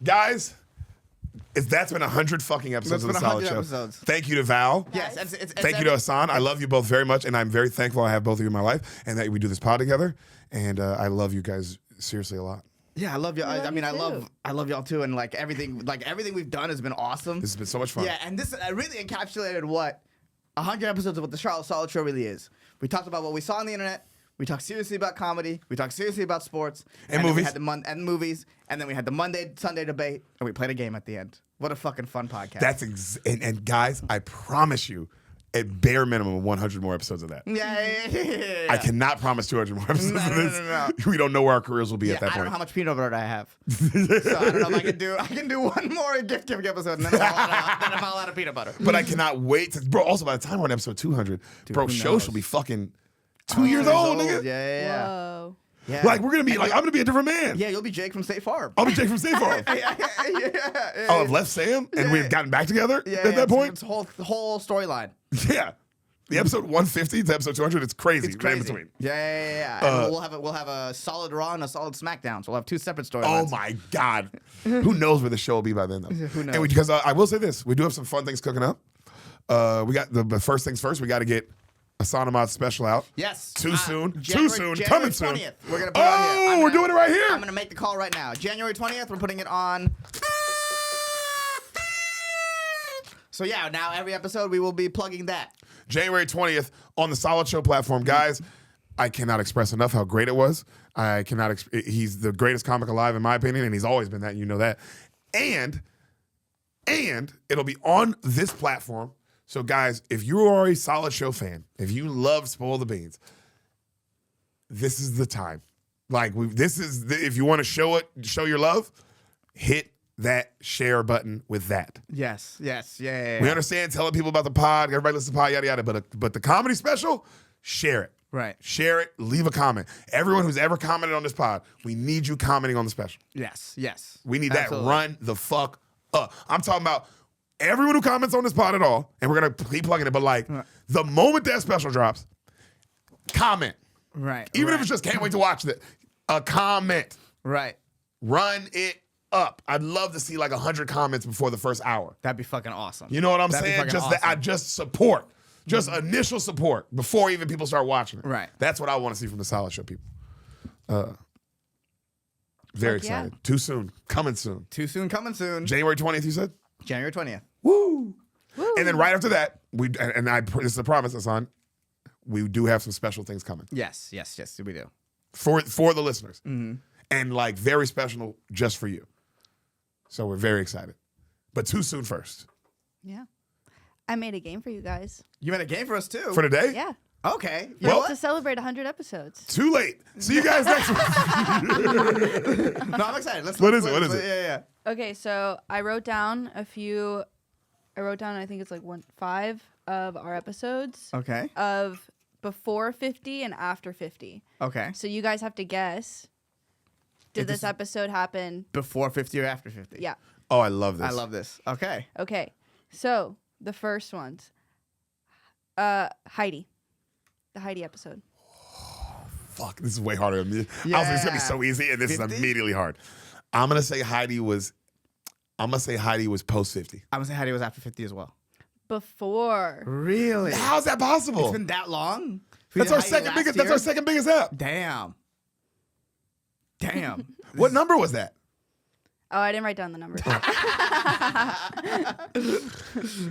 guys. That's been 100 fucking episodes That's of the been Solid 100 Show. episodes. Thank you to Val. Yes, it's Thank you to Ehsan. I love you both very much, and I'm very thankful I have both of you in my life, and that we do this pod together. And I love you guys seriously a lot. Yeah, I love you. I love mean, you I love y'all too, and like everything we've done has been awesome. This has been so much fun. Yeah, and this really encapsulated what 100 episodes of what the Charlotte Solid Show really is. We talked about what we saw on the internet. We talked seriously about comedy. We talked seriously about sports. And then we movies. had and movies. And then we had the Sunday debate, and we played a game at the end. What a fucking fun podcast. That's and guys, I promise you, at bare minimum, 100 more episodes of that. yeah. I cannot promise 200 more episodes No, of no, this. no, We don't know where our careers will be at that I don't know point. how much peanut butter I have. So I don't know if I can do one more gift giving episode, and then I'm all out of peanut butter. But I cannot wait to, bro. Also, by the time we're on episode 200, bro, who Shosh knows? will be fucking 2 years old, nigga. Yeah. Whoa. Yeah. Like we're gonna be like, I'm gonna be a different man. Yeah, you'll be Jake from State Farm. I'll be Jake from State Farm. yeah. I'll have left Sam, and we've gotten back together Yeah, at that point. It's whole storyline. Yeah, the episode 150 to episode 200, it's crazy. It's crazy. In between. Yeah. And we'll have a solid Raw and a solid SmackDown. So we'll have 2 separate storylines. Oh my God, who knows where the show will be by then though? Who knows? And because I will say this, we do have some fun things cooking up. We got the first things first. We got to get Ehsan Ahmad special out. Yes. Too soon. January- Too soon. January Coming soon. 20th. We're gonna put it on here. We're doing it right here. I'm gonna make the call right now. January 20th. We're putting it on So yeah, now every episode we will be plugging that. January 20th on the Solid Show platform. Guys, I cannot express enough how great it was. I cannot. He's the greatest comic alive in my opinion, and he's always been that. And you know that. And it'll be on this platform. So guys, if you are a Solid Show fan, if you love Spoil the Beans, this is the time. Like if you want to show your love, hit that share button with that. Yes. Yeah. We understand telling people about the pod, everybody listens to the pod, yada yada. But the comedy special, share it. Right. Share it. Leave a comment. Everyone who's ever commented on this pod, we need you commenting on the special. Yes. We need Absolutely. that. Run the fuck up. I'm talking about everyone who comments on this pod at all, and we're gonna keep plugging it. But like the moment that special drops, comment. Right. Even if it's just can't wait to watch it. A comment. Right. Run it up. I'd love to see like 100 comments before the first hour. That'd be fucking awesome. You know what I'm That'd be saying? fucking Just awesome. that I just support. Just initial support before even people start watching it. Right. That's what I want to see from the Solid Show people. Very Fuck yeah. excited. Too soon. Coming soon. Too soon, coming soon. January 20th, you said? January 20th. Woo! Woo. And then right after that, this is a promise, Ehsan, we do have some special things coming Yes, we do. for the listeners. And like very special just for you. So we're very excited. But too soon first. Yeah. I made a game for you guys. You made a game for us too. For today? Yeah. Okay. You know Well- what? To celebrate 100 episodes. Too late. See you guys next week. No, I'm excited. What is it? Yeah. Okay, so I wrote down I think it's like 5 of our episodes Okay. of before 50 and after 50. Okay. So you guys have to guess, did If this this- episode happen? Before 50 or after 50? Yeah. Oh, I love this. I love this. Okay. Okay. So the first ones. Heidi. The Heidi episode. Fuck, this is way harder than me. I was like, it's gonna be so easy, and this 50? is immediately hard. I'm gonna say Heidi was post 50. I'm going to say Heidi was after 50 as well. Before. Really? How's that possible? It's been that long? We That's did our Heidi second last biggest. year? That's our second biggest app. Damn. What number was that? Oh, I didn't write down the number.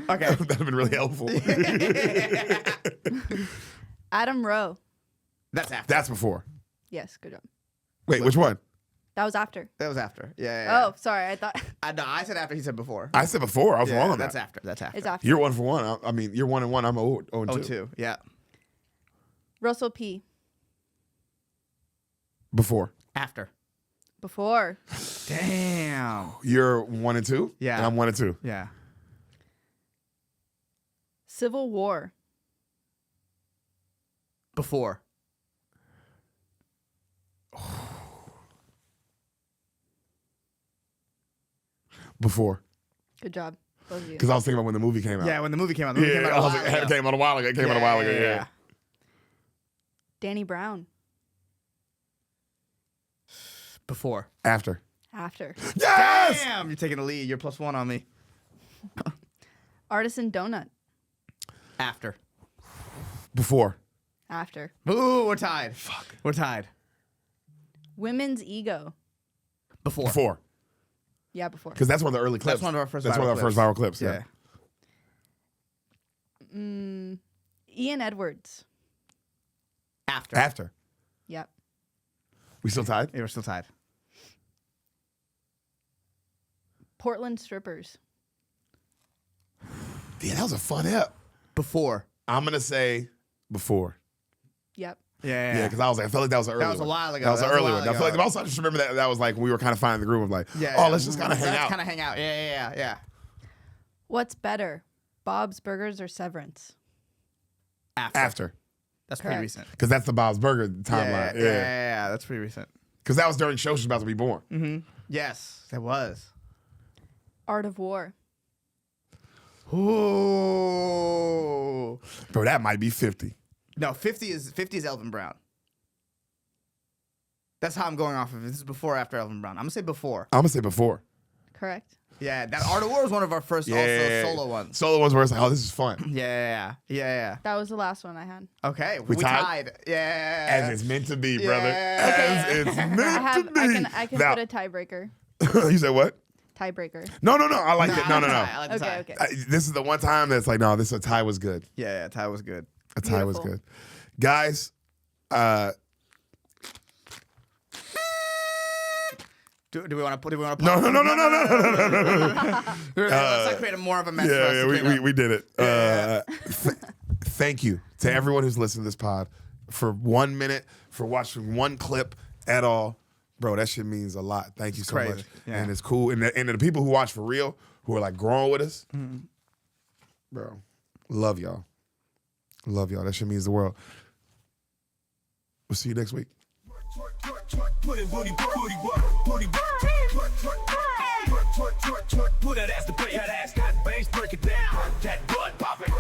Okay. That'd have been really helpful. Adam Rowe. That's after. That's before. Yes, good job. Wait, which one? That was after. That was after. Yeah. Oh, sorry. I thought No, I said after. He said before. I said before. I was wrong on That's that. after. That's after. it's after. You're 1 for 1. I mean, you're 1 and 1. I'm 0 and 2. 02. Yeah. Russell P. Before. After. Before. Damn. You're 1 and 2. Yeah. And I'm 1 and 2. Yeah. Civil War. Before. Before. Good job, both of you. Because I was thinking about when the movie came out. Yeah, when the movie came out. The movie Yeah, came out I a was while like, it ago. came out a while ago. It came out a while ago. Yeah. Danny Brown. Before. After. After. Yes! Damn, you're taking the lead. You're +1 on me. Artisan Donut. After. Before. After. Ooh, we're tied. Fuck. We're tied. Women's Ego. Before. Before. Yeah, before. Because that's one of the early clips. That's one of our first That's viral one of our first viral clips. Yeah. Ian Edwards. After. After. Yep. We still tied? Yeah, we're still tied. Portland Strippers. Yeah, that was a fun ep. Before. I'm going to say before. Yep. Yeah. Yeah, because I was like, I felt like that was an early one. was a while ago. That was an That was a early while one. I feel like ago. also I just remember that was like we were kind of finding the groove of like, Yeah. let's just kind of hang Let's out. kind of hang out. Yeah. What's better, Bob's Burgers or Severance? After. That's pretty Correct. recent. Because that's the Bob's Burger timeline. Yeah. That's pretty recent. Because that was during show she was about to be born. Yes, it was. Art of War. Ooh. Bro, that might be 50. No, 50 is Elvin Brown. That's how I'm going off of it. This is before or after Elvin Brown. I'm gonna say before. I'm going to say before. Correct. Yeah, that Art of War was one of our first also solo ones. Solo ones where it's like, oh, this is fun. Yeah. That was the last one I had. Okay, We tied? Yeah. As it's meant to be, brother. Yeah. As it's meant to be. I can Now, put a tiebreaker. you said what? Tiebreaker. No. I like it. No. I like the tie. Okay. This is the one time that's like, no, this a tie was good. Yeah, tie was good. A tie was Beautiful. good. Guys, Do we want to put? no. Let's not create more of a mess for us. Yeah, to clean up. we did it. Thank you to everyone who's listened to this pod for 1 minute, for watching one clip at all. Bro, that shit means a lot. Thank you so crazy. much. Yeah. And it's cool. And the people who watch for real, who are like growing with us, bro, love y'all. Love y'all. That shit means the world. We'll see you next week. Put that ass to play, that ass got bass, break it down, that butt popping.